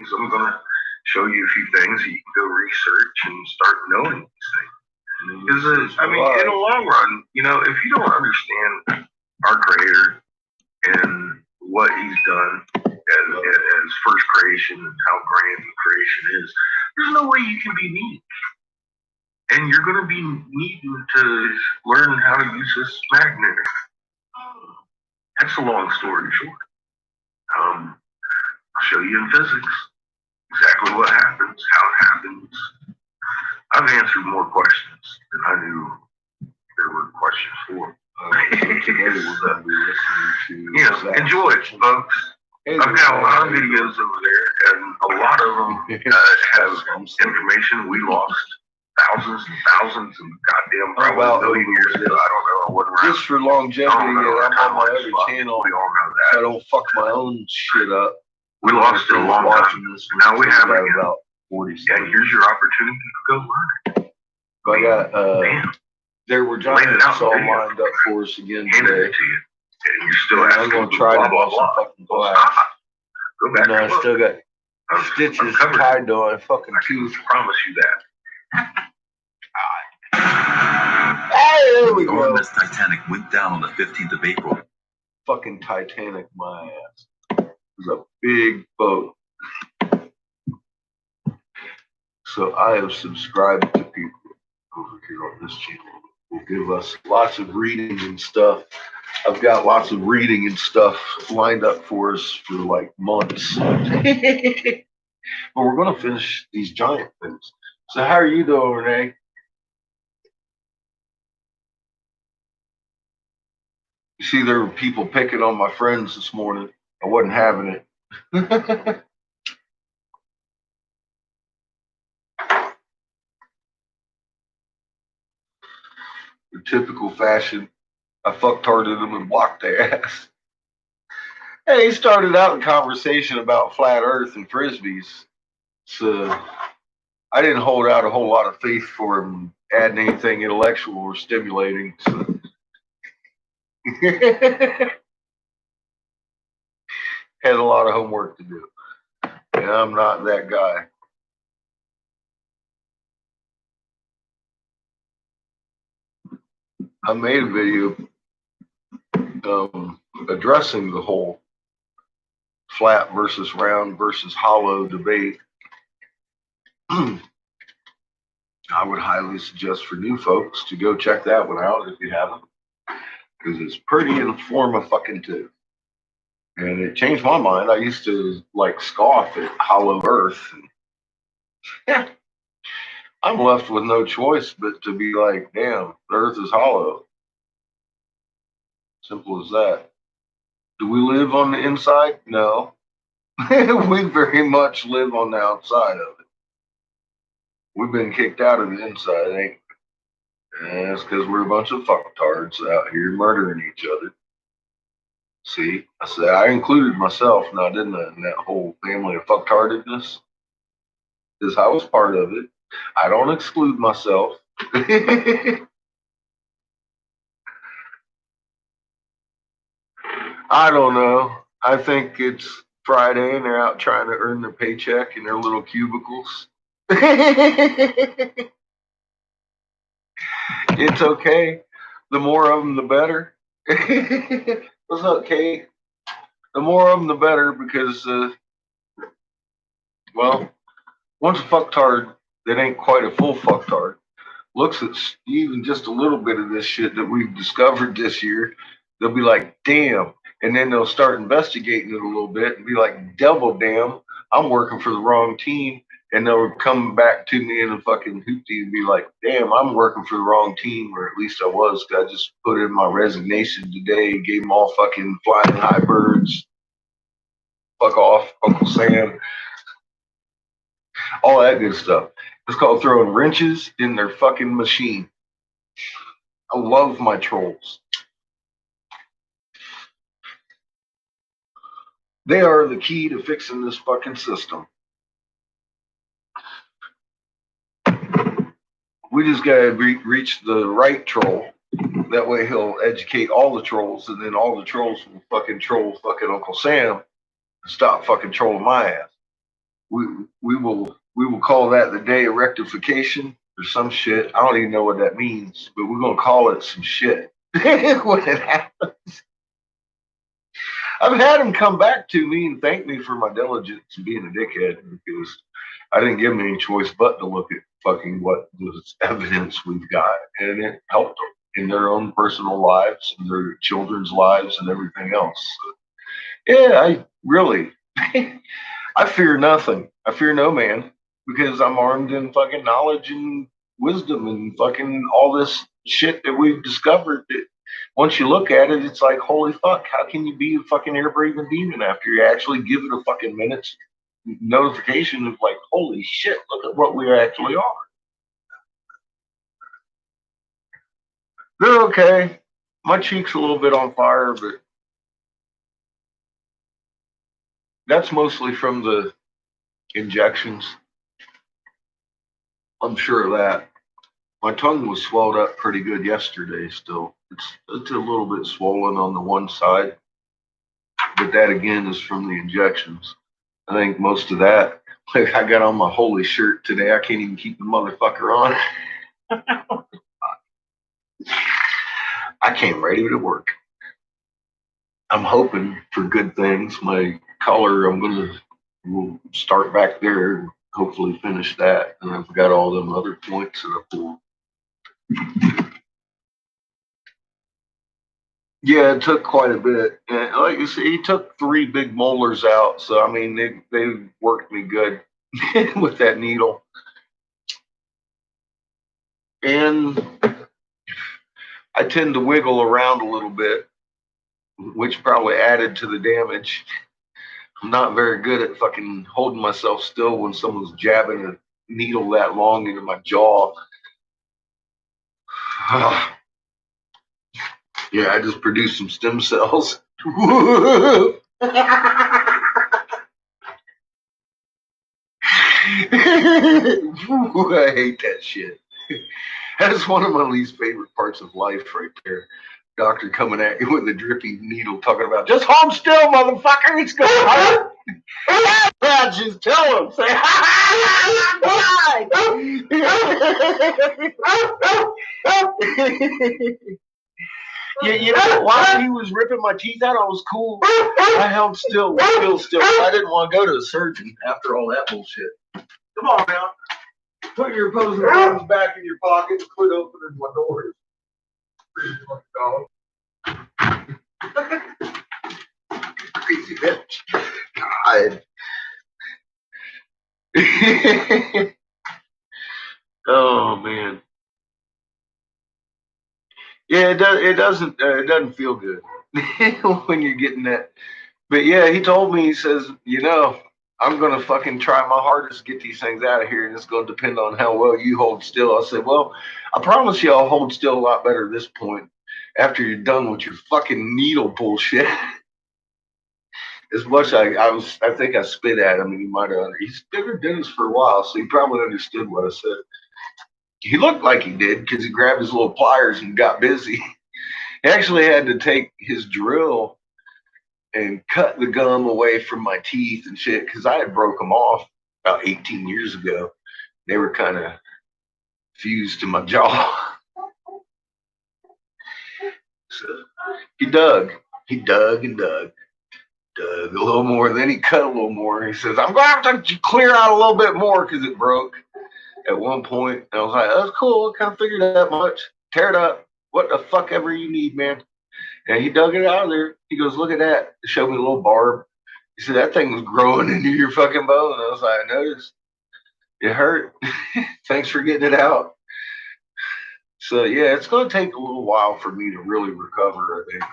things. I'm going to show you a few things that you can go research and start knowing these things. Because, I mean, in the long run, you know, if you don't understand our Creator and what He's done as first creation and how grand the creation is, there's no way you can be me. And you're going to be needing to learn how to use this magnet. That's a long story short. I'll show you in physics exactly what happens, how it happens. I've answered more questions than I knew there were questions for. Today we're going to be listening to enjoy it, folks. I've got a lot of videos over there, and a lot of them have information we lost thousands and thousands and goddamn probably a million years ago. I don't know what around. Just for longevity, I'm on my other channel. We all know that. So I don't fuck my own shit up. We lost it a long time. This now we have it about 40 seconds. And here's your opportunity to go learn it. I got, there were giants all lined up for us again today. And you're still asking, I'm going to try to do some fucking glass. Go back. And I still got stitches tied to my fucking tooth. I promise you that. Hey, there we go. The Titanic went down on the 15th of April. Fucking Titanic, my ass. It was a big boat. So I have subscribed to people over here on this channel who will give us lots of reading and stuff. I've got lots of reading and stuff lined up for us for like months. But we're going to finish these giant things. So how are you doing, Renee? You see, there were people picking on my friends this morning. I wasn't having it. In typical fashion, I fucktarded them and blocked their ass. Hey, he started out in conversation about flat earth and frisbees. So I didn't hold out a whole lot of faith for him adding anything intellectual or stimulating. So. Had a lot of homework to do. And I'm not that guy. I made a video addressing the whole flat versus round versus hollow debate. I would highly suggest for new folks to go check that one out if you haven't, because it's pretty informative too. And it changed my mind. I used to like scoff at hollow earth. And, yeah, I'm left with no choice but to be like, damn, the earth is hollow. Simple as that. Do we live on the inside? No. We very much live on the outside of it. We've been kicked out of the inside, ain't we? And it's because we're a bunch of fucktards out here murdering each other. See, I said I included myself now, didn't I, in that whole family of fucktardedness? Because I was part of it. I don't exclude myself. I don't know. I think it's Friday and they're out trying to earn their paycheck in their little cubicles. It's okay. The more of them, the better. What's up, Kate? The more of them, the better, because, well, once a fucktard that ain't quite a full fucktard looks at even just a little bit of this shit that we've discovered this year, they'll be like, damn. And then they'll start investigating it a little bit and be like, double damn, I'm working for the wrong team. And they'll come back to me in a fucking hoopty and be like, damn, I'm working for the wrong team, or at least I was, because I just put in my resignation today, gave them all fucking flying high birds. Fuck off, Uncle Sam. All that good stuff. It's called throwing wrenches in their fucking machine. I love my trolls. They are the key to fixing this fucking system. We just gotta reach the right troll. That way he'll educate all the trolls, and then all the trolls will fucking troll fucking Uncle Sam and stop fucking trolling my ass. we will call that the day of rectification or some shit. I don't even know what that means, but we're gonna call it some shit when it happens. I've had him come back to me and thank me for my diligence and being a dickhead because I didn't give him any choice but to look at fucking what was evidence we've got, and it helped them in their own personal lives and their children's lives and everything else. So, yeah, I really, I fear nothing. I fear no man because I'm armed in fucking knowledge and wisdom and fucking all this shit that we've discovered that once you look at it, it's like, holy fuck, how can you be a fucking air breathing demon after you actually give it a fucking minute's notification of like, holy shit, look at what we actually are. They're okay. My cheek's a little bit on fire, but that's mostly from the injections. I'm sure of that. My tongue was swelled up pretty good yesterday still. It's a little bit swollen on the one side, but that again is from the injections. I think most of that, like I got on my holy shirt today. I can't even keep the motherfucker on. I came ready to work. I'm hoping for good things. My color, we'll start back there, hopefully finish that. And I've got all them other points that I pulled. Yeah, it took quite a bit. And like you see, he took 3 big molars out. So, I mean, they worked me good with that needle. And I tend to wiggle around a little bit, which probably added to the damage. I'm not very good at fucking holding myself still when someone's jabbing a needle that long into my jaw. Yeah, I just produced some stem cells. I hate that shit. That's one of my least favorite parts of life right there. Doctor coming at you with a drippy needle talking about, just hold still, motherfucker, it's going to hurt. Just tell him, say, you know, while he was ripping my teeth out, I was cool. I held still. I didn't want to go to a surgeon after all that bullshit. Come on now. Put your opposing arms back in your pocket and quit opening my doors. Crazy bitch. God. Oh man. Yeah, it doesn't feel good when you're getting that. But yeah, he told me, he says, you know, I'm gonna fucking try my hardest to get these things out of here, and it's gonna depend on how well you hold still. I said, well, I promise you I'll hold still a lot better at this point after you're done with your fucking needle bullshit. As much I think I spit at him, and he might have. He's been a dentist for a while, so he probably understood what I said. He looked like he did because he grabbed his little pliers and got busy. He actually had to take his drill and cut the gum away from my teeth and shit because I had broke them off about 18 years ago. They were kind of fused to my jaw. So he dug and dug a little more. Then he cut a little more. He says, I'm going to have to clear out a little bit more because it broke at one point. And I was like, that's cool. I kind of figured that much. Tear it up. What the fuck ever you need, man. And he dug it out of there. He goes, look at that. He showed me a little barb. He said, that thing was growing into your fucking bone. And I was like, I noticed. It hurt. Thanks for getting it out. So, yeah, it's going to take a little while for me to really recover, I think.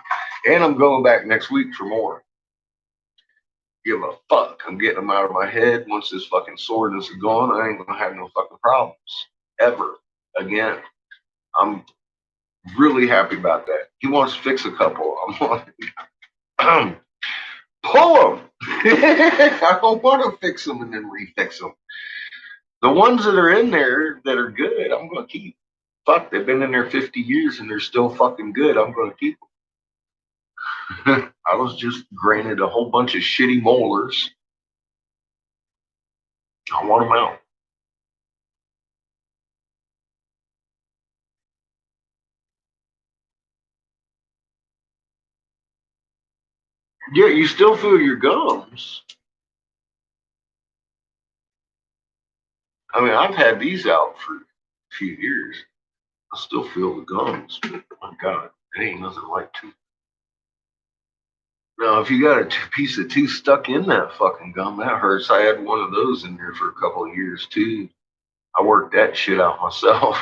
And I'm going back next week for more. Give a fuck. I'm getting them out of my head. Once this fucking soreness is gone, I ain't going to have no fucking problems. Ever. Again. I'm really happy about that. He wants to fix a couple. I'm like, pull them. I don't want to fix them and then refix them. The ones that are in there that are good, I'm going to keep. Fuck, they've been in there 50 years and they're still fucking good. I'm going to keep them. I was just granted a whole bunch of shitty molars. I want them out. Yeah, you still feel your gums. I mean, I've had these out for a few years. I still feel the gums, but my God, it ain't nothing like tooth. Now, if you got a piece of tooth stuck in that fucking gum, that hurts. I had one of those in there for a couple of years too. I worked that shit out myself.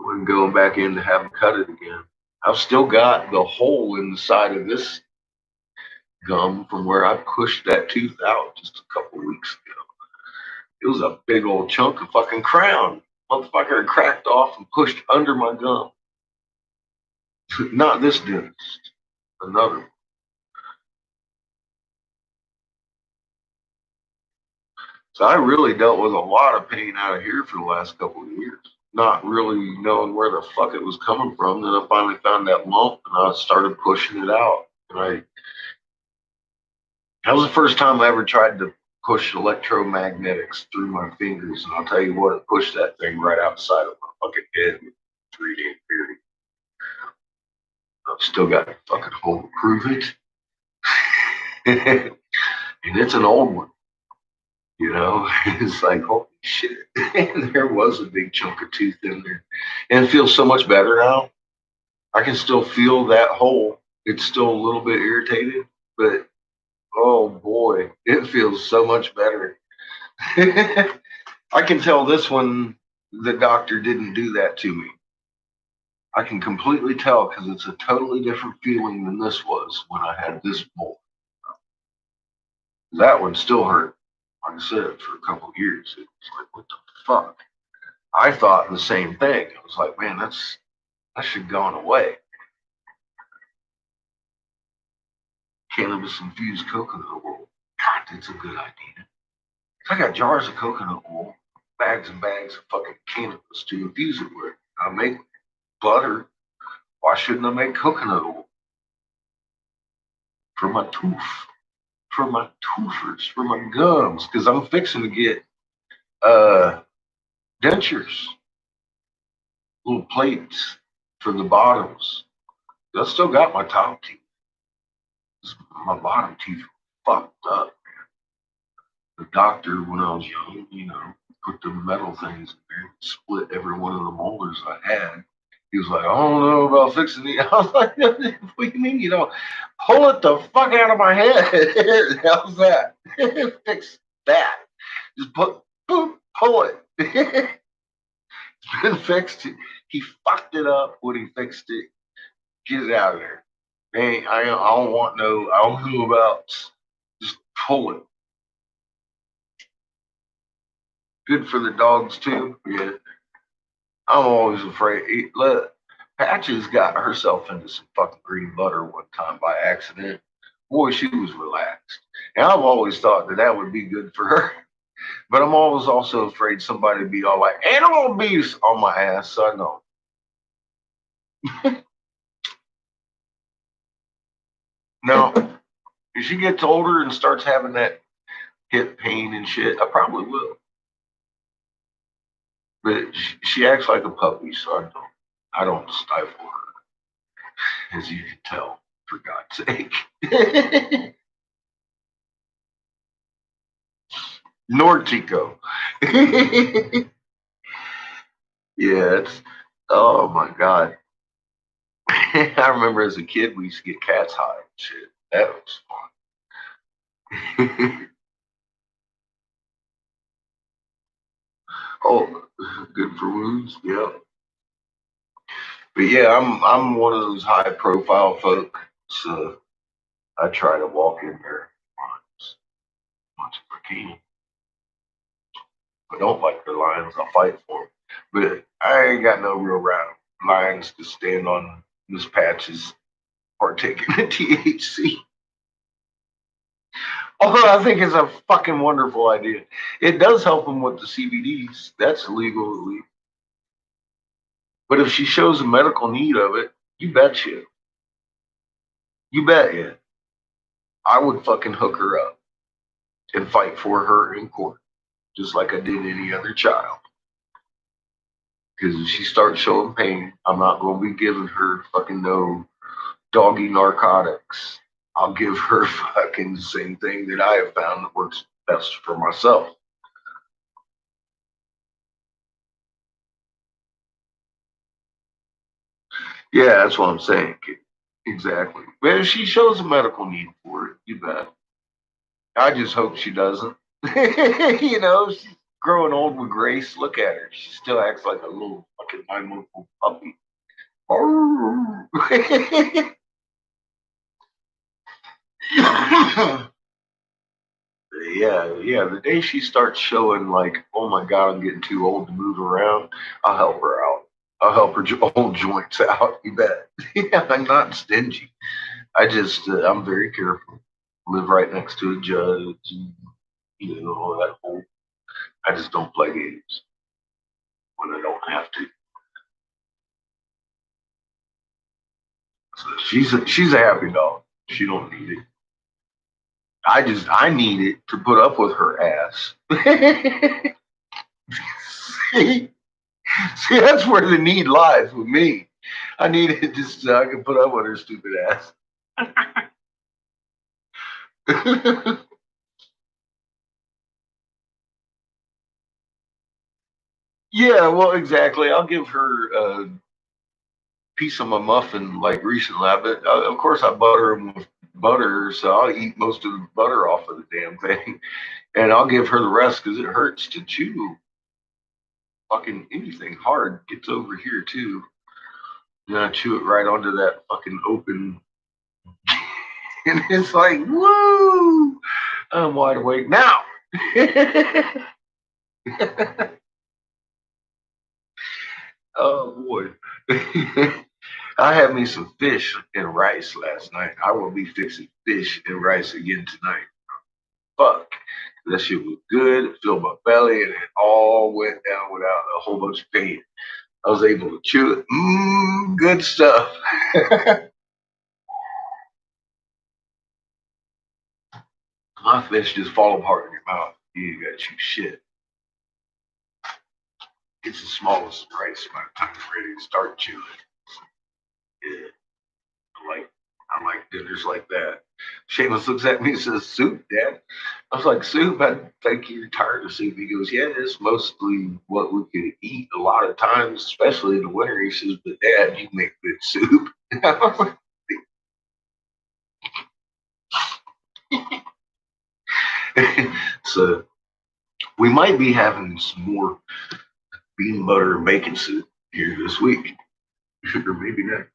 Wasn't going back in to have them cut it again. I've still got the hole in the side of this gum from where I pushed that tooth out just a couple of weeks ago. It was a big old chunk of fucking crown. Motherfucker had cracked off and pushed under my gum. Not this dentist, another one. So I really dealt with a lot of pain out of here for the last couple of years, not really knowing where the fuck it was coming from. Then I finally found that lump and I started pushing it out. And that was the first time I ever tried to push electromagnetics through my fingers. And I'll tell you what, it pushed that thing right outside of my fucking head with 3D period. I've still got a fucking hole to prove it. And it's an old one. You know, it's like, holy shit. There was a big chunk of tooth in there. And it feels so much better now. I can still feel that hole. It's still a little bit irritated, but oh boy, it feels so much better. I can tell this one, the doctor didn't do that to me. I can completely tell because it's a totally different feeling than this was when I had this mole. That one still hurt. Like I said, for a couple of years. It was like, what the fuck? I thought the same thing. I was like, man, that should have gone away. Cannabis infused coconut oil. God, that's a good idea. I got jars of coconut oil, bags and bags of fucking cannabis to infuse it with. I make butter. Why shouldn't I make coconut oil? For my tooth, for my toothers, for my gums, because I'm fixing to get dentures, little plates for the bottoms. I still got my top teeth. My bottom teeth fucked up. The doctor, when I was young, put the metal things in there, split every one of the molars I had. He was like, I don't know about fixing these. I was like, what do you mean you don't? Pull it the fuck out of my head. How's that? Fix that. Just pull it. It's been fixed. He fucked it up when he fixed it. Get it out of there. Hey, I don't want no, I don't know about, just pull it. Good for the dogs too. Yeah. I'm always afraid. Look, Patches got herself into some fucking green butter one time by accident. Boy, she was relaxed. And I've always thought that would be good for her. But I'm always also afraid somebody would be all like, animal abuse on my ass. So I know. Now, if she gets older and starts having that hip pain and shit, I probably will. But she acts like a puppy, so I don't stifle her, as you can tell, for God's sake. Nortico. Yeah, it's, oh my God. I remember as a kid, we used to get cat's hide and shit. That was fun. Oh, good for wounds. Yeah. But yeah, I'm one of those high profile folk. So I try to walk in there as much as I can. If I don't like their lines, I'll fight for them. But I ain't got no real lines to stand on Miss Patches partaking in THC. Although I think it's a fucking wonderful idea. It does help them with the CBDs. That's legally. But if she shows a medical need of it, you bet you. You bet you. I would fucking hook her up and fight for her in court. just like I did any other child. Because if she starts showing pain, I'm not going to be giving her fucking no doggy narcotics. I'll give her fucking the same thing that I have found that works best for myself. Yeah, that's what I'm saying. Exactly. But if she shows a medical need for it, you bet. I just hope she doesn't. You know, she's growing old with grace. Look at her. She still acts like a little fucking 9-month-old puppy. Yeah. The day she starts showing like, oh my god, I'm getting too old to move around, I'll help her out. I'll help her old joints out. You bet. Yeah, I'm not stingy. I'm very careful. Live right next to a judge, and, you know, all that whole. I just don't play games when I don't have to. So she's a happy dog. She don't need it. I need it to put up with her ass. See, that's where the need lies with me. I need it just so I can put up with her stupid ass. Yeah, well, exactly. I'll give her a piece of my muffin like recently. Of course, I butter them with butter, so I'll eat most of the butter off of the damn thing, and I'll give her the rest because it hurts to chew. Fucking anything hard gets over here too. And I chew it right onto that fucking open, and it's like, woo! I'm wide awake now. Oh boy. I had me some fish and rice last night. I will be fixing fish and rice again tonight. Fuck. That shit was good. It filled my belly and it all went down without a whole bunch of pain. I was able to chew it. Good stuff. My fish just fall apart in your mouth. You ain't got to chew shit. It's the smallest rice by the time it's ready to start chewing. Yeah. I like dinners like that. Seamus looks at me and says, soup, Dad. I was like, soup? I think you're tired of soup. He goes, yeah, it's mostly what we could eat a lot of times, especially in the winter. He says, but Dad, you make good soup. So we might be having some more bean butter and bacon soup here this week. Or maybe not.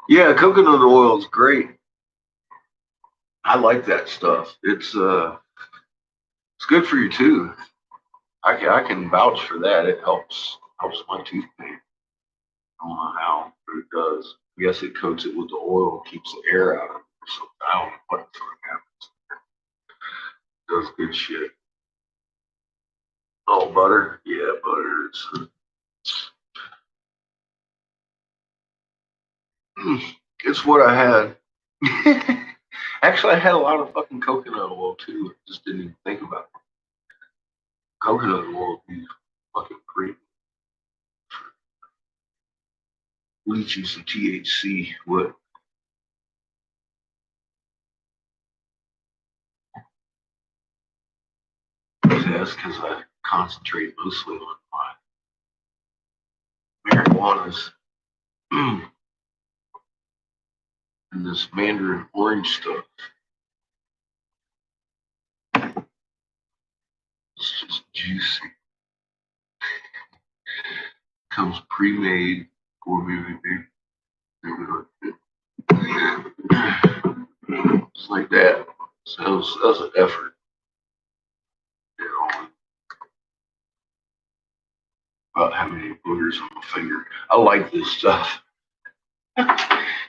Yeah, coconut oil is great. I like that stuff. It's good for you too. I can vouch for that. It helps my tooth pain. I don't know how, but it does. I guess it coats it with the oil, keeps the air out of it or something. I don't know what the fuck happens. It does good shit. Oh, butter? Yeah, butter. It's what I had. Actually, I had a lot of fucking coconut oil too. I just didn't even think about it. Coconut oil would be fucking great. Leaching some THC. What? That's because I concentrate mostly on my marijuana's and this mandarin orange stuff. It's just juicy. Comes pre-made or maybe it's like that. So that's an effort. You know, about how many boogers on my finger. I like this stuff.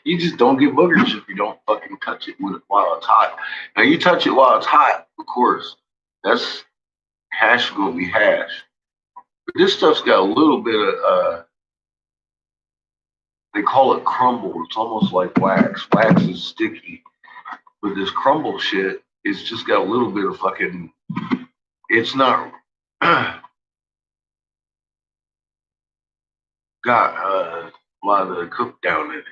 You just don't get boogers if you don't fucking touch it while it's hot. Now you touch it while it's hot, of course. That's hash gonna be hash. But this stuff's got a little bit of they call it crumble. It's almost like wax. Wax is sticky. But this crumble shit, it's just got a little bit of fucking. It's not got a lot of the cook down in it.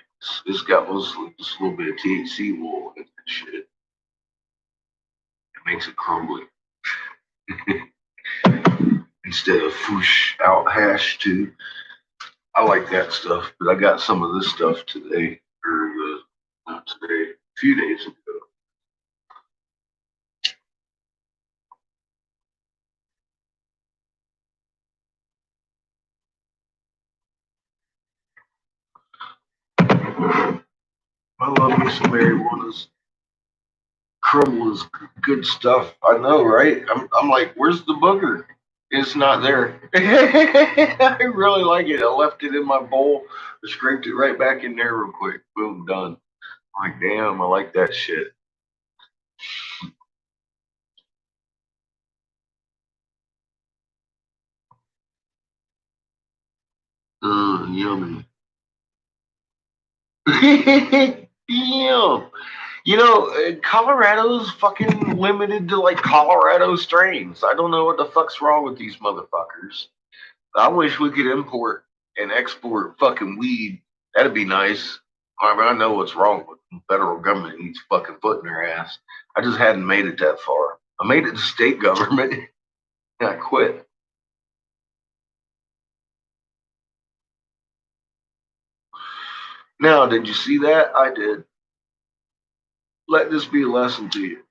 It's got mostly just a little bit of THC oil in that shit. It makes it crumbly. Instead of whoosh out hash too. I like that stuff, but I got some of this stuff today, not today, a few days ago. I love me some marijuana's. Crumble is good stuff. I know, right? I'm like, where's the booger? It's not there. I really like it. I left it in my bowl. I scraped it right back in there real quick. Boom, done. I'm like, damn, I like that shit. Yummy. Damn. You know, Colorado's fucking limited to like Colorado strains. I don't know what the fuck's wrong with these motherfuckers. I wish we could import and export fucking weed. That'd be nice. I mean, I know what's wrong with them. The federal government needs fucking foot in their ass. I just hadn't made it that far. I made it to state government and I quit. Now, did you see that? I did. Let this be a lesson to you.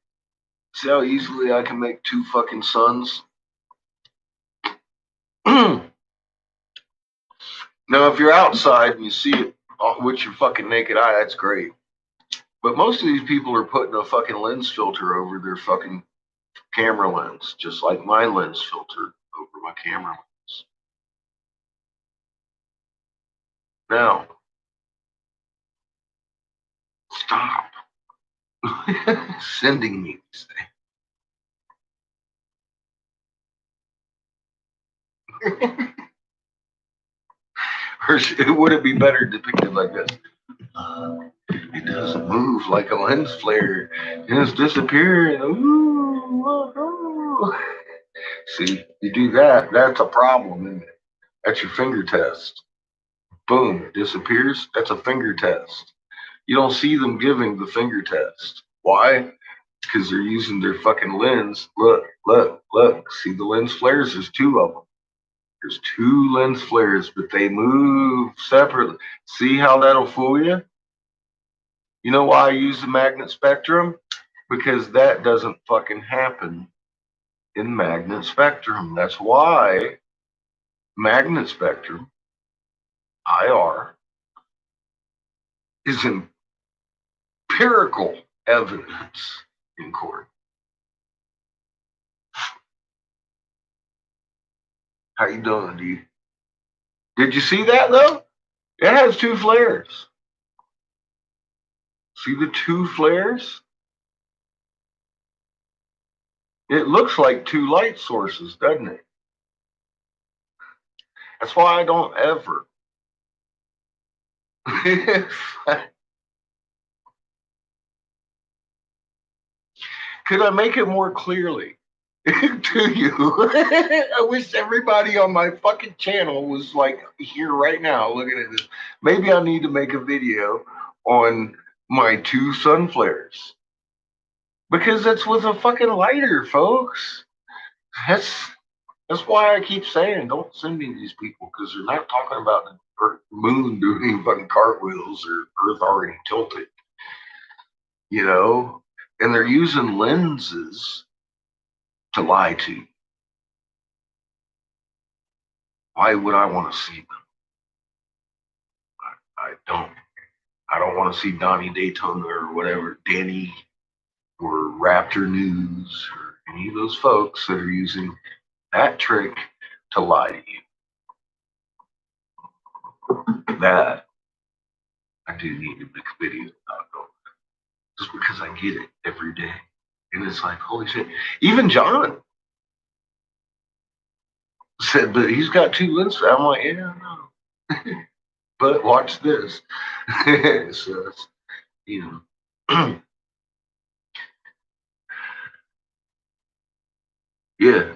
See how easily I can make two fucking suns? Now, if you're outside and you see it with your fucking naked eye, that's great. But most of these people are putting a fucking lens filter over their fucking camera lens, just like my lens filter over my camera lens. Now, stop sending me these things. Or would it be better depicted like this? It doesn't move like a lens flare. It's disappearing. Ooh, oh. See, you do that, that's a problem, isn't it? That's your finger test. Boom, it disappears. That's a finger test. You don't see them giving the finger test. Why? Because they're using their fucking lens. Look, look, look. See the lens flares? There's two of them. There's two lens flares, but they move separately. See how that'll fool you? You know why I use the magnet spectrum? Because that doesn't fucking happen in magnet spectrum. That's why magnet spectrum, IR, is empirical evidence in court. How you doing, dude? Did you see that though? It has two flares. See the two flares? It looks like two light sources, doesn't it? That's why I don't ever. Could I make it more clearly to you? I wish everybody on my fucking channel was like here right now looking at this. Maybe I need to make a video on my two sun flares. Because that's with a fucking lighter, folks. That's why I keep saying don't send me these people, because they're not talking about the moon doing fucking cartwheels or Earth already tilted. You know? And they're using lenses to lie to you. Why would I want to see them? I don't. I don't want to see Donnie Daytona or whatever, Danny or Raptor News or any of those folks that are using that trick to lie to you. That I do need to make a video about it, just because I get it every day. And it's like, holy shit. Even John said, but he's got two lenses. I'm like, yeah, I know. But watch this. So, you know. Yeah,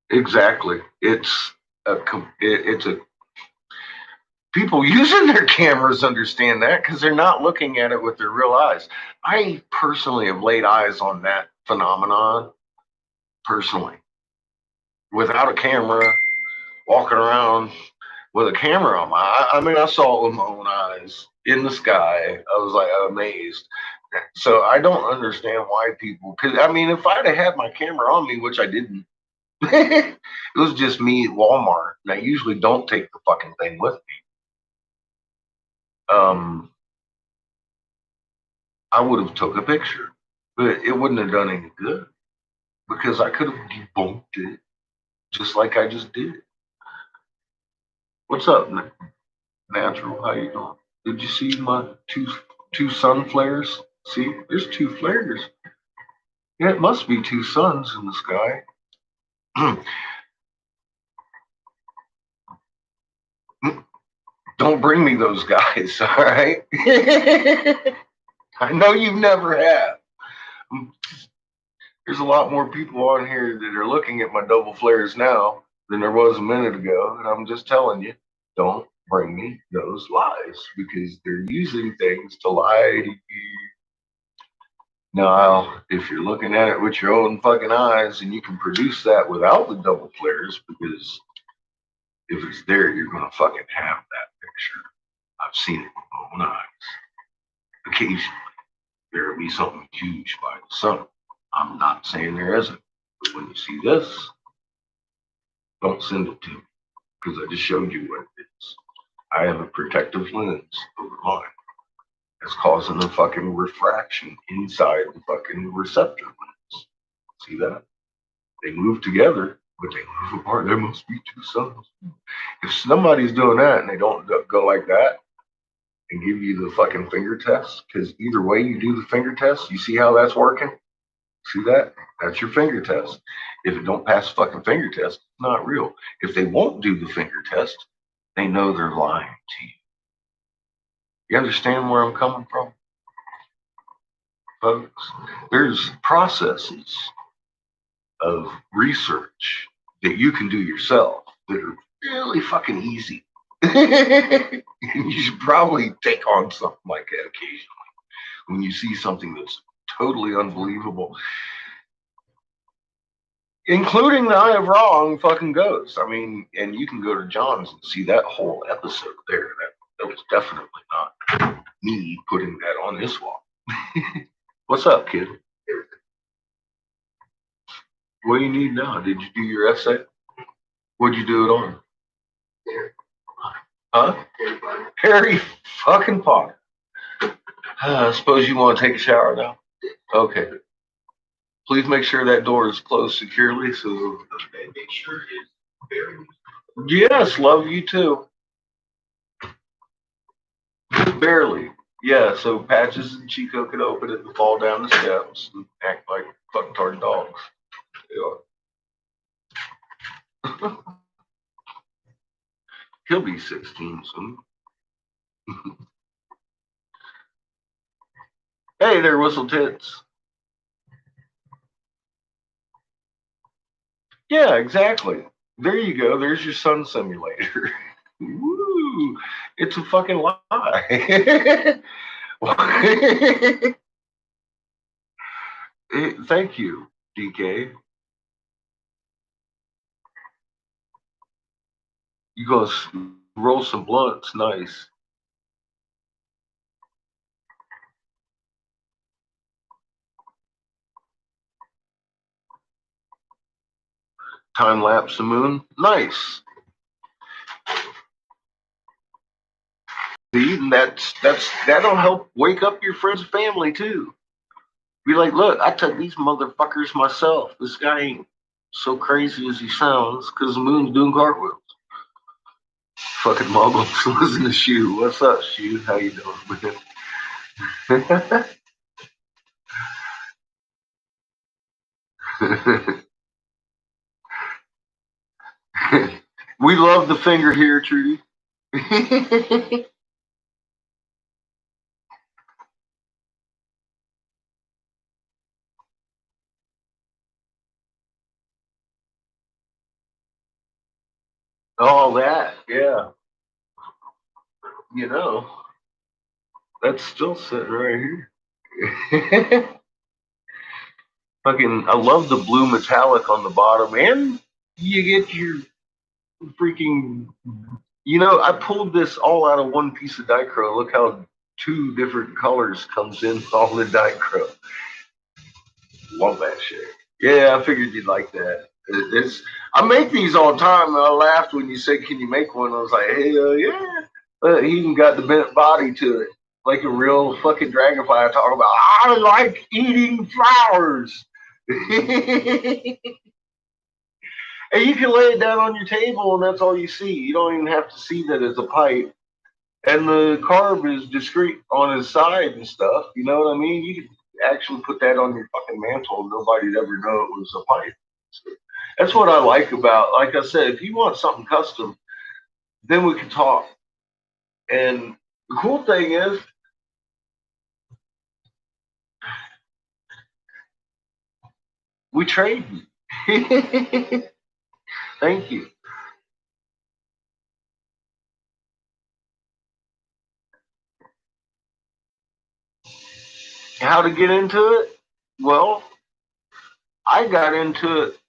exactly. It's a people using their cameras understand that because they're not looking at it with their real eyes. I personally have laid eyes on that phenomenon personally without a camera, walking around with a camera on I mean, I saw it with my own eyes in the sky. I was like amazed. So I don't understand why people. Because I mean, if I'd have had my camera on me, which I didn't, it was just me at Walmart, and I usually don't take the fucking thing with me. I would have took a picture, but it wouldn't have done any good because I could have debunked it just like I just did. What's up, Natural? How you doing? Did you see my two sun flares? See, there's two flares. Yeah, it must be two suns in the sky. Don't bring me those guys, all right? I know you've never have. There's a lot more people on here that are looking at my double flares now than there was a minute ago, and I'm just telling you, don't bring me those lies because they're using things to lie to you. Now, if you're looking at it with your own fucking eyes and you can produce that without the double flares, because if it's there, you're gonna fucking have that picture. I've seen it with my own eyes. Occasionally, there will be something huge by the sun. I'm not saying there isn't, but when you see this, don't send it to me because I just showed you what it is. I have a protective lens over mine. It's causing a fucking refraction inside the fucking receptor lens. See that? They move together, but they move apart. There must be two suns. If somebody's doing that and they don't go like that and give you the fucking finger test, because either way you do the finger test, you see how that's working? See that? That's your finger test. If it don't pass the fucking finger test, it's not real. If they won't do the finger test, they know they're lying to you. You understand where I'm coming from, folks? There's processes of research that you can do yourself that are really fucking easy. You should probably take on something like that occasionally when you see something that's totally unbelievable, including the Eye of Wrong fucking ghost. I mean, and you can go to John's and see that whole episode there. That was definitely not me putting that on this wall. What's up, kid? What do you need now? Did you do your essay? What'd you do it on? Huh? Harry fucking Potter. I suppose you want to take a shower now? Okay. Please make sure that door is closed securely. So make sure it's very. Yes, love you too. Just barely. Yeah, so Patches and Chico could open it and fall down the steps and act like fucktard dogs. Yeah. He'll be 16 soon. Hey there, Whistle Tits. Yeah, exactly. There you go. There's your sun simulator. Woo! It's a fucking lie. Thank you, DK. You go roll some blunts. Nice. Time lapse the moon. Nice. See, that'll help wake up your friends and family too. Be like, look, I took these motherfuckers myself. This guy ain't so crazy as he sounds because the moon's doing cartwheels. Fucking muggles, listen to Shoe. What's up, Shoe? How you doing, man? We love the finger here, Trudy. All that, yeah. You know, that's still sitting right here. Fucking, I love the blue metallic on the bottom, and you get your freaking. You know, I pulled this all out of one piece of dichro. Look how two different colors comes in all the dichro. Love that shit. Yeah, I figured you'd like that. It's I make these all the time, and I laughed when you said, "Can you make one?" I was like, "Hey, yeah." He even got the bent body to it, like a real fucking dragonfly. I talk about. I like eating flowers. And you can lay it down on your table, and that's all you see. You don't even have to see that it's a pipe. And the carb is discreet on his side and stuff. You know what I mean? You could actually put that on your fucking mantle, and nobody'd ever know it was a pipe. So that's what I like about. Like I said, if you want something custom, then we can talk. And the cool thing is, we trade. Thank you. How to get into it? Well, I got into it.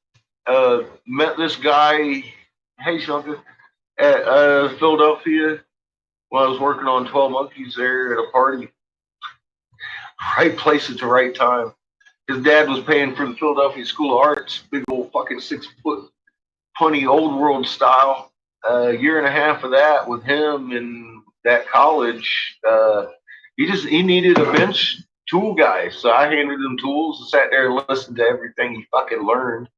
Met this guy, hey Shunker, at Philadelphia when I was working on 12 Monkeys there at a party. Right place at the right time. His dad was paying for the Philadelphia School of Arts, big old fucking 6 foot punny old world style. A year and a half of that with him in that college. He needed a bench tool guy, so I handed him tools and sat there and listened to everything he fucking learned.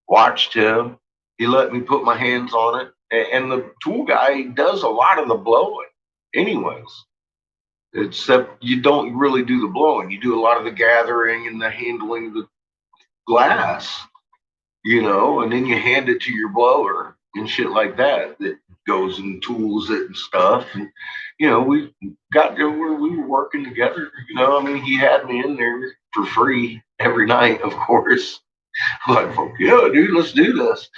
Watched him. He let me put my hands on it, and the tool guy does a lot of the blowing, anyways. Except you don't really do the blowing. You do a lot of the gathering and the handling of the glass, and then you hand it to your blower and shit like that goes and tools it and stuff. And, we got to where we were working together. I mean, he had me in there for free every night, of course. Like, yeah, dude, let's do this.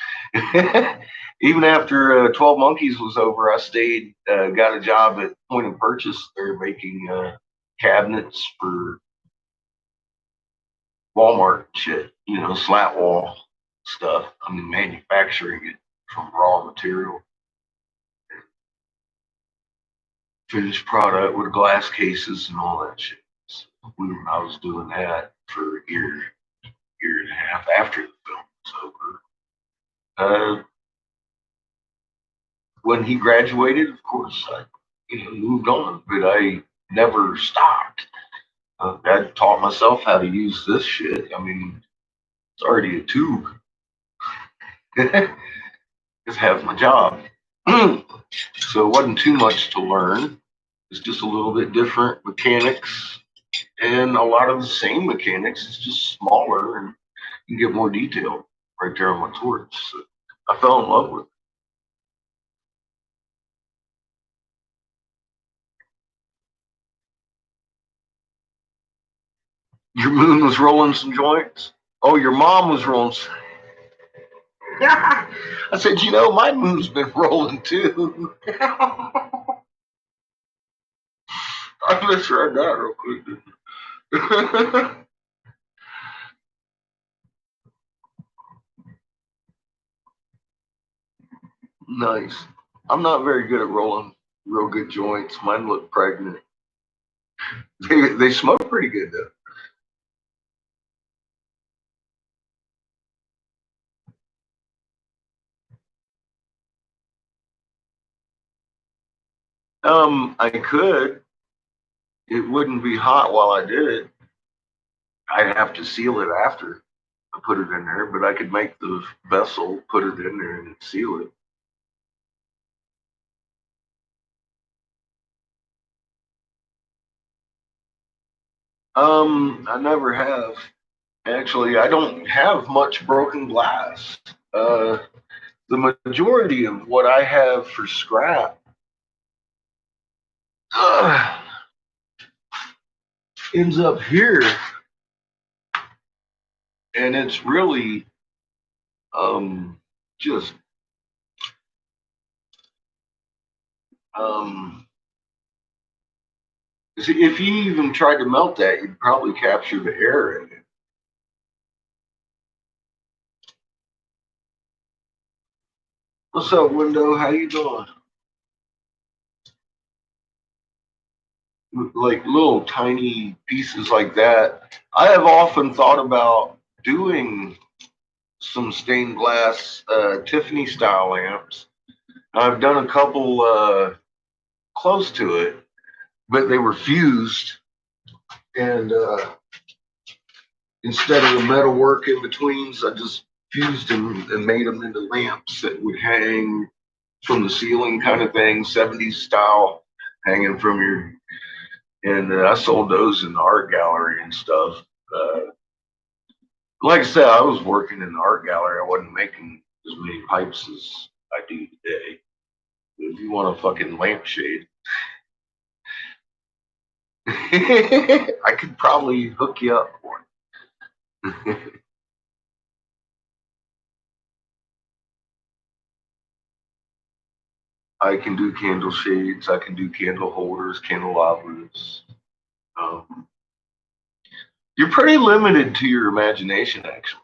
Even after 12 Monkeys was over, I stayed, got a job at Point of Purchase. They're making cabinets for Walmart shit, slat wall stuff. I mean, manufacturing it from raw material. Finished product with glass cases and all that shit. So I was doing that for a year and a half after the film was over. When he graduated, of course, I moved on, but I never stopped. I taught myself how to use this shit. I mean, it's already a tube. Just have my job. So it wasn't too much to learn. It's just a little bit different mechanics and a lot of the same mechanics. It's just smaller and you can get more detail right there on my torch. So I fell in love with it. Your moon was rolling some joints? Oh, your mom was rolling some. I said, my moon's been rolling too. I misread that real quick. Nice. I'm not very good at rolling real good joints. Mine look pregnant. They smoke pretty good though. I could. It wouldn't be hot while I did it. I'd have to seal it after I put it in there, but I could make the vessel, put it in there, and seal it. I never have. Actually, I don't have much broken glass. The majority of what I have for scrap ends up here, and it's really just See, if you even tried to melt that, you'd probably capture the air in it. What's up, Window? How you doing? Like little tiny pieces like that. I have often thought about doing some stained glass Tiffany style lamps. I've done a couple close to it, but they were fused, and instead of the metal work in betweens, I just fused them and made them into lamps that would hang from the ceiling, kind of thing, 70s style, hanging from your. And I sold those in the art gallery and stuff. Like I said, I was working in the art gallery. I wasn't making as many pipes as I do today. But if you want a fucking lampshade, I could probably hook you up for it. I can do candle shades. I can do candle holders, candelabras. Um, you're pretty limited to your imagination, actually,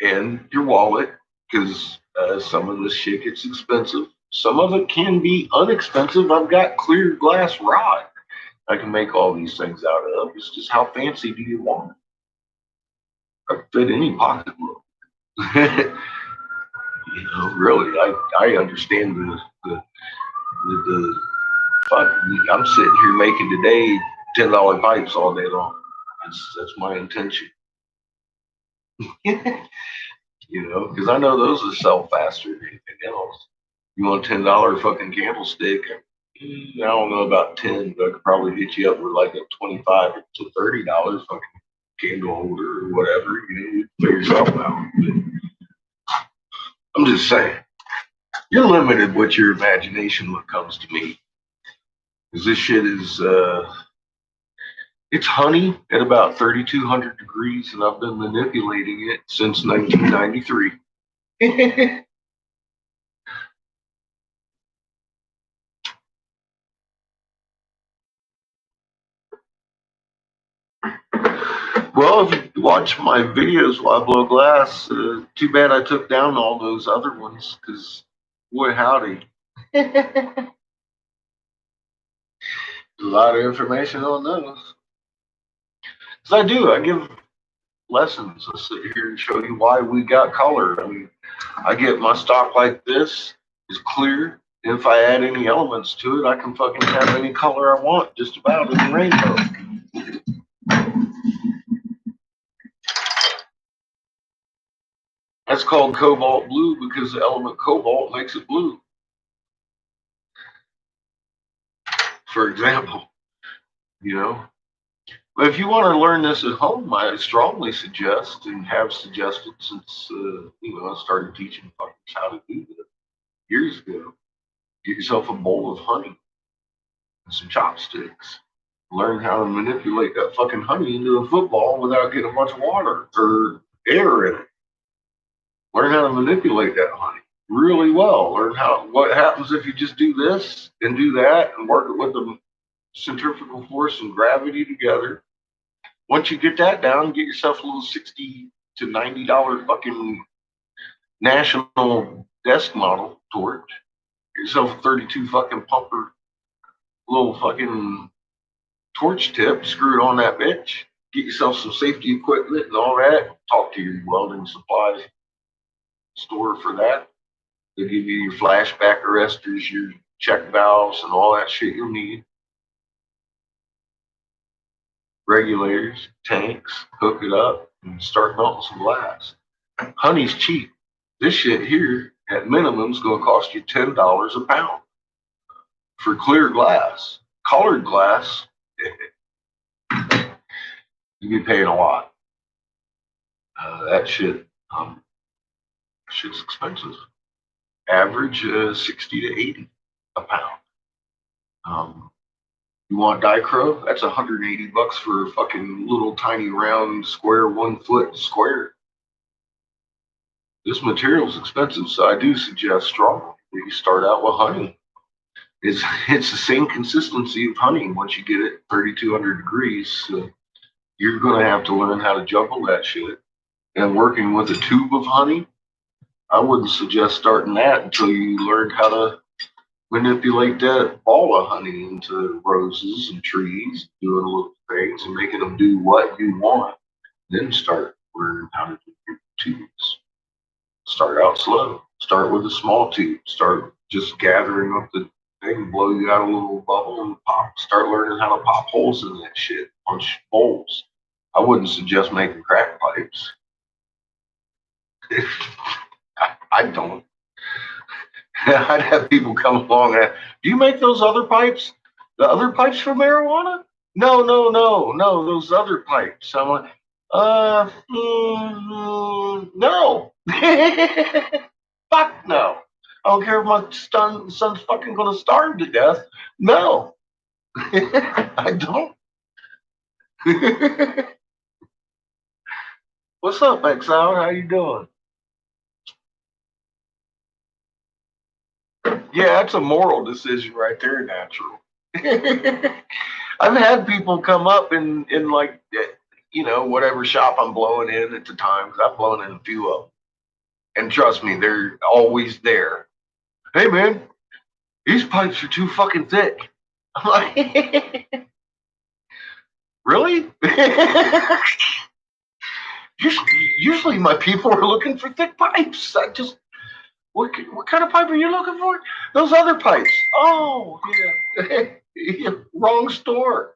and your wallet, because some of this shit gets expensive. Some of it can be unexpensive. I've got clear glass rod I can make all these things out of. It's just how fancy do you want it? I can fit any pocketbook. Really, I understand the fuck. I'm sitting here making today $10 pipes all day long. That's my intention. Because I know those will sell faster than anything else. You want a $10 fucking candlestick? I don't know about 10, but I could probably hit you up with like a $25 to $30 fucking candle holder or whatever. You figure yourself out. But I'm just saying, you're limited with your imagination when it comes to me. Because this shit is, it's honey at about 3,200 degrees, and I've been manipulating it since 1993. Well, if you watch my videos while I blow glass, too bad I took down all those other ones, because boy, howdy. A lot of information on those. Because I give lessons. I sit here and show you why we got color. I mean, I get my stock like this, is clear. If I add any elements to it, I can fucking have any color I want, just about in the rainbow. That's called cobalt blue because the element cobalt makes it blue. For example, But if you want to learn this at home, I strongly suggest and have suggested since I started teaching fuckers how to do this years ago. Get yourself a bowl of honey and some chopsticks. Learn how to manipulate that fucking honey into a football without getting a bunch of water or air in it. Learn how to manipulate that honey really well. Learn what happens if you just do this and do that and work it with the centrifugal force and gravity together. Once you get that down, get yourself a little $60 to $90 fucking national desk model torch. Get yourself a 32 fucking pumper little fucking torch tip, screw it on that bitch. Get yourself some safety equipment and all that. Talk to your welding supplies store for that. They give you your flashback arresters, your check valves, and all that shit you'll need. Regulators, tanks, hook it up, and start melting some glass. Honey's cheap. This shit here, at minimum, is going to cost you $10 a pound for clear glass. Colored glass, you'd be paying a lot. That shit's expensive. Average 60 to 80 a pound. You want dichro? That's $180 for a fucking little tiny round square 1 foot square. This material is expensive, so I do suggest strongly that you start out with honey. It's the same consistency of honey once you get it 3,200 degrees. So you're going to have to learn how to juggle that shit. And working with a tube of honey, I wouldn't suggest starting that until you learned how to manipulate that ball of honey into roses and trees, doing little things and making them do what you want. Then start learning how to do your tubes. Start out slow. Start with a small tube. Start just gathering up the thing, blow you out a little bubble and pop. Start learning how to pop holes in that shit, punch holes. I wouldn't suggest making crack pipes. I don't. I'd have people come along and, do you make those other pipes? The other pipes for marijuana? No, no, no, no, those other pipes. I'm like, no. Fuck no. I don't care if my son's fucking gonna starve to death. No. I don't. What's up, Exile? How you doing? Yeah, that's a moral decision right there, natural. I've had people come up in like, whatever shop I'm blowing in at the time, because I've blown in a few of them. And trust me, they're always there. Hey, man, these pipes are too fucking thick. I'm like, really? Usually my people are looking for thick pipes. What kind of pipe are you looking for? Those other pipes. Oh, yeah. Wrong store.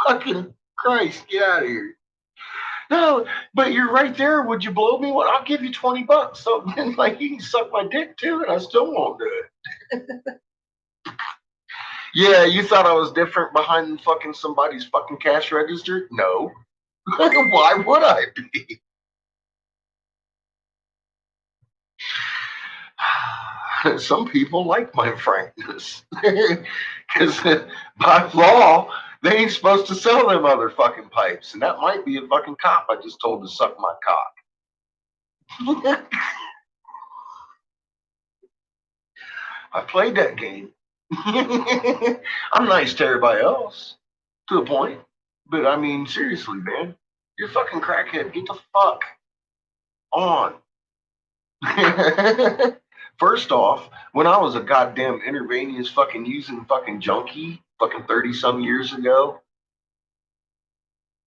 Fucking Christ, get out of here. No, but you're right there. Would you blow me one? I'll give you $20. So then, like, you can suck my dick too, and I still won't do it. Yeah, you thought I was different behind fucking somebody's fucking cash register? No. Why would I be? Some people like my frankness. Because by law, they ain't supposed to sell them other fucking pipes. And that might be a fucking cop I just told to suck my cock. I played that game. I'm nice to everybody else, to a point. But I mean, seriously, man, you're fucking crackhead. Get the fuck on. First off, when I was a goddamn intravenous fucking using fucking junkie, fucking 30 some years ago,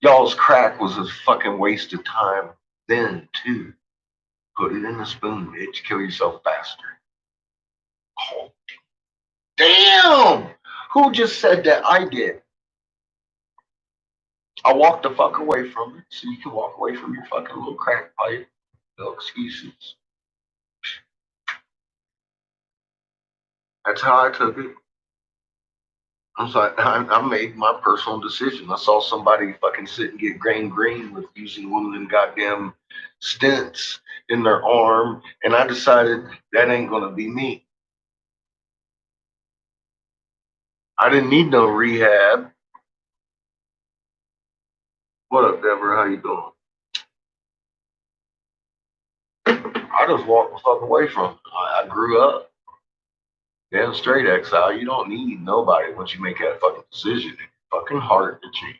y'all's crack was a fucking waste of time then, too. Put it in a spoon, bitch. Kill yourself faster. Oh, damn! Who just said that? I did. I walked the fuck away from it so you can walk away from your fucking little crack pipe. No excuses. That's how I took it. I was like, I made my personal decision. I saw somebody fucking sit and get green with using one of them goddamn stents in their arm, and I decided that ain't gonna be me. I didn't need no rehab. What up, Deborah? How you doing? I just walked the fuck away from it. I grew up. Damn straight, Exile. You don't need nobody once you make that fucking decision. It's fucking hard to change.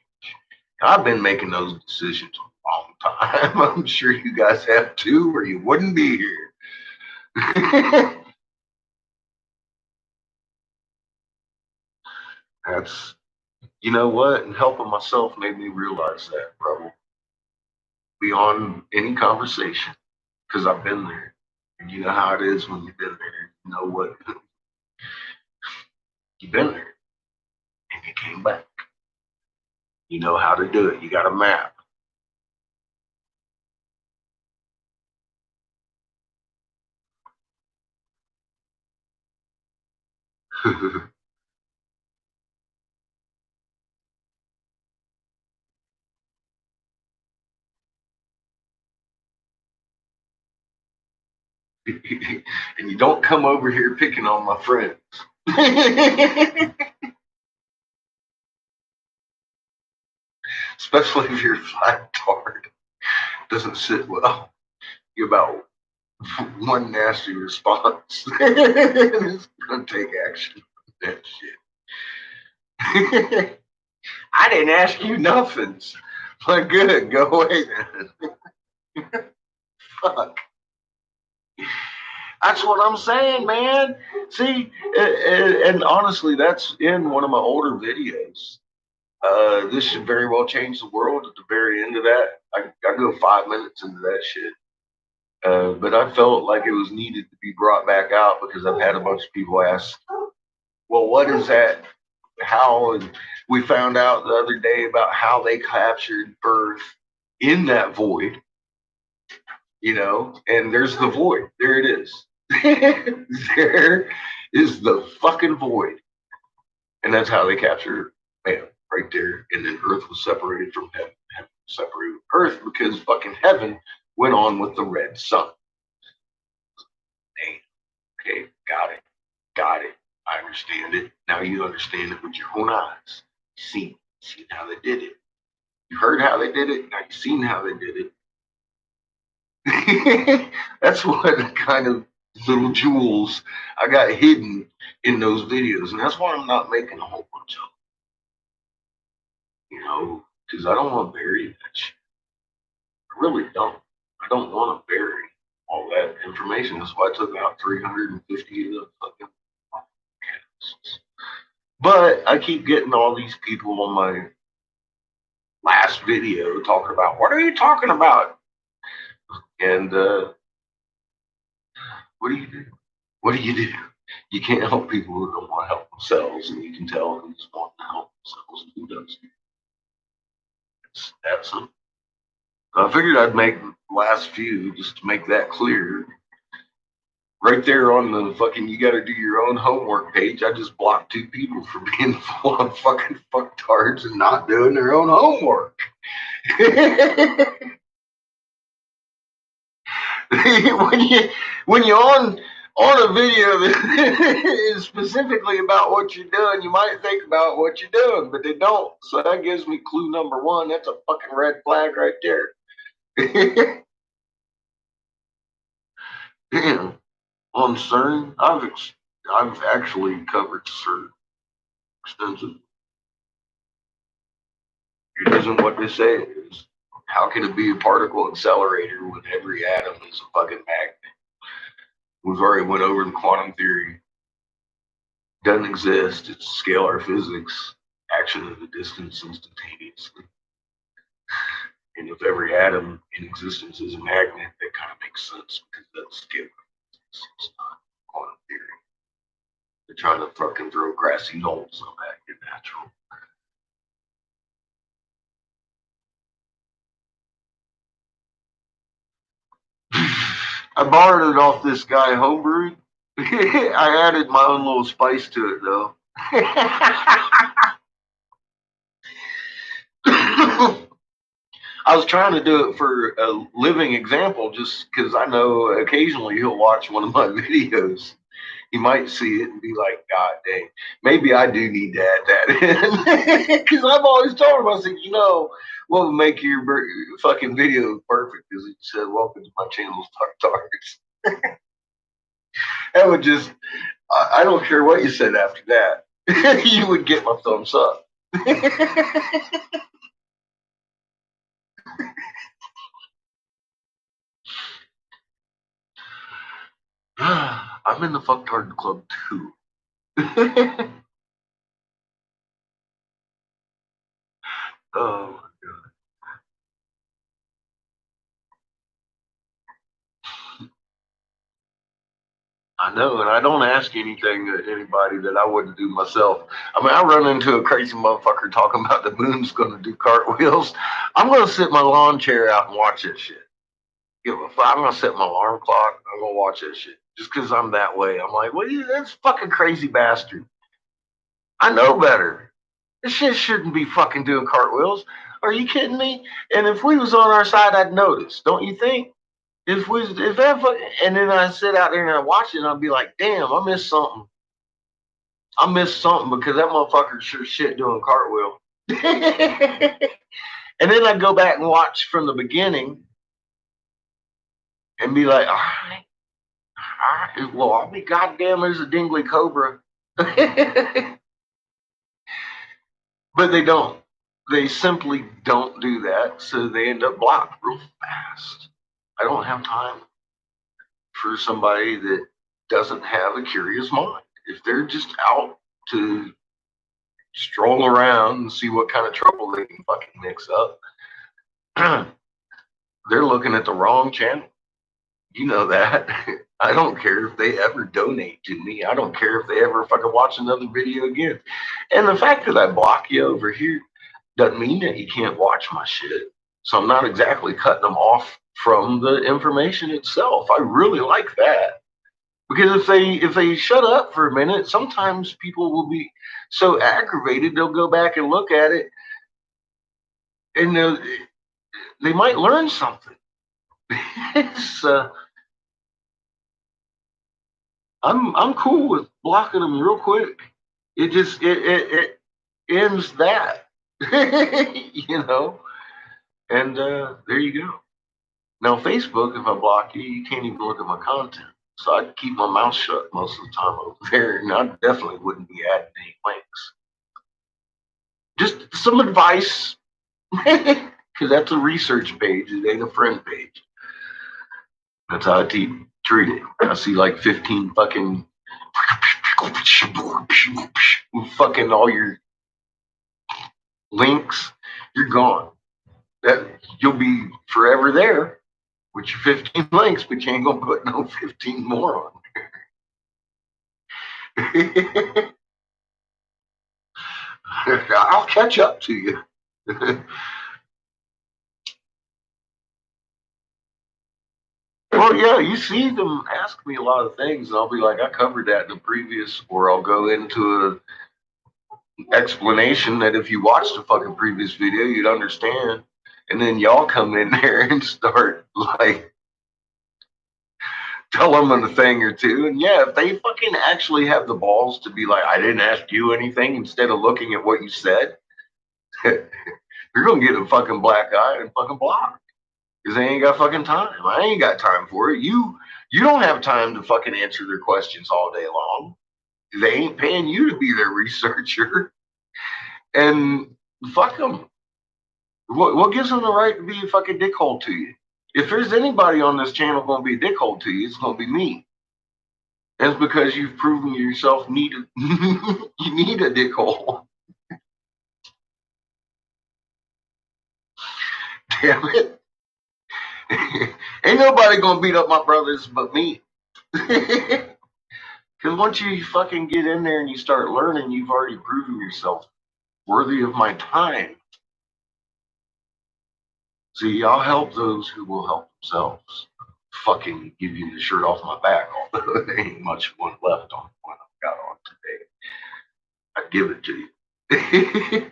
I've been making those decisions a long time. I'm sure you guys have too, or you wouldn't be here. That's, you know what? And helping myself made me realize that, bro. Beyond any conversation, because I've been there. And you know how it is when you've been there. You know what? You've been there and you came back. You know how to do it. You got a map. And you don't come over here picking on my friends. Especially if you're flat tard. Doesn't sit well. You're about one nasty response. It's gonna take action. That shit. I didn't ask you nothing. But good, go away then. Fuck. That's what I'm saying, man. See, and honestly, that's in one of my older videos. This should very well change the world. At the very end of that, I go 5 minutes into that shit. But I felt like it was needed to be brought back out because I've had a bunch of people ask, well, what is that? How? And we found out the other day about how they captured birth in that void, and there's the void. There it is. There is the fucking void. And that's how they captured man right there. And then earth was separated from heaven. Heaven was separated from earth because fucking heaven went on with the red sun. Damn. Okay, got it. Got it. I understand it. Now you understand it with your own eyes. Seen how they did it. You heard how they did it. Now you've seen how they did it. That's what kind of little jewels I got hidden in those videos. And that's why I'm not making a whole bunch of them. Because I don't want to bury that shit. I really don't. I don't want to bury all that information. That's why I took out 350 of the fucking podcasts. But I keep getting all these people on my last video talking about, what are you talking about? And what do you do? What do you do? You can't help people who don't want to help themselves, and you can tell who's wanting to help themselves and who doesn't. It's that simple. I figured I'd make the last few just to make that clear. Right there on the fucking you gotta do your own homework page, I just blocked 2 people for being full on fucking fucktards and not doing their own homework. when you're on a video that is specifically about what you're doing, you might think about what you're doing, but they don't. So that gives me clue number 1. That's a fucking red flag right there. Damn. On CERN, I've actually covered CERN extensively. It isn't what they say it is. How can it be a particle accelerator when every atom is a fucking magnet? We've already went over the quantum theory. Doesn't exist. It's scalar physics. Action at a distance instantaneously. And if every atom in existence is a magnet, that kind of makes sense because that's scalar physics. It's not quantum theory. They're trying to fucking throw grassy knolls on that. You're natural. I borrowed it off this guy, Homebrewed. I added my own little spice to it, though. I was trying to do it for a living example just because I know occasionally he'll watch one of my videos. He might see it and be like, God dang, maybe I do need to add that in. Because I've always told him, I said, what would make your fucking video perfect is it said, welcome to my channel, Fucktards. That would just, I don't care what you said after that. You would get my thumbs up. I'm in the Fuktard Club too. Oh my God. I know, and I don't ask anything to anybody that I wouldn't do myself. I mean, I run into a crazy motherfucker talking about the moon's going to do cartwheels. I'm going to sit my lawn chair out and watch that shit. I'm going to set my alarm clock. I'm going to watch that shit just because I'm that way. I'm like, well, that's fucking crazy bastard. I know better. This shit shouldn't be fucking doing cartwheels. Are you kidding me? And if we was on our side, I'd notice. Don't you think? If that and then I sit out there and I watch it and I'll be like, damn, I missed something. I missed something because that motherfucker sure shit doing cartwheel. And then I go back and watch from the beginning and be like, all right, Well, I'll be goddamn, there's a dingly cobra. But they don't. They simply don't do that, so they end up blocked real fast. I don't have time for somebody that doesn't have a curious mind. If they're just out to stroll around and see what kind of trouble they can fucking mix up, they're looking at the wrong channel. You know that. I don't care if they ever donate to me. I don't care if they ever fucking watch another video again. And the fact that I block you over here doesn't mean that you can't watch my shit. So I'm not exactly cutting them off from the information itself. I really like that. Because if they shut up for a minute, sometimes people will be so aggravated they'll go back and look at it and they might learn something. I'm cool with blocking them real quick. It just it ends that. You know? And there you go. Now Facebook, if I block you, you can't even look at my content. So I keep my mouth shut most of the time over there, and I definitely wouldn't be adding any links. Just some advice, because that's a research page. It ain't a friend page. That's how I treat it. I see like 15 fucking all your links. You're gone. That you'll be forever there with your 15 links, but you ain't gonna put no 15 more on there. I'll catch up to you. Well, yeah, you see them ask me a lot of things, and I'll be like, I covered that in the previous, or I'll go into an explanation that if you watched the fucking previous video, you'd understand. And then y'all come in there and start like tell them a thing or two. And yeah, if they fucking actually have the balls to be like, I didn't ask you anything, instead of looking at what you said, you're gonna get a fucking black eye and fucking block. Because they ain't got fucking time. I ain't got time for it. You don't have time to fucking answer their questions all day long. They ain't paying you to be their researcher. And fuck them. What gives them the right to be a fucking dickhole to you? If there's anybody on this channel going to be a dickhole to you, it's going to be me. And it's because you've proven yourself you need a dickhole. Damn it. Ain't nobody going to beat up my brothers but me. Because once you fucking get in there and you start learning, you've already proven yourself worthy of my time. See, I'll help those who will help themselves. Fucking give you the shirt off my back, although there ain't much one left on what I've got on today. I give it to you.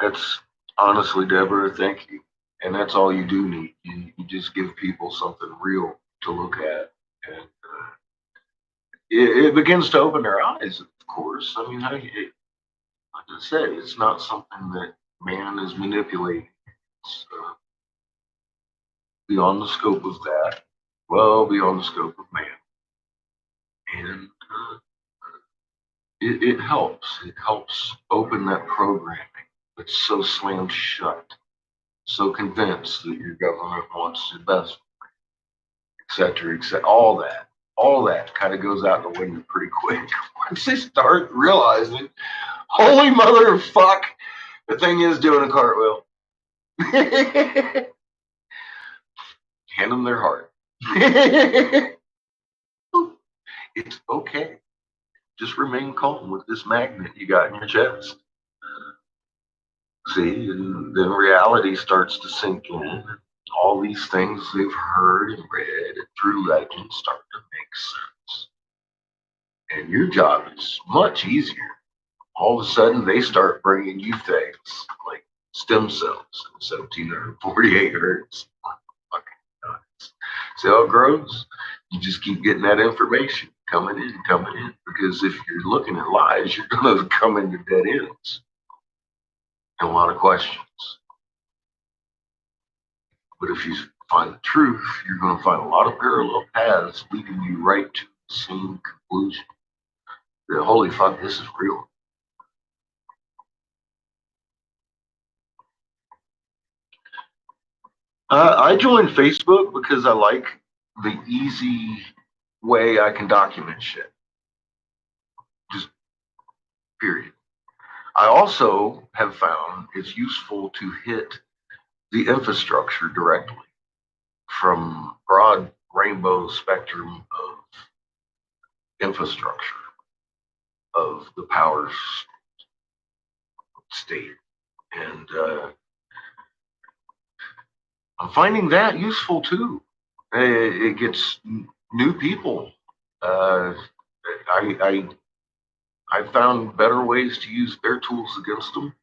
That's honestly, Deborah, thank you. And that's all you do need. You just give people something real to look at. And it begins to open their eyes, of course. I mean, like I said, it's not something that man is manipulating. It's beyond the scope of that. Well, beyond the scope of man. And it helps. It helps open that programming that's so slammed shut, so convinced that your government wants the best, etc., etc. All that kind of goes out the window pretty quick once they start realizing, holy motherfuck, the thing is doing a cartwheel. Hand them their heart. It's okay. Just remain calm with this magnet you got in your chest. See, and then reality starts to sink in. All these things they've heard and read through legends start to make sense. And your job is much easier. All of a sudden, they start bringing you things like stem cells, 1748 hertz. Fucking nuts. See how it grows? You just keep getting that information coming in, coming in. Because if you're looking at lies, you're going to come into dead ends and a lot of questions. But if you find the truth, you're going to find a lot of parallel paths leading you right to the same conclusion. That, holy fuck, this is real. I joined Facebook because I like the easy way I can document shit. Just period. I also have found it's useful to hit the infrastructure directly from broad rainbow spectrum of infrastructure of the powers state. And I'm finding that useful too. It gets new people. I found better ways to use their tools against them.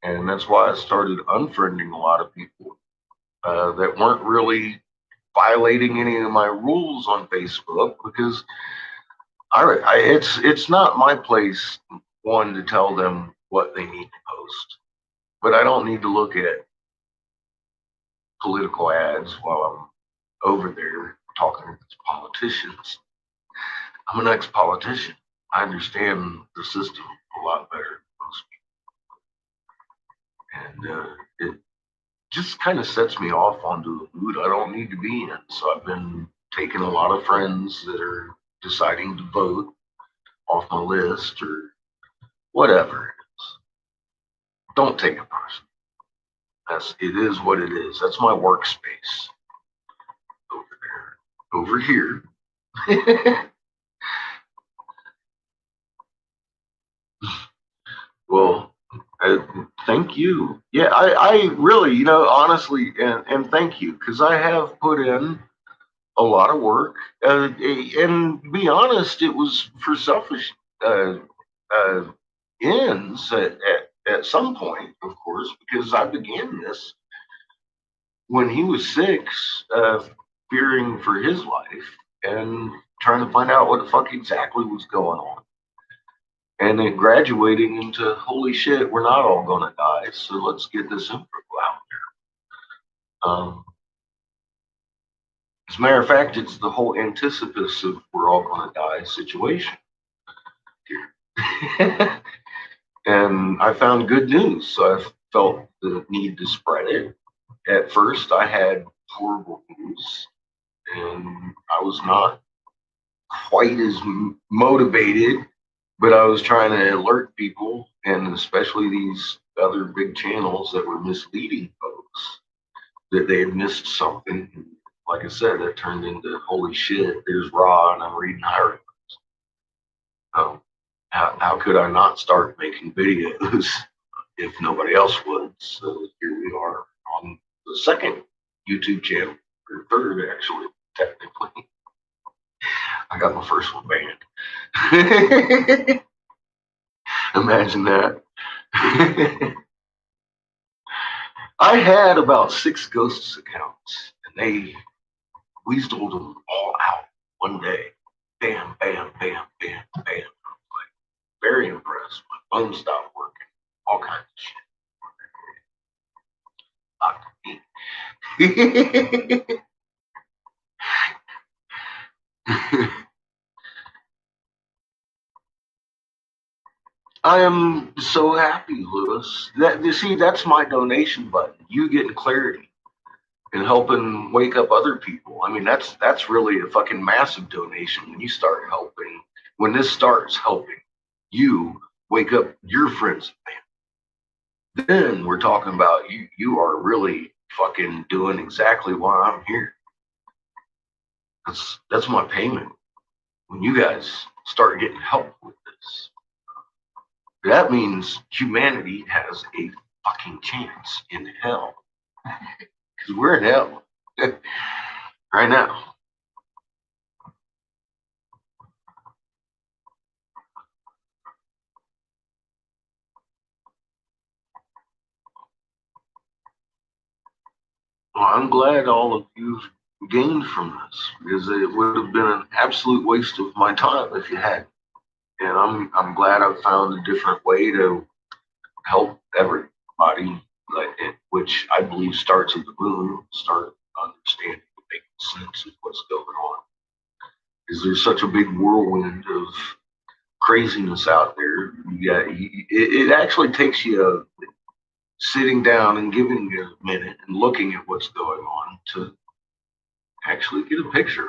And that's why I started unfriending a lot of people that weren't really violating any of my rules on Facebook, because it's not my place, one, to tell them what they need to post. But I don't need to look at political ads while I'm over there talking to politicians. I'm an ex-politician. I understand the system a lot better than most people. And it just kind of sets me off onto a mood I don't need to be in. So I've been taking a lot of friends that are deciding to vote off my list or whatever it is. Don't take it personally. It is what it is. That's my workspace over there. Over here. Well, thank you. Yeah, I really, honestly, and thank you, because I have put in a lot of work. And to be honest, it was for selfish uh, uh, ends at some point, of course, because I began this when he was 6, fearing for his life and trying to find out what the fuck exactly was going on. And then graduating into, holy shit, we're not all going to die, so let's get this info out there. As a matter of fact, it's the whole anticipus of we're all going to die situation here. And I found good news, so I felt the need to spread it. At first, I had horrible news, and I was not quite as motivated, but I was trying to alert people, and especially these other big channels that were misleading folks, that they had missed something. Like I said, that turned into, holy shit, there's Raw, and I'm reading hiring. How could I not start making videos if nobody else would? So here we are on the second YouTube channel, or third, actually, technically. I got my first one banned. Imagine that. I had about 6 ghosts accounts, and they weaseled them all out one day. Bam, bam, bam, bam, bam. I was like, very impressed. My phone stopped working. All kinds of shit. I am so happy, Lewis. That, you see, that's my donation button. You getting clarity and helping wake up other people. I mean, that's really a fucking massive donation when you start helping. When this starts helping you wake up your friends and family, then we're talking about you. You are really fucking doing exactly why I'm here. That's my payment. When you guys start getting help with this, that means humanity has a fucking chance in hell. Because we're in hell right now. Well, I'm glad all of you gained from this, because it would have been an absolute waste of my time if you had. And I'm glad I found a different way to help everybody, which I believe starts at the moon, start understanding and making sense of what's going on. Because there's such a big whirlwind of craziness out there. Yeah, it actually takes you sitting down and giving you a minute and looking at what's going on to actually get a picture.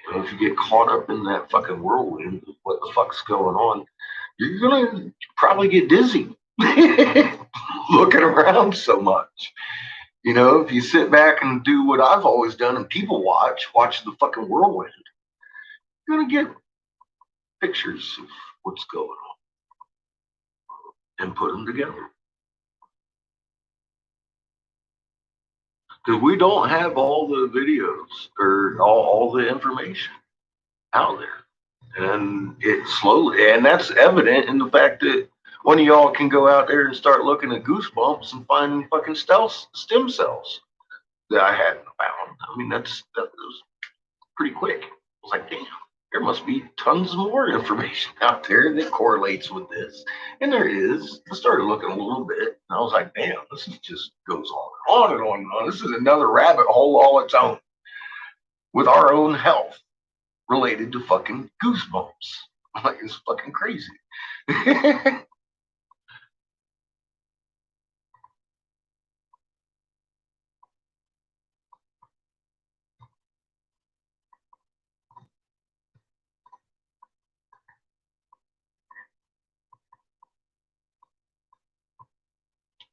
You know, if you get caught up in that fucking whirlwind of what the fuck's going on, you're gonna probably get dizzy looking around so much. You know, if you sit back and do what I've always done and people watch the fucking whirlwind, you're gonna get pictures of what's going on and put them together. Because we don't have all the videos or all the information out there. And it slowly, and that's evident in the fact that one of y'all can go out there and start looking at goosebumps and finding fucking stem cells that I hadn't found. I mean, that was pretty quick. I was like, damn, there must be tons more information out there that correlates with this. And there is. I started looking a little bit, and I was like, damn, this is just goes on and on and on. This is another rabbit hole all its own with our own health related to fucking goosebumps. Like, it's fucking crazy.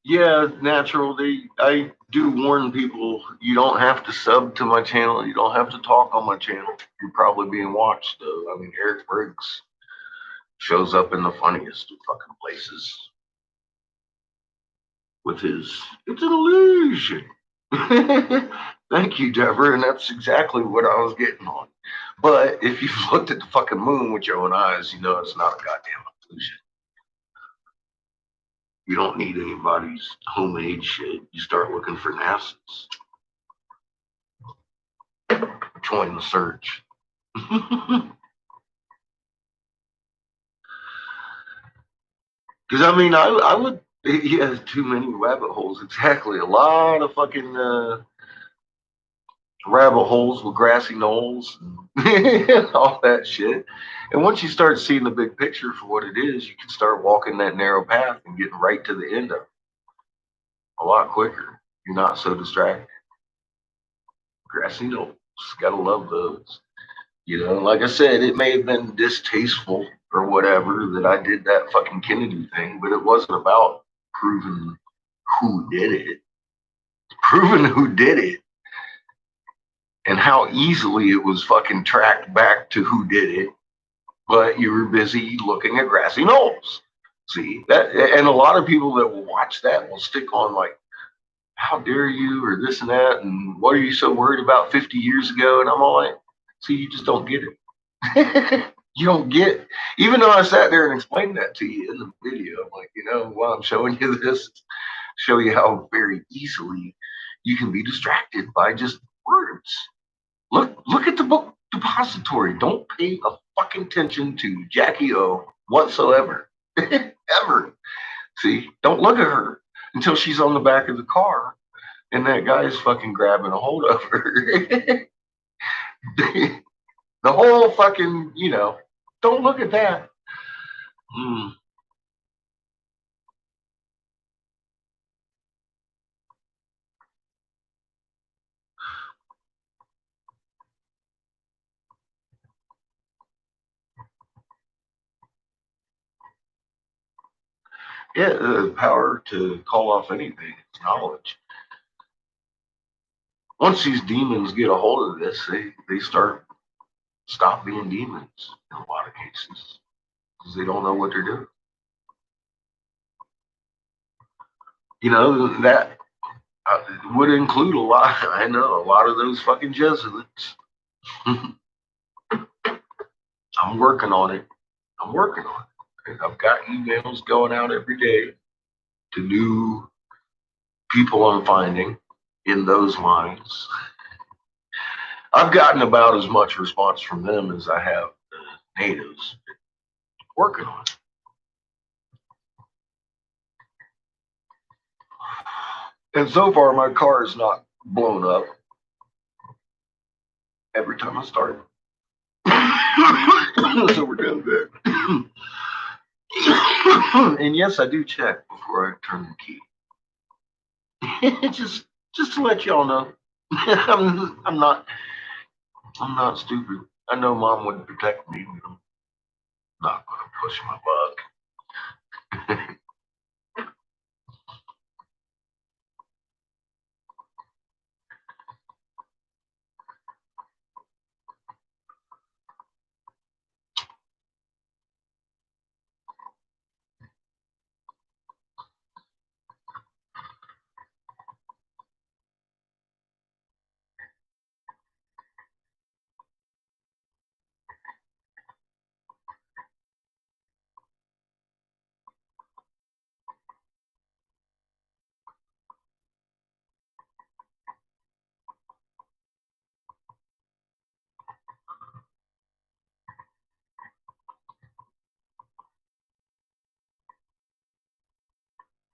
Yeah, natural. I do warn people, you don't have to sub to my channel. You don't have to talk on my channel. You're probably being watched, though. I mean, Eric Briggs shows up in the funniest of fucking places with his, it's an illusion. Thank you, Deborah. And that's exactly what I was getting on. But if you've looked at the fucking moon with your own eyes, you know it's not a goddamn illusion. You don't need anybody's homemade shit. You start looking for NASA's. Join the search. Because I mean, I would, yeah, too many rabbit holes. Exactly. A lot of fucking rabbit holes with grassy knolls and all that shit. And once you start seeing the big picture for what it is, you can start walking that narrow path and getting right to the end of it a lot quicker. You're not so distracted. Grassy knolls, gotta love those. You know, like I said, it may have been distasteful or whatever that I did that fucking Kennedy thing, but it wasn't about proving who did it. Proving who did it and how easily it was fucking tracked back to who did it, but you were busy looking at grassy knolls. See that, and a lot of people that will watch that will stick on like, "How dare you?" or this and that, and "What are you so worried about 50 years ago?" And I'm all like, "See, you just don't get it." You don't get, even though I sat there and explained that to you in the video. I'm like, you know, while I'm showing you this, show you how very easily you can be distracted by just words. Look at the book depository. Don't pay a fucking attention to Jackie O whatsoever. Ever. See, don't look at her until she's on the back of the car and that guy's fucking grabbing a hold of her. The whole fucking, you know, don't look at that. Yeah, the power to call off anything is knowledge. Once these demons get a hold of this, they stop being demons in a lot of cases because they don't know what they're doing. You know, that would include a lot. I know a lot of those fucking Jesuits. I'm working on it. I'm working on it. I've got emails going out every day to new people I'm finding in those lines. I've gotten about as much response from them as I have the natives. Working on it. And so far, my car is not blown up every time I start. So we're doing good. And yes, I do check before I turn the key. just to let y'all know, I'm not stupid. I know Mom would protect me. I'm not gonna push my luck.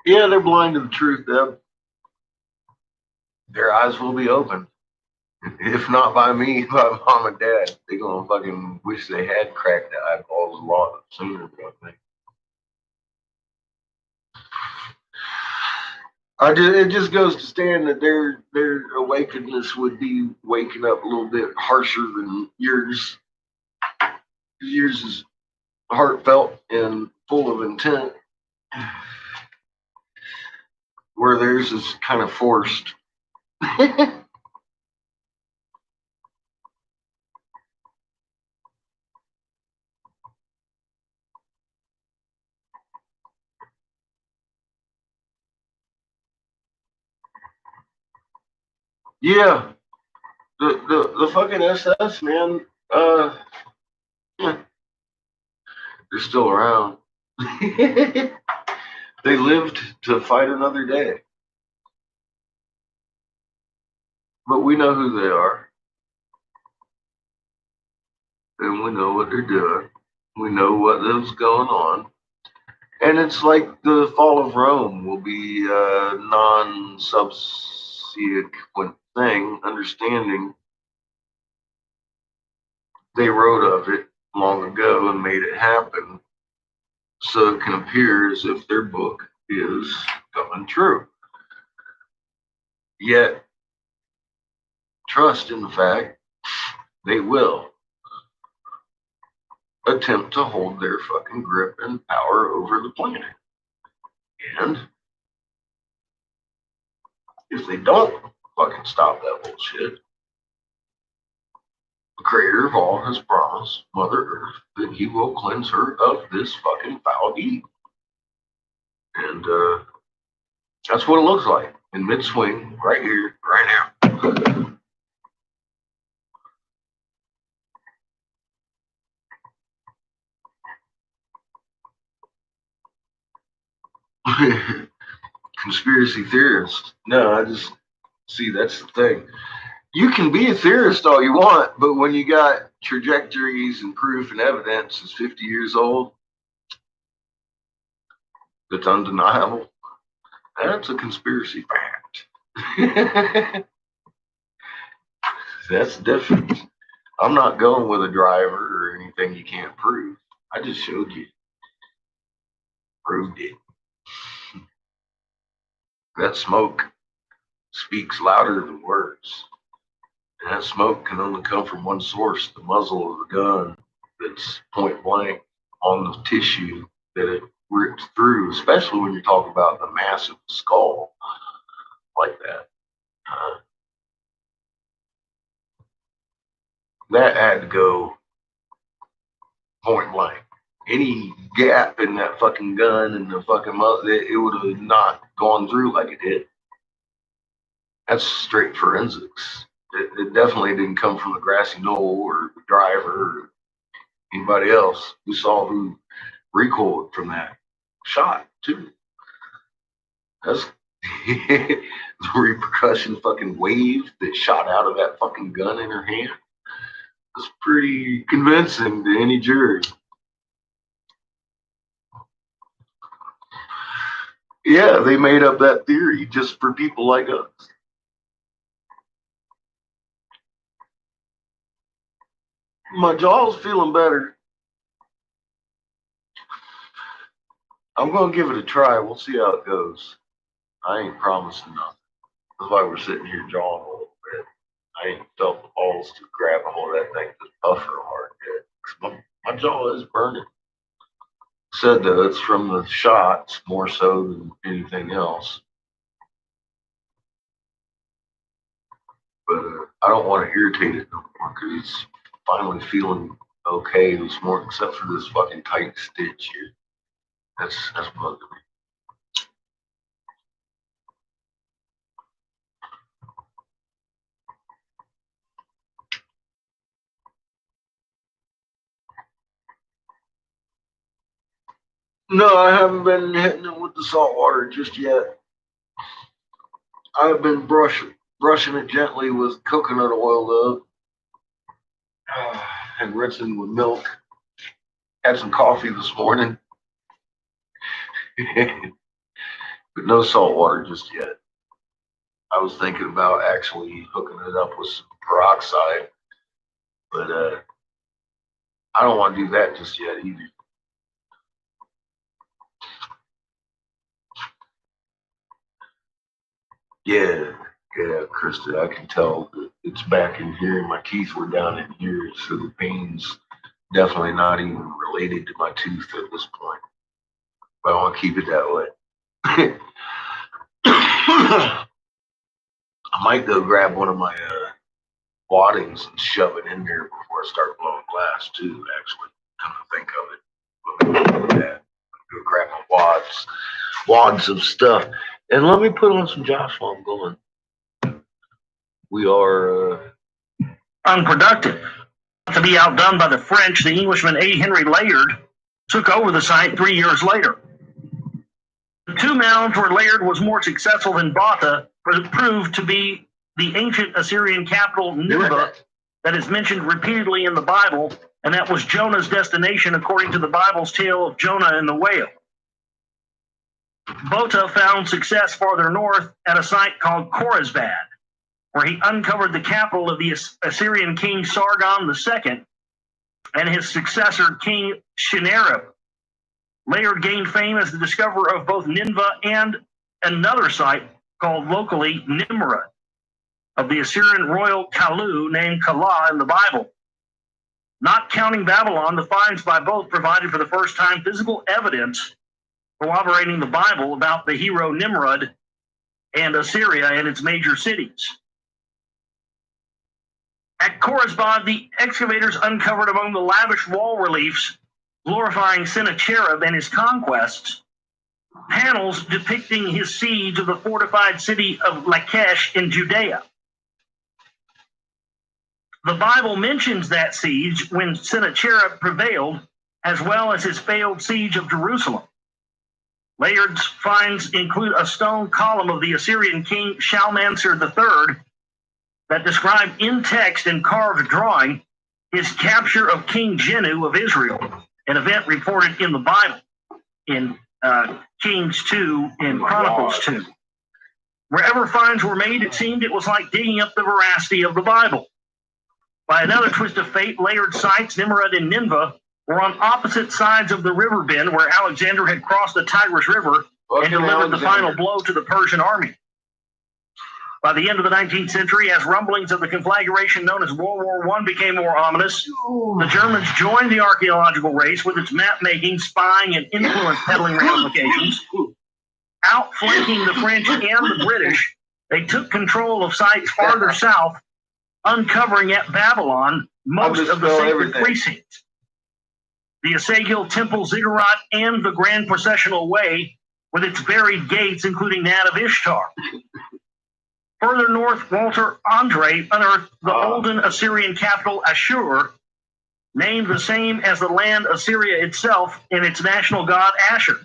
Yeah, they're blind to the truth, Deb. Their eyes will be open. If not by me, by Mom and Dad. They're gonna fucking wish they had cracked the eyeballs a lot sooner, I think. It just goes to stand that their awakenedness would be waking up a little bit harsher than yours. Yours is heartfelt and full of intent, where theirs is kind of forced. Yeah, the fucking SS, man. Yeah, they're still around. They lived to fight another day. But we know who they are. And we know what they're doing. We know what's going on. And it's like the fall of Rome will be a non-subsequent thing, understanding they wrote of it long ago and made it happen. So it can appear as if their book is coming true. Yet, trust in the fact they will attempt to hold their fucking grip and power over the planet. And if they don't fucking stop that bullshit, the creator of all has promised Mother Earth that he will cleanse her of this fucking foul deed. And that's what it looks like in mid-swing, right here, right now. Conspiracy theorist. No, I just see that's the thing. You can be a theorist all you want, but when you got trajectories and proof and evidence is 50 years old, that's undeniable. That's a conspiracy fact. That's different. I'm not going with a driver or anything you can't prove. I just showed you. Proved it. That smoke speaks louder than words. And that smoke can only come from one source, the muzzle of the gun that's point blank on the tissue that it ripped through, especially when you talk about the massive skull like that. That had to go point blank. Any gap in that fucking gun and the fucking muzzle, it would have not gone through like it did. That's straight forensics. It definitely didn't come from the grassy knoll or the driver or anybody else. We saw who recoiled from that shot too. That's The repercussion fucking wave that shot out of that fucking gun in her hand was pretty convincing to any jury. Yeah, they made up that theory just for people like us. My jaw's feeling better. I'm going to give it a try. We'll see how it goes. I ain't promising nothing. That's why we're sitting here jawing a little bit. I ain't felt the balls to grab a hold of that thing to puff real hard yet. My jaw is burning. Said though, it's from the shots more so than anything else. But I don't want to irritate it no more because it's finally feeling okay. It's more except for this fucking tight stitch here. That's bugging me. No, I haven't been hitting it with the salt water just yet. I've been brushing it gently with coconut oil though, and rinsing with milk. Had some coffee this morning, but no salt water just yet. I was thinking about actually hooking it up with some peroxide, but I don't want to do that just yet either. Yeah, Krista, I can tell that it's back in here. My teeth were down in here, so the pain's definitely not even related to my tooth at this point. But I want to keep it that way. I might go grab one of my waddings and shove it in there before I start blowing glass too, actually. Come to think of it. Let me do that. Go grab my wads of stuff. And let me put on some Josh while I'm going. We are unproductive. To be outdone by the French, the Englishman A. Henry Layard took over the site 3 years later. The two mounds where Layard was more successful than Botha proved to be the ancient Assyrian capital Nineveh that is mentioned repeatedly in the Bible, and that was Jonah's destination according to the Bible's tale of Jonah and the whale. Botha found success farther north at a site called Khoresbad, where he uncovered the capital of the Assyrian king Sargon II and his successor, King Shinarib. Layard gained fame as the discoverer of both Nineveh and another site called locally Nimrud, of the Assyrian royal Kalu named Kala in the Bible. Not counting Babylon, the finds by both provided for the first time physical evidence corroborating the Bible about the hero Nimrod and Assyria and its major cities. At Khoresbad, the excavators uncovered among the lavish wall reliefs glorifying Sennacherib and his conquests, panels depicting his siege of the fortified city of Lachish in Judea. The Bible mentions that siege when Sennacherib prevailed, as well as his failed siege of Jerusalem. Layard's finds include a stone column of the Assyrian king Shalmaneser III that described in text and carved drawing his capture of King Jenu of Israel, an event reported in the Bible, in Kings 2 and Chronicles 2. Wherever finds were made, it seemed it was like digging up the veracity of the Bible. By another twist of fate, Layard sites Nimrud and Nineveh were on opposite sides of the river bend where Alexander had crossed the Tigris River and delivered the final blow to the Persian army. By the end of the 19th century, as rumblings of the conflagration known as World War I became more ominous, the Germans joined the archaeological race with its map-making, spying, and influence peddling ramifications. Outflanking the French and the British, they took control of sites farther south, uncovering at Babylon most of the sacred precincts. The Asagil Temple Ziggurat and the Grand Processional Way, with its buried gates, including that of Ishtar. Further north, Walter Andre unearthed the olden Assyrian capital Ashur, named the same as the land Assyria itself and its national god Ashur.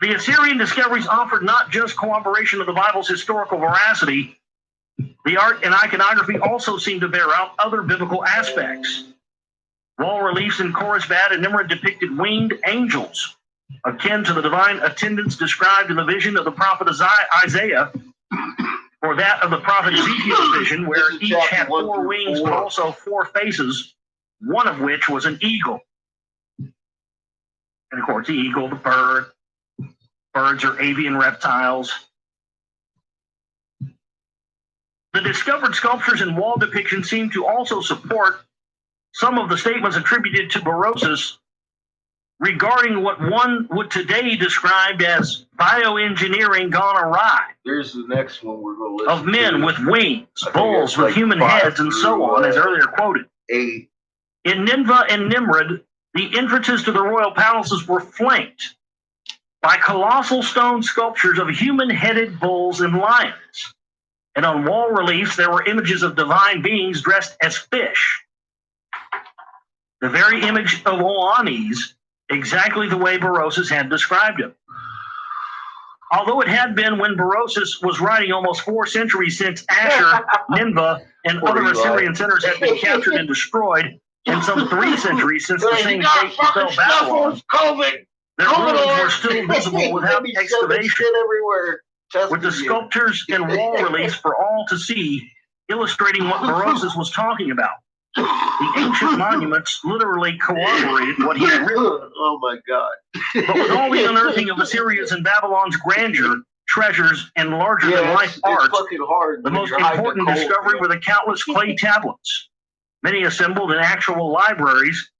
The Assyrian discoveries offered not just corroboration of the Bible's historical veracity, the art and iconography also seemed to bear out other biblical aspects. Wall reliefs in Khoresbat and Nimrod depicted winged angels, akin to the divine attendants described in the vision of the prophet Isaiah, or that of the prophet Ezekiel's vision, where each had 4 wings but also 4 faces, one of which was an eagle. And of course, the eagle, the bird. Birds are avian reptiles. The discovered sculptures and wall depictions seem to also support some of the statements attributed to Berosus regarding what one would today describe as bioengineering gone awry. Here's the next one we're going to listen of men to. with wings, bulls with human heads, and so on, as earlier quoted. 8. In Nineveh and Nimrod, the entrances to the royal palaces were flanked by colossal stone sculptures of human-headed bulls and lions. And on wall reliefs, there were images of divine beings dressed as fish. The very image of Oannes, exactly the way Berosus had described him. Although it had been when Berosus was writing almost 4 centuries since Ashur, Nineveh, and other Assyrian centers had been captured and destroyed, and some 3 centuries since the same fate befell Babylon, their ruins were still visible without excavation, with the sculptures and wall reliefs for all to see, illustrating what Berosus was talking about. The ancient monuments literally corroborated what he had written. Oh my God. But with all the unearthing of Assyria's and Babylon's grandeur, treasures, and larger-than-life art, the most important discovery were the countless clay tablets, many assembled in actual libraries,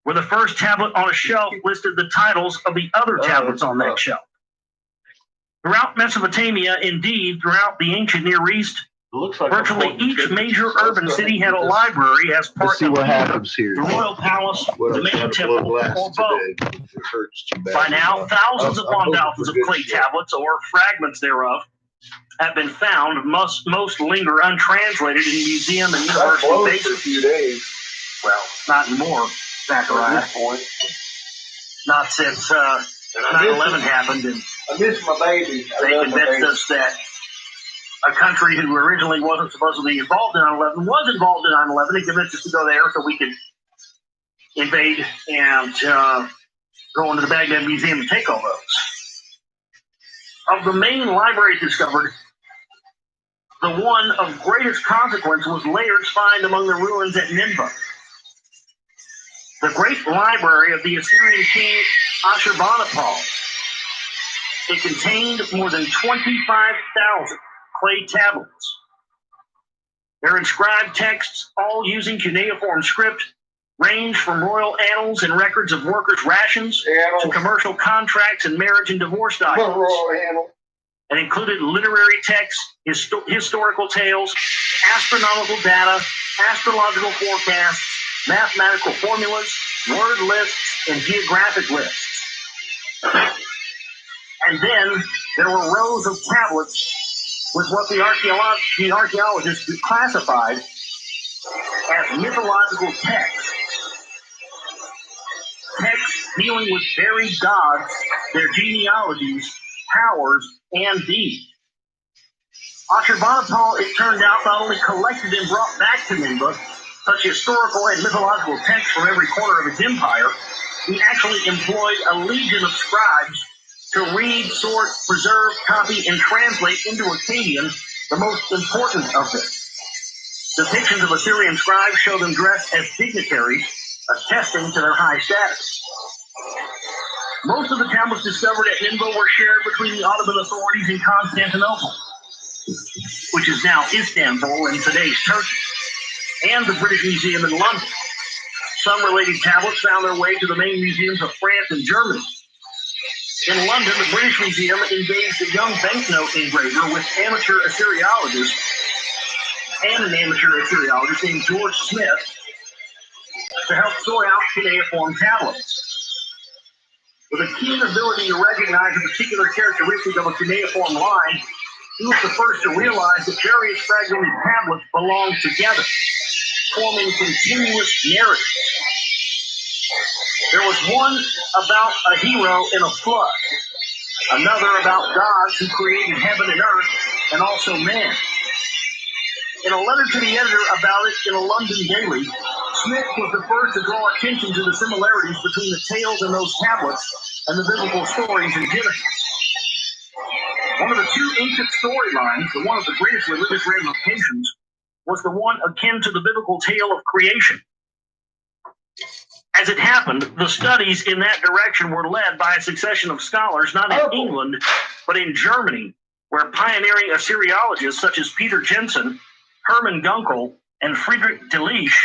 where the first tablet on a shelf listed the titles of the other tablets on that shelf. Throughout Mesopotamia, indeed, throughout the ancient Near East, virtually each major urban city had a library as part of the royal palace, the main temple, or both. By now, thousands upon thousands of clay tablets or fragments thereof have been found. Most linger untranslated in museum and university basements. Well, not anymore, Zachariah. Not since 9/11 happened, and I miss my baby. they convinced us that a country who originally wasn't supposed to be involved in 9/11 was involved in 9/11 and convinced us to go there so we could invade and go into the Baghdad Museum and take all those. Of the main libraries discovered, the one of greatest consequence was Layard's find among the ruins at Nineveh. The great library of the Assyrian king Ashurbanipal. It contained more than 25,000 clay tablets. Their inscribed texts, all using cuneiform script, range from royal annals and records of workers' rations to commercial contracts and marriage and divorce documents, and included literary texts, historical tales, astronomical data, astrological forecasts, mathematical formulas, word lists, and geographic lists. And then there were rows of tablets with what the archaeologists classified as mythological texts. Texts dealing with buried gods, their genealogies, powers, and deeds. Ashurbanipal, it turned out, not only collected and brought back to Nineveh such historical and mythological texts from every corner of its empire, he actually employed a legion of scribes to read, sort, preserve, copy, and translate into Akkadian the most important of them. Depictions of Assyrian scribes show them dressed as dignitaries, attesting to their high status. Most of the tablets discovered at Nineveh were shared between the Ottoman authorities in Constantinople, which is now Istanbul in today's Turkey, and the British Museum in London. Some related tablets found their way to the main museums of France and Germany. In London, the British Museum engaged a young banknote engraver with amateur Assyriologist and an amateur Assyriologist named George Smith to help sort out cuneiform tablets. With a keen ability to recognize a particular characteristic of a cuneiform line, he was the first to realize that various fragmented tablets belonged together, forming continuous narratives. There was one about a hero in a flood, Another about gods who created heaven and earth and also man. In a letter to the editor about it in a London daily, Smith was the first to draw attention to the similarities between the tales in those tablets and the biblical stories in Genesis. One of the two ancient storylines, the one of the greatest religious ramifications, was the one akin to the biblical tale of creation. As it happened, the studies in that direction were led by a succession of scholars, not in England, but in Germany, where pioneering Assyriologists such as Peter Jensen, Hermann Gunkel, and Friedrich Delitzsch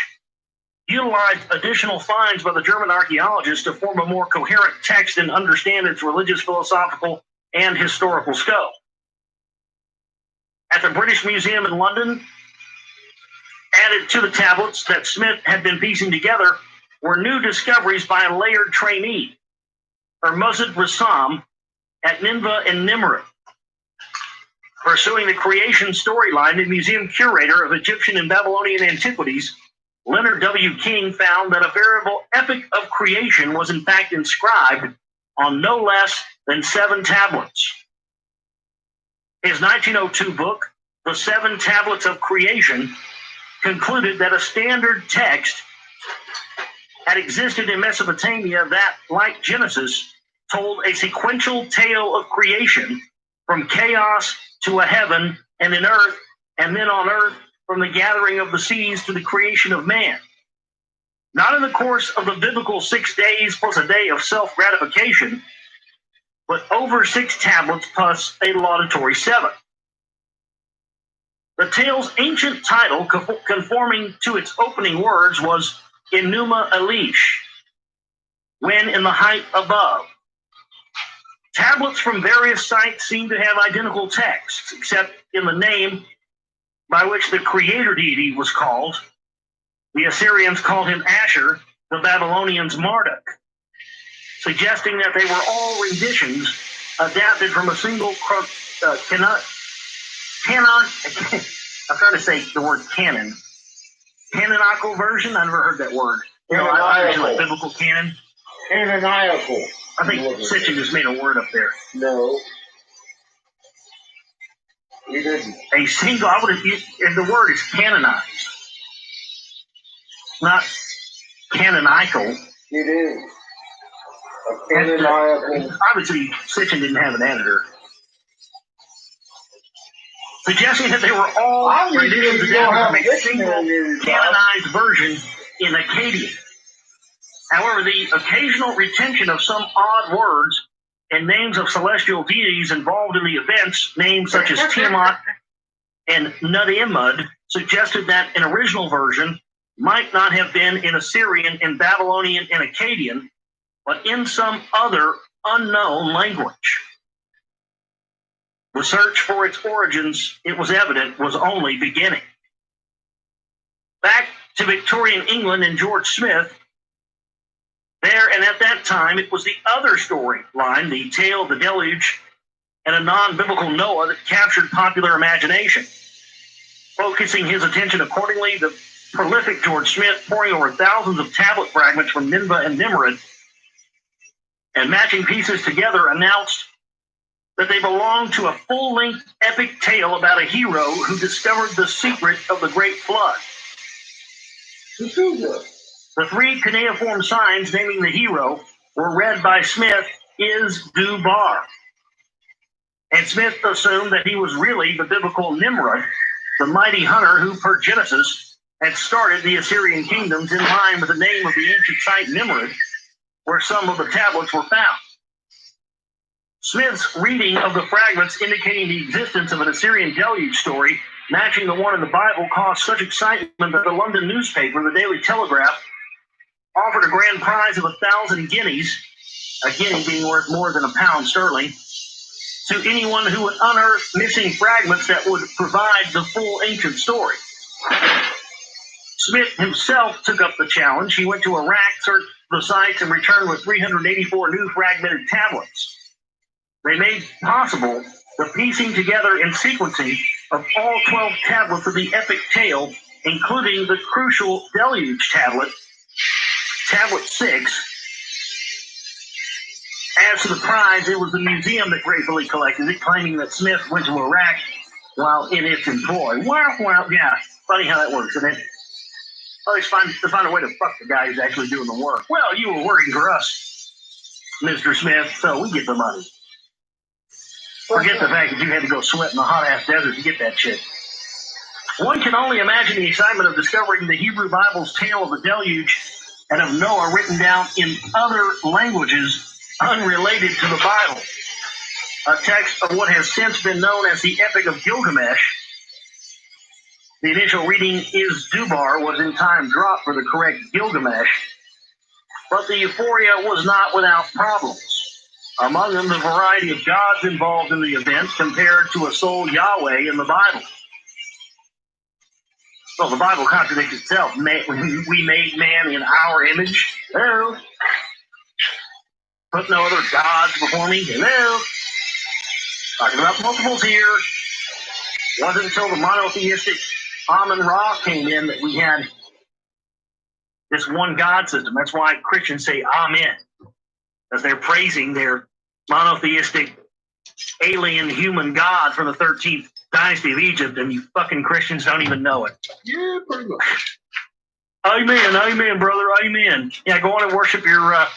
utilized additional finds by the German archaeologists to form a more coherent text and understand its religious, philosophical, and historical scope. At the British Museum in London, added to the tablets that Smith had been piecing together were new discoveries by a layered trainee, Hermozid Rassam, at Nineveh and Nimrud. Pursuing the creation storyline, the museum curator of Egyptian and Babylonian antiquities, Leonard W. King, found that a veritable epic of creation was in fact inscribed on no less than 7 tablets. His 1902 book, The 7 Tablets of Creation, concluded that a standard text had existed in Mesopotamia that, like Genesis, told a sequential tale of creation from chaos to a heaven and an earth, and then on earth from the gathering of the seas to the creation of man. Not in the course of the biblical 6 days plus a day of self-gratification, but over 6 tablets plus a laudatory 7. The tale's ancient title, conforming to its opening words, was Enuma Elish, when in the height above. Tablets from various sites seem to have identical texts, except in the name by which the creator deity was called. The Assyrians called him Asher, the Babylonians Marduk, suggesting that they were all renditions adapted from a single I'm trying to say the word canon. Canonical version? I never heard that word. I usually like biblical canon. Canonical. I think Sitchin just made a word up there. No. He didn't. A single, I would have used, the word is canonized. Not canonical. It is. A canonical. Obviously, Sitchin didn't have an editor. Suggesting that they were all renditions adapted from a single canonized version in Akkadian. However, the occasional retention of some odd words and names of celestial deities involved in the events, names such as Tiamat and Nut-Immud, suggested that an original version might not have been in Assyrian and Babylonian and Akkadian, but in some other unknown language. The search for its origins, it was evident, was only beginning. Back to Victorian England and George Smith, there and at that time, it was the other storyline, the tale of the deluge, and a non-biblical Noah that captured popular imagination. Focusing his attention accordingly, the prolific George Smith, pouring over thousands of tablet fragments from Nineveh and Nimrud, and matching pieces together, announced that they belonged to a full-length epic tale about a hero who discovered the secret of the Great Flood. The 3 cuneiform signs naming the hero were read by Smith is du bar. And Smith assumed that he was really the biblical Nimrod, the mighty hunter who, per Genesis, had started the Assyrian kingdoms in line with the name of the ancient site Nimrud, where some of the tablets were found. Smith's reading of the fragments indicating the existence of an Assyrian deluge story matching the one in the Bible caused such excitement that the London newspaper, the Daily Telegraph, offered a grand prize of 1,000 guineas, a guinea being worth more than £1 sterling, to anyone who would unearth missing fragments that would provide the full ancient story. Smith himself took up the challenge. He went to Iraq, searched the sites, and returned with 384 new fragmented tablets. They made possible the piecing together and sequencing of all 12 tablets of the epic tale, including the crucial deluge tablet, Tablet 6. As to the prize, it was the museum that gratefully collected it, claiming that Smith went to Iraq while in its employ. Wow, yeah. Funny how that works, isn't it? Always find a way to fuck the guy who's actually doing the work. Well, you were working for us, Mr. Smith, so we get the money. Forget the fact that you had to go sweat in the hot-ass desert to get that shit. One can only imagine the excitement of discovering the Hebrew Bible's tale of the deluge and of Noah written down in other languages unrelated to the Bible. A text of what has since been known as the Epic of Gilgamesh. The initial reading is Dubar was in time dropped for the correct Gilgamesh, but the euphoria was not without problems. Among them, the variety of gods involved in the event compared to a sole Yahweh in the Bible. Well, the Bible contradicts itself. We made man in our image. Hello. Put no other gods before me. Hello. Talking about multiples here. It wasn't until the monotheistic Amun-Ra came in that we had this one God system. That's why Christians say Amen, because they're praising their monotheistic alien human God from the 13th dynasty of Egypt, and you fucking Christians don't even know it. Yeah, pretty much. Amen, brother, amen. Yeah, go on and worship your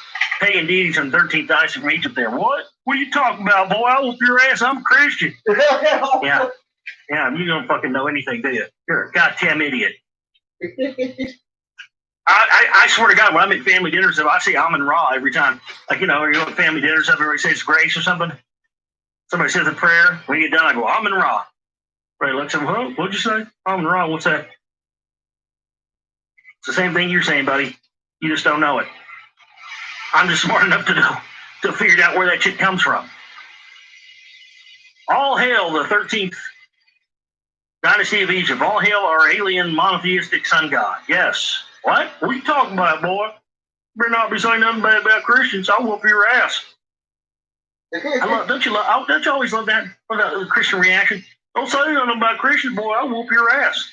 pagan deities from the 13th dynasty from Egypt there. What? What are you talking about, boy? I'll whoop your ass. I'm a Christian. Yeah, you don't fucking know anything, do you? You're a goddamn idiot. I swear to God, when I'm at family dinners, I say Amun-Ra every time. Like, you know, or you're at family dinners, everybody says grace or something. Somebody says a prayer. When you get done, I go, Amun-Ra. Right, looks at him, huh? What'd you say? Amun-Ra, what's that? It's the same thing you're saying, buddy. You just don't know it. I'm just smart enough to figure out where that shit comes from. All hail the 13th dynasty of Egypt. All hail our alien monotheistic sun god. Yes. What? What are you talking about, boy? You better not be saying nothing bad about Christians. I'll whoop your ass. Don't you always love that Christian reaction? Don't say nothing about Christians, boy. I'll whoop your ass.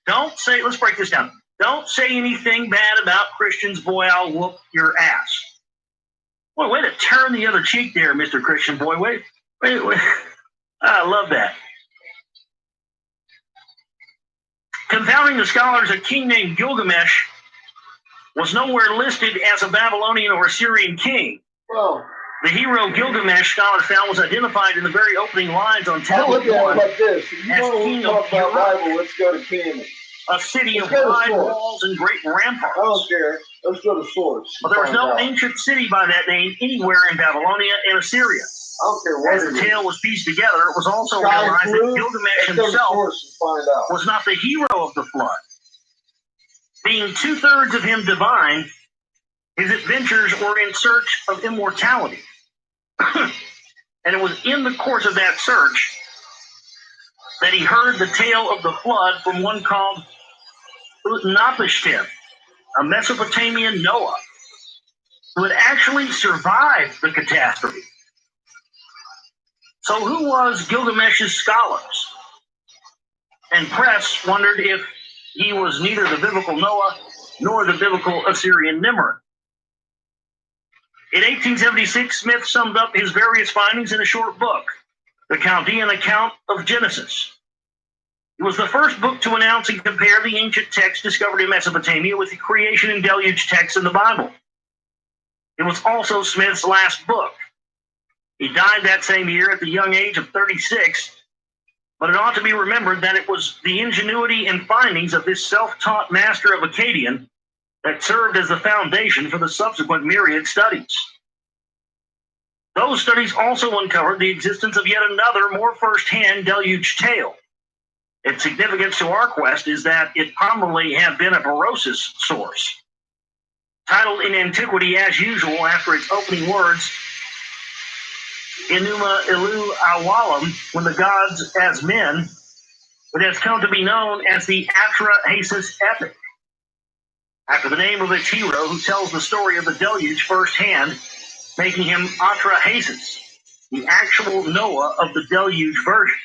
Don't say. Let's break this down. Don't say anything bad about Christians, boy. I'll whoop your ass. Boy, way to turn the other cheek there, Mr. Christian boy. Wait. I love that. Confounding the scholars, a king named Gilgamesh was nowhere listed as a Babylonian or Assyrian king. Well, the hero Gilgamesh, scholars found, was identified in the very opening lines on tablet 1 like this. If you as want king to of talk about Europe, Bible, let's go to Canon. a city of Let's go to wide source. walls and great ramparts. I don't care. Let's go to source. But there was Find no out. ancient city by that name anywhere in Babylonia and Assyria. I don't care what As it the is. tale was pieced together, it was also Sky realized blue, that Gilgamesh let's go to himself source and find out. was not the hero of the flood. Being 2/3 of him divine, his adventures were in search of immortality. And it was in the course of that search that he heard the tale of the flood from one called Utnapishtim, a Mesopotamian Noah, who had actually survived the catastrophe. So who was Gilgamesh's scholars? And press wondered if he was neither the biblical Noah nor the biblical Assyrian Nimrod. In 1876, Smith summed up his various findings in a short book, The Chaldean Account of Genesis. It was the first book to announce and compare the ancient texts discovered in Mesopotamia with the creation and deluge texts in the Bible. It was also Smith's last book. He died that same year at the young age of 36, but it ought to be remembered that it was the ingenuity and findings of this self-taught master of Akkadian that served as the foundation for the subsequent myriad studies. Those studies also uncovered the existence of yet another, more first-hand deluge tale. Its significance to our quest is that it probably had been a Berosus source. Titled in antiquity as usual after its opening words, Enuma Elu Awalam, when the gods as men, it has come to be known as the Atrahasis epic, after the name of its hero who tells the story of the deluge firsthand, making him Atrahasis, the actual Noah of the deluge version.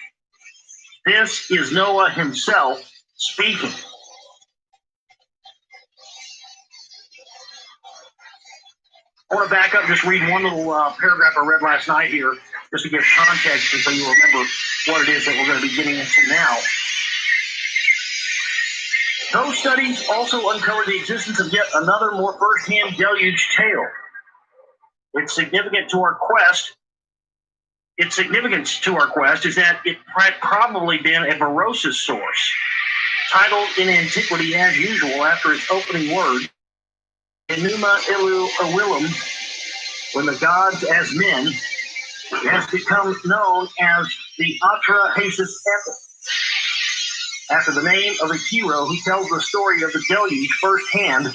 This is Noah himself speaking. I want to back up, just read one little paragraph I read last night here, just to give context and so you remember what it is that we're going to be getting into now. Those studies also uncovered the existence of yet another more first-hand deluge tale. Its significance to our quest is that it had probably been a Berosus source, titled in antiquity as usual after its opening word, Enuma Ilu Awilum, when the gods as men, has become known as the Atrahasis epic, after the name of a hero who tells the story of the deluge firsthand,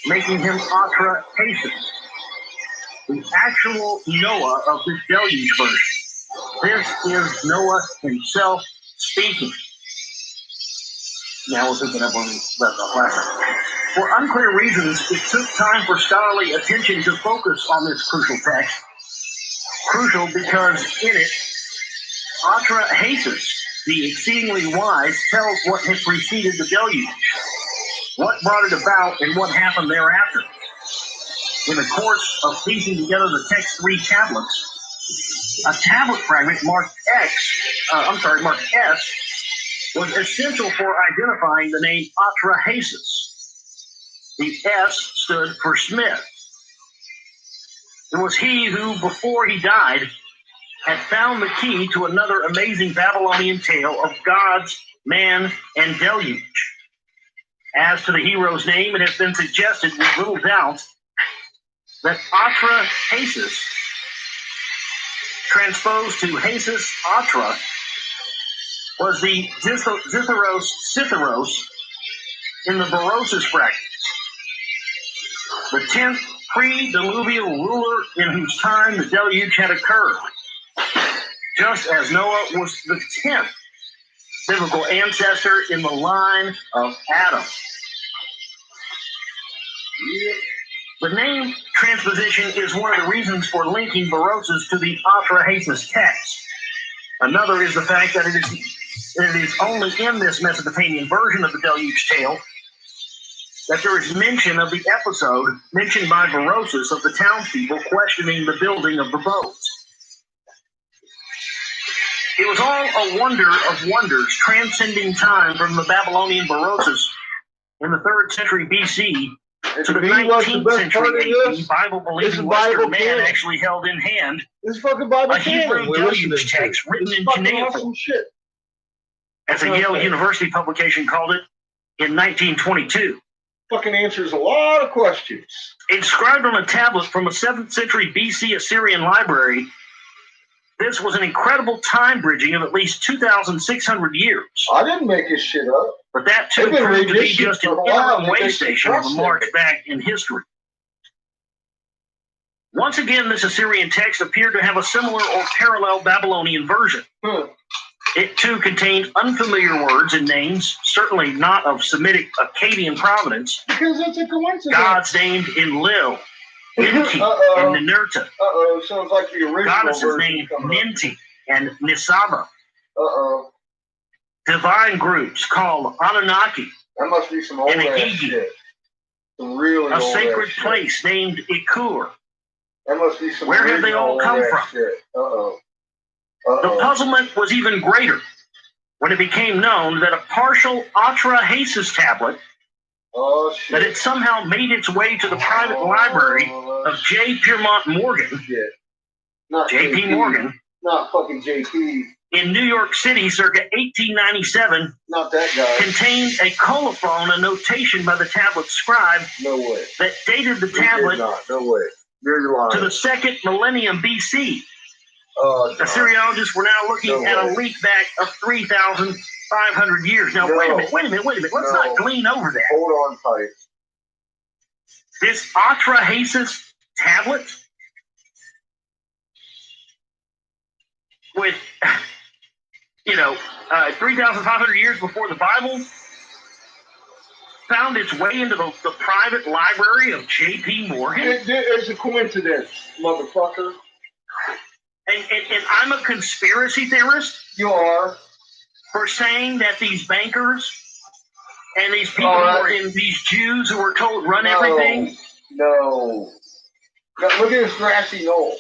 making him Atrahasis, the actual Noah of this deluge verse. This is Noah himself speaking. Now we're picking up on the last time. For unclear reasons, it took time for scholarly attention to focus on this crucial text. Crucial because in it, Atrahasis, the exceedingly wise, tells what had preceded the deluge, what brought it about, and what happened thereafter. In the course of piecing together the text 3 tablets, a tablet fragment marked S, was essential for identifying the name Atrahasis. The S stood for Smith. It was he who, before he died, had found the key to another amazing Babylonian tale of gods, man, and deluge. As to the hero's name, it has been suggested with little doubt that Atrahasis, transposed to Hasis Atra, was the Zitharos in the Berosus fragment, the 10th pre-diluvial ruler in whose time the deluge had occurred, just as Noah was the 10th biblical ancestor in the line of Adam. The name transposition is one of the reasons for linking Berosus to the Atrahasis text. Another is the fact that it is only in this Mesopotamian version of the deluge tale that there is mention of the episode mentioned by Berosus of the townspeople questioning the building of the boats. It was all a wonder of wonders, transcending time from the Babylonian Berosus in the 3rd century BC to the 19th century AD, Bible-believing Western man actually held in hand this fucking Bible a Hebrew deluge text written in cuneiform, as a Yale University publication called it in 1922. Fucking answers a lot of questions. Inscribed on a tablet from a 7th century BC Assyrian library, this was an incredible time bridging of at least 2,600 years. I didn't make this shit up. But that too proved to be just an interim way station of a march back in history. Once again, this Assyrian text appeared to have a similar or parallel Babylonian version. It too contained unfamiliar words and names, certainly not of Semitic Akkadian provenance. Because it's a coincidence. Gods named Enlil, Enki, and Ninurta. Sounds like the original Goddesses named Ninti and Nisaba. Uh-oh. Divine groups called Anunnaki. That must be some old ass shit. Some really a old sacred ass place shit. named Ikur. That must be some Where have they all come from? Shit. The puzzlement was even greater when it became known that a partial Atrahasis tablet that had somehow made its way to the private library of J. Piermont Morgan, J.P. Morgan, not fucking J.P. in New York City circa 1897, not that guy, contained a colophon, a notation by the tablet scribe that dated the tablet to the 2nd millennium BC. Assyriologists were now looking at a leak back of 3,500 years. Now, wait a minute. Let's not glean over that. Hold on tight. This Atrahasis tablet with, 3,500 years before the Bible found its way into the private library of J.P. Morgan. It's a coincidence, motherfucker. And I'm a conspiracy theorist? You are. For saying that these bankers and these people who are in these Jews who were told run everything? No. Now, look at this grassy knoll.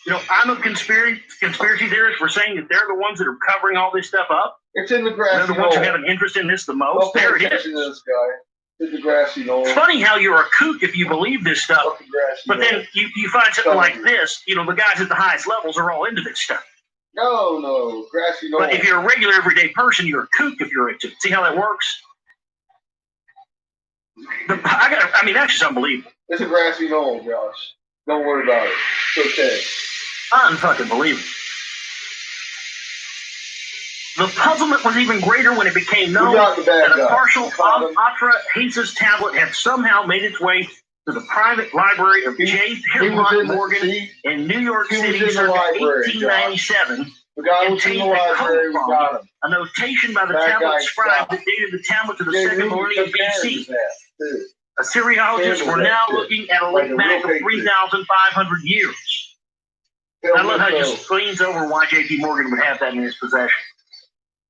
You know, I'm a conspiracy theorist for saying that they're the ones that are covering all this stuff up. It's in the grassy knoll. They're the ones who have an interest in this the most. There it is. This guy. It's the grassy knoll. It's funny how you're a kook if you believe this stuff, but then you find something like this. You know, the guys at the highest levels are all into this stuff. No, grassy knoll. But if you're a regular, everyday person, you're a kook if you're into it. See how that works? That's just unbelievable. It's a grassy knoll, Josh. Don't worry about it. It's okay. Unfucking believable. The puzzlement was even greater when it became known that a partial Atra Hasis tablet had somehow made its way to the private library of J. Pierpont Morgan in New York City circa 1897. Contained a notation by the tablet scribe that dated the tablet to the second millennium BC. Assyriologists were now looking at a late back of 3,500 years. I love how he just leans over why J.P. Morgan would have that in his possession.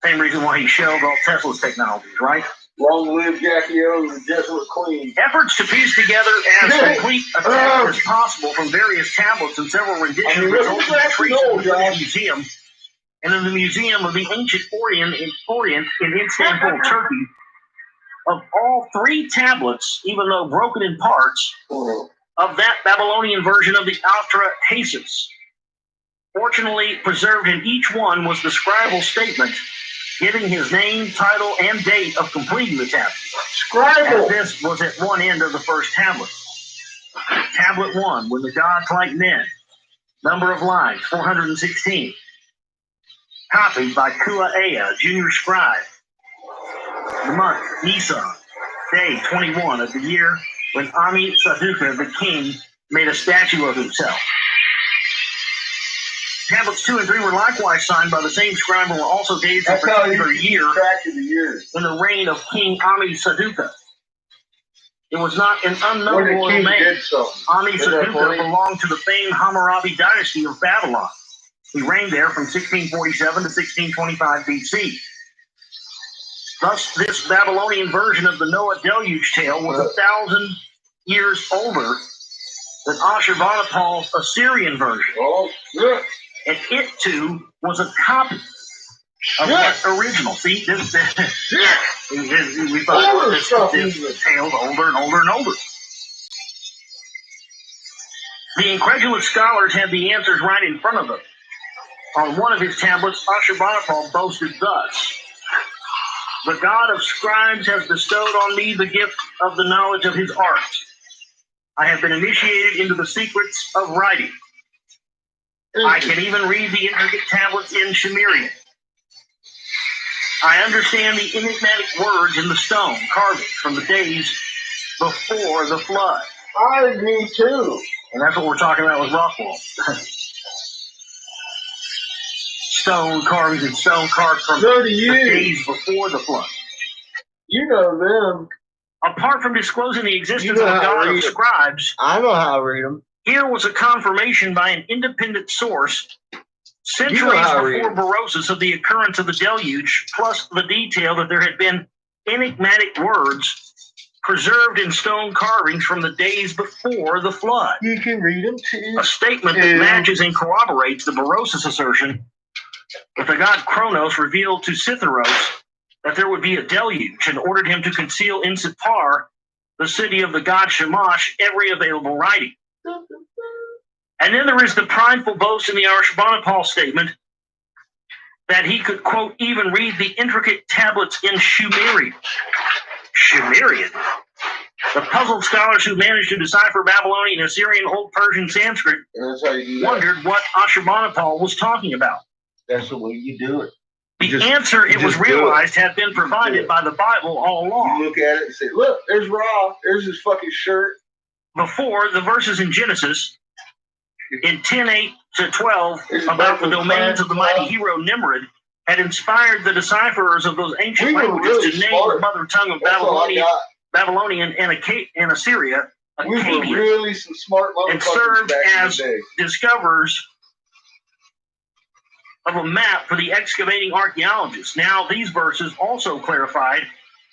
Same reason why he shelved all Tesla's technologies, right? Long live Jackie O, the Jesuit Queen. Efforts to piece together as complete a text as possible from various tablets and several renditions resulted in creation of the museum and in the Museum of the Ancient Orient in Istanbul, Turkey. Of all 3 tablets, even though broken in parts, of that Babylonian version of the Atra Hasis. Fortunately, preserved in each one was the scribal statement giving his name, title, and date of completing the tablet. Scribal! And this was at one end of the first tablet. Tablet 1, When the Gods Like Men. Number of lines, 416. Copied by Kuaea, junior scribe. The month, Nisan. Day, 21 of the year when Ami Saduqa, the king, made a statue of himself. Tablets 2 and 3 were likewise signed by the same scribe and were also dated for a particular year in the reign of King Ami Saduqa. It was not an unknown royal name. Ami Saduqa belonged to the famed Hammurabi dynasty of Babylon. He reigned there from 1647 to 1625 BC. Thus, this Babylonian version of the Noah deluge tale was 1,000 years older than Ashurbanipal's Assyrian version. And it, too, was a copy of that original. See, we thought this tale older and older and older. The incredulous scholars had the answers right in front of them. On one of his tablets, Ashurbanipal boasted thus: "The God of scribes has bestowed on me the gift of the knowledge of his art. I have been initiated into the secrets of writing. I can even read the intricate tablets in Sumerian. I understand the enigmatic words in the stone carvings from the days before the flood." I do too. And that's what we're talking about with Rockwell. Stone carvings and stone carved from the days before the flood. You know them. Apart from disclosing the existence of a God of scribes, I know how to read them. Here was a confirmation by an independent source centuries before Berosus of the occurrence of the deluge, plus the detail that there had been enigmatic words preserved in stone carvings from the days before the flood. You can read them too. A statement that matches and corroborates the Berosus assertion that the god Kronos revealed to Cytheros that there would be a deluge and ordered him to conceal in Sippar, the city of the god Shamash, every available writing. And then there is the prideful boast in the Ashurbanipal statement that he could, quote, even read the intricate tablets in Sumerian. Sumerian? The puzzled scholars who managed to decipher Babylonian, Assyrian, Old Persian, Sanskrit wondered what Ashurbanipal was talking about. That's the way you do it. The answer, it was realized, had been provided by the Bible all along. You look at it and say, look, there's Ra. There's his fucking shirt. Before, the verses in Genesis, in 10:8 to 12, about the domains of the mighty hero Nimrod, had inspired the decipherers of those ancient languages to name the mother tongue of Babylonian and Assyria, Akkadian, we were really some smart motherfuckers and served as discoverers of a map for the excavating archaeologists. Now, these verses also clarified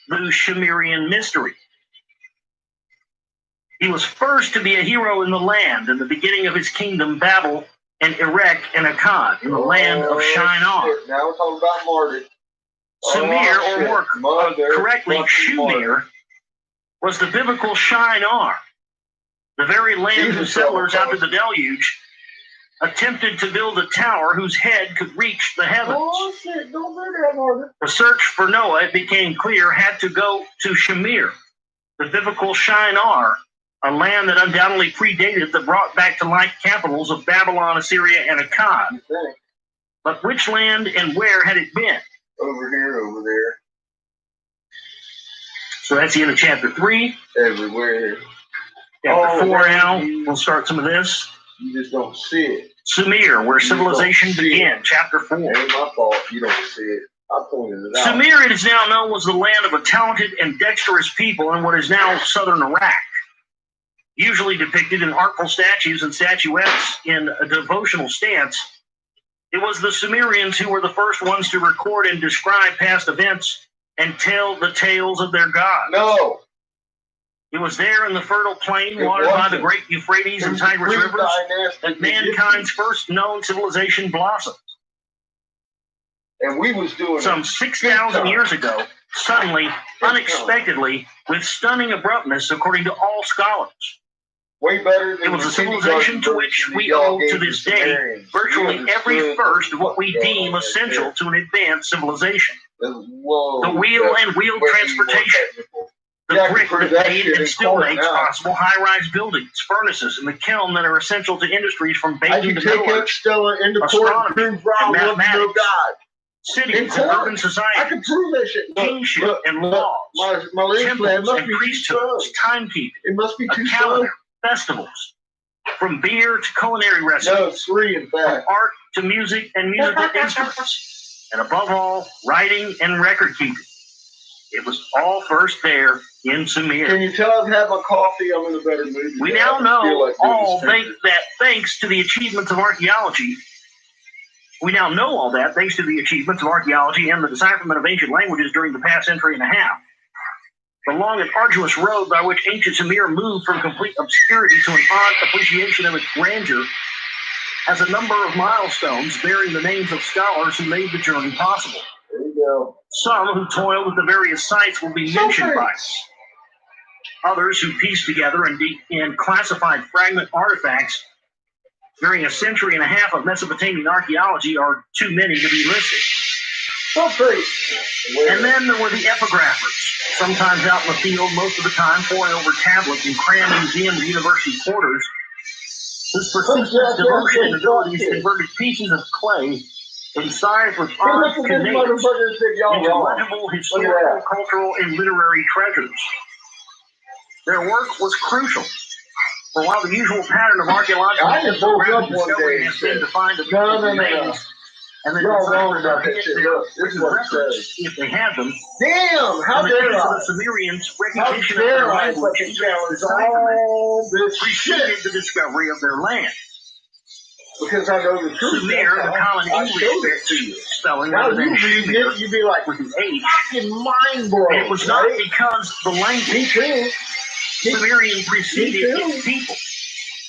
the Sumerian mystery. He was first to be a hero in the land in the beginning of his kingdom, Babel and Erech and Akkad, in the land of Shinar. Now we're talking about Marduk. Sumir, or more correctly, Shumir, was the biblical Shinar, the very land whose settlers after the deluge attempted to build a tower whose head could reach the heavens. Oh, shit. Don't do that, Marduk. The search for Noah, it became clear, had to go to Shumir, the biblical Shinar, a land that undoubtedly predated the brought back to life capitals of Babylon, Assyria, and Akkad. But which land and where had it been? Over here, over there. So that's the end of chapter 3. Everywhere. Chapter 4 now, we'll start some of this. You just don't see it. Sumir, where civilization began, chapter 4. It ain't my fault you don't see it. I pointed it out. Sumir, it is now known, was the land of a talented and dexterous people in what is now southern Iraq, usually depicted in artful statues and statuettes in a devotional stance. It was the Sumerians who were the first ones to record and describe past events and tell the tales of their gods. No. It was there in the fertile plain watered by the great Euphrates and Tigris rivers that mankind's first known civilization blossomed. And we was doing some 6,000 years ago, suddenly, unexpectedly, with stunning abruptness, according to all scholars. Way better than it was a civilization to which we owe to this day virtually every first of what we deem essential to an advanced civilization. The wheel and wheel transportation. The brick that made and still makes possible high-rise buildings, furnaces, and the kiln that are essential to industries from baking to metallurgy, astronomy, and mathematics, cities and urban society, I can prove that shit. Kingship and laws, temples and priesthoods, timekeeping, it must be a calendar, festivals, from beer to culinary recipes, no, 3 in fact, from art to music and musical instruments, and above all, writing and record keeping. It was all first there in Sumir. Can you tell I've had my coffee? I'm in a better mood. We now know thanks to the achievements of archaeology. We now know all that thanks to the achievements of archaeology and the decipherment of ancient languages during the past century and a half. The long and arduous road by which ancient Sumir moved from complete obscurity to an odd appreciation of its grandeur has a number of milestones bearing the names of scholars who made the journey possible. There you go. Some who toiled at the various sites will be mentioned by us. Others who pieced together and classified fragment artifacts during a century and a half of Mesopotamian archaeology are too many to be listed. And then there were the epigraphers, sometimes out in the field, most of the time poring over tablets and crammed museum and university quarters, whose persistent devotion and abilities converted pieces of clay incised with odd canals into legible historical, cultural, and literary treasures. Their work was crucial. For while the usual pattern of archaeological discovery has been to find the remains and then decipher their records, if they had them, how dare the Sumerians' recognition of their language and preceded the discovery of their land. Because I know the truth. Sumir, the common English spelling, rather than Shumir, you'd be like, with an H. Fucking mind blowing. It was not because the language Sumerian preceded its people.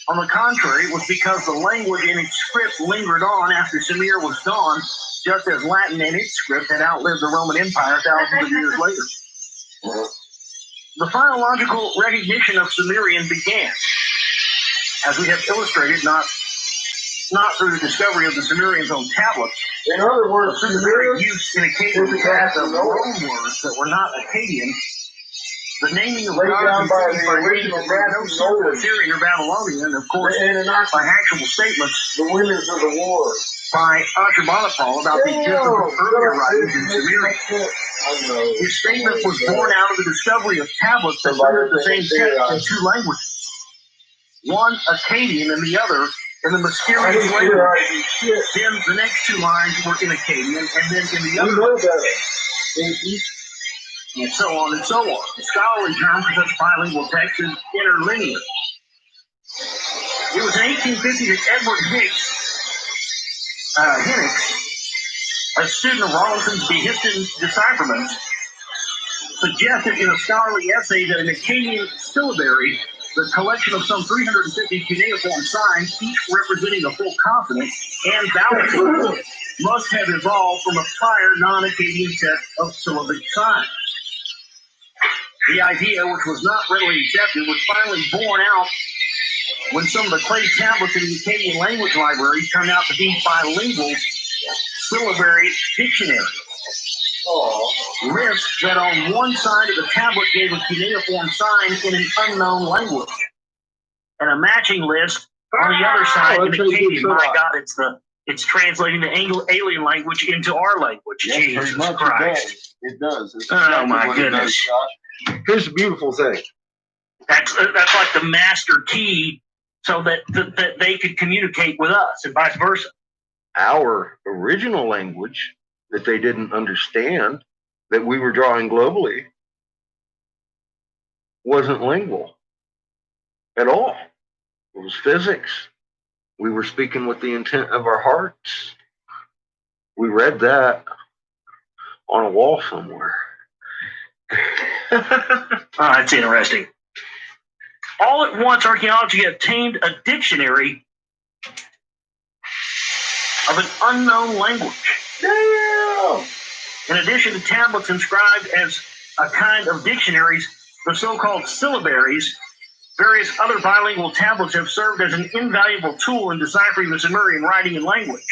On the contrary, it was because the language in its script lingered on after Sumir was gone, just as Latin and its script had outlived the Roman Empire thousands of years later. The phonological recognition of Sumerian began, as we have illustrated, not through the discovery of the Sumerians' own tablets. In other words, through the very use in Akkadian of loan words that were not Akkadian. The naming of gods by the original no Assyrian or Babylonian, of course, by actual statements, the winners of the war, by Ashurbanipal about the existence of earlier writings in Sumerian. His statement was born out of the discovery of tablets that shared the same text in 2 languages. One Akkadian and the other in the mysterious language. Then the next 2 lines were in Akkadian and then in the other. And so on and so on. The scholarly term for such bilingual text is interlinear. It was in 1850 that Edward Hinnix, a student of Rawlinson's Behiston decipherments, suggested in a scholarly essay that an Akkadian syllabary the collection of some 350 cuneiform signs, each representing a full consonant and vowel symbol, must have evolved from a prior non-Akkadian set of syllabic signs. The idea, which was not readily accepted, was finally borne out when some of the clay tablets in the Akkadian language library turned out to be bilingual syllabary dictionaries. Lists that on one side of the tablet gave a cuneiform sign in an unknown language, and a matching list on the other side in Akkadian. My God, it's translating the alien language into our language. Jesus Christ! It does. It's oh exactly my what goodness! It does, Josh. Here's the beautiful thing. That's like the master key, so that they could communicate with us, and vice versa. Our original language that they didn't understand, that we were drawing globally, wasn't lingual at all. It was physics. We were speaking with the intent of our hearts. We read that on a wall somewhere. Oh, that's interesting. All at once, archaeology obtained a dictionary of an unknown language. Damn! In addition to tablets inscribed as a kind of dictionaries, the so-called syllabaries, various other bilingual tablets have served as an invaluable tool in deciphering the Sumerian writing and language.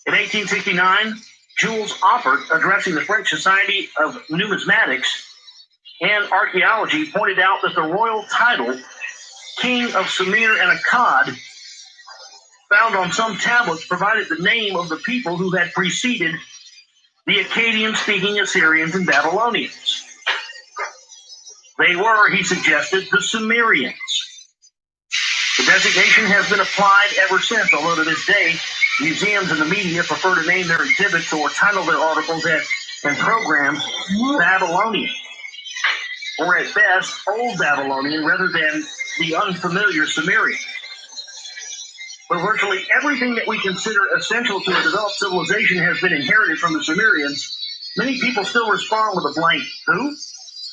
In 1869, Jules Oppert, addressing the French Society of Numismatics and Archaeology, pointed out that the royal title, King of Sumir and Akkad, found on some tablets provided the name of the people who had preceded the Akkadian-speaking Assyrians and Babylonians. They were, he suggested, the Sumerians. The designation has been applied ever since, although to this day, museums and the media prefer to name their exhibits or title their articles and programs Babylonian, or at best, Old Babylonian, rather than the unfamiliar Sumerian. But virtually everything that we consider essential to a developed civilization has been inherited from the Sumerians. Many people still respond with a blank "who?"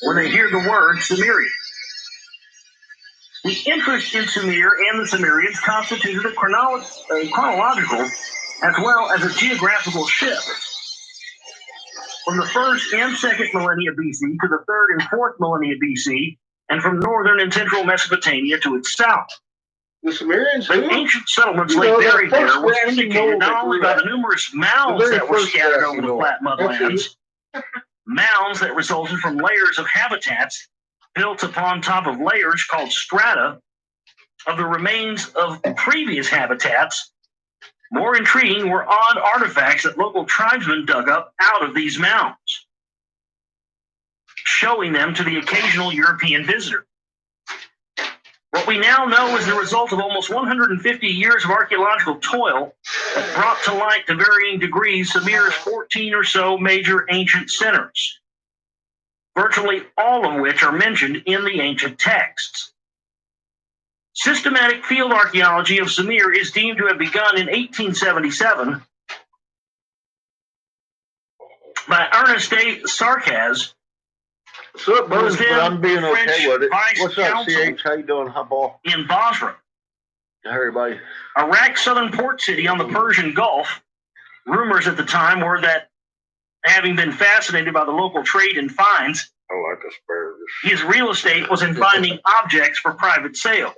when they hear the word Sumerian. The interest in Sumir and the Sumerians constituted a chronological as well as a geographical shift. From the 1st and 2nd millennia BC to the 3rd and 4th millennia BC, and from northern and central Mesopotamia to its south. The Sumerians, the ancient settlements lay buried there was indicated not only by the numerous mounds that were scattered over the flat mudlands, mounds that resulted from layers of habitats built upon top of layers called strata of the remains of previous habitats. More intriguing were odd artifacts that local tribesmen dug up out of these mounds, showing them to the occasional European visitor. What we now know is the result of almost 150 years of archaeological toil that brought to light to varying degrees Sumir's 14 or so major ancient centers, virtually all of which are mentioned in the ancient texts. Systematic field archaeology of Sumir is deemed to have begun in 1877 by Ernest A. Sarkaz. So it burns, but I'm being okay with it. What's up, CH? How you doing, Highball? In Basra, Hi, everybody. Iraq's southern port city on the Persian Gulf. Rumors at the time were that, having been fascinated by the local trade in finds, I like asparagus. his real estate was in finding objects for private sale.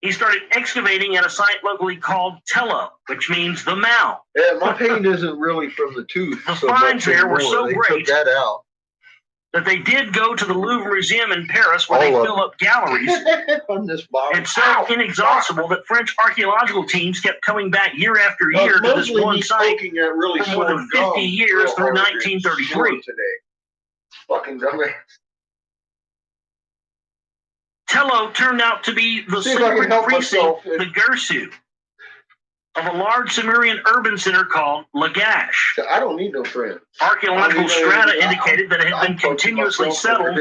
He started excavating at a site locally called Tello, which means the mound. Yeah, my pain isn't really from the tooth. The finds there were so they great took that out. that they did go to the Louvre Museum in Paris, where they fill up galleries. On this bottle. It's so inexhaustible that French archaeological teams kept coming back year after year to this one site really for more than 50 years through 1933. Today. Fucking dumbass. Tello turned out to be the secret precinct, the Gersu, of a large Sumerian urban center called Lagash. I don't need no friend. Archaeological strata indicated that it had been continuously settled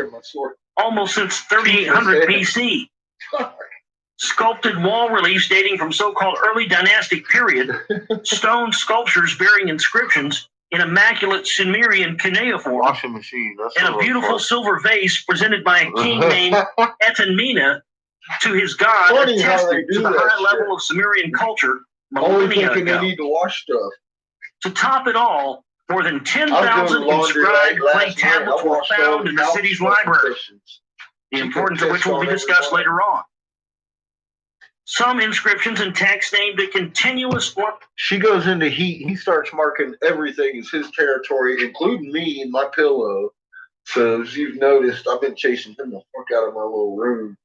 almost since 3800 BC. Sculpted wall reliefs dating from so-called early dynastic period, stone sculptures bearing inscriptions, in immaculate Sumerian cuneiform, Washing machine. That's and a beautiful silver vase presented by a king named Etanmina to his god, Funny how they attested do to the that high shit. level of Sumerian culture Only millennia thinking they ago. need to wash stuff. To top it all, more than I was 10,000 doing laundry inscribed last clay night. tablets I were washed all found in the couch city's fucking library, cushions. the She importance got of which pissed will be on discussed everybody. later on. Some inscriptions and texts named a continuous She goes into heat. He starts marking everything as his territory, including me and my pillow. So as you've noticed, I've been chasing him the fuck out of my little room.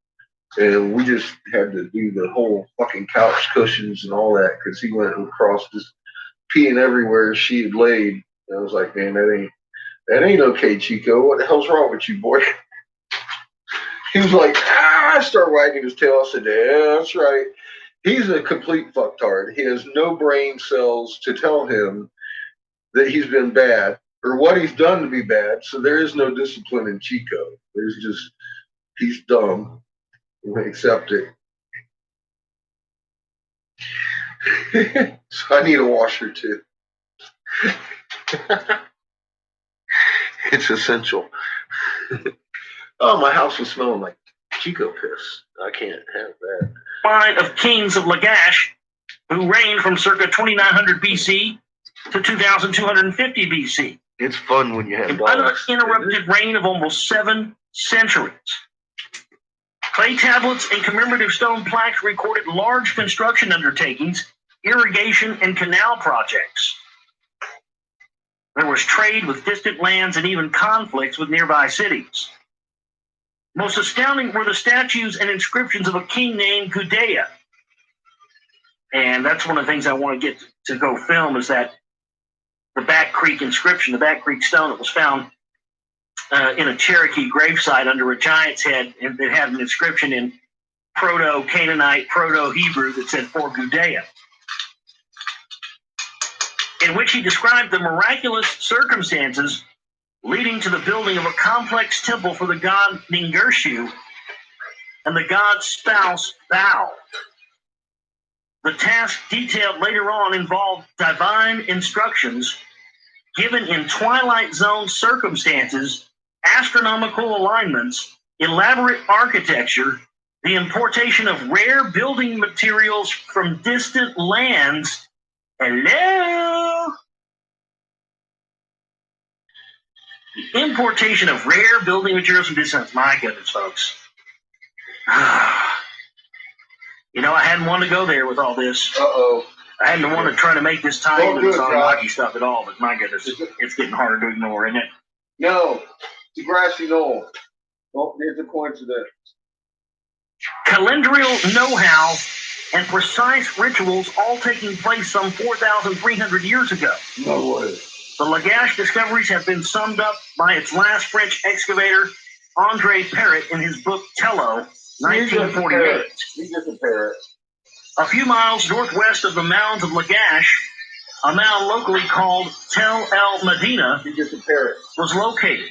And we just had to do the whole fucking couch cushions and all that because he went across just peeing everywhere she had laid. And I was like, man, that ain't okay, Chico. What the hell's wrong with you, boy? He was like, I started wagging his tail. I said, yeah, that's right. He's a complete fucktard. He has no brain cells to tell him that he's been bad or what he's done to be bad. So there is no discipline in Chico. There's just, he's dumb. We accept it. So I need a washer too. It's essential. Oh, my house was smelling like Chico piss. I can't have that. line of kings of Lagash, who reigned from circa 2900 BC to 2250 BC. It's fun when you have An dogs. uninterrupted reign of almost 7 centuries. Clay tablets and commemorative stone plaques recorded large construction undertakings, irrigation, and canal projects. There was trade with distant lands and even conflicts with nearby cities. Most astounding were the statues and inscriptions of a king named Gudea. And that's one of the things I want to get to go film is that the Back Creek inscription, the Back Creek stone that was found in a Cherokee gravesite under a giant's head, and it had an inscription in Proto-Canaanite, Proto-Hebrew that said, for Gudea, in which he described the miraculous circumstances leading to the building of a complex temple for the god Ningershu and the god's spouse, Baal. The task detailed later on involved divine instructions given in twilight zone circumstances, astronomical alignments, elaborate architecture, the importation of rare building materials from distant lands. Hello? The importation of rare building materials from distant. My goodness, folks. You know, I hadn't wanted to go there with all this. Uh-oh. I hadn't wanted to try to make this tie into Don't do this it, hockey stuff at all, but my goodness, it's getting harder to ignore, isn't it? No, it's a grassy knoll. Oh, here's a coincidence. Calendrial know-how and precise rituals all taking place some 4,300 years ago. No way. The Lagash discoveries have been summed up by its last French excavator, André Perret, in his book Tello, 1948. He's just a parrot. A few miles northwest of the mounds of Lagash, a mound locally called Tel El Medina He's just a parrot. was located.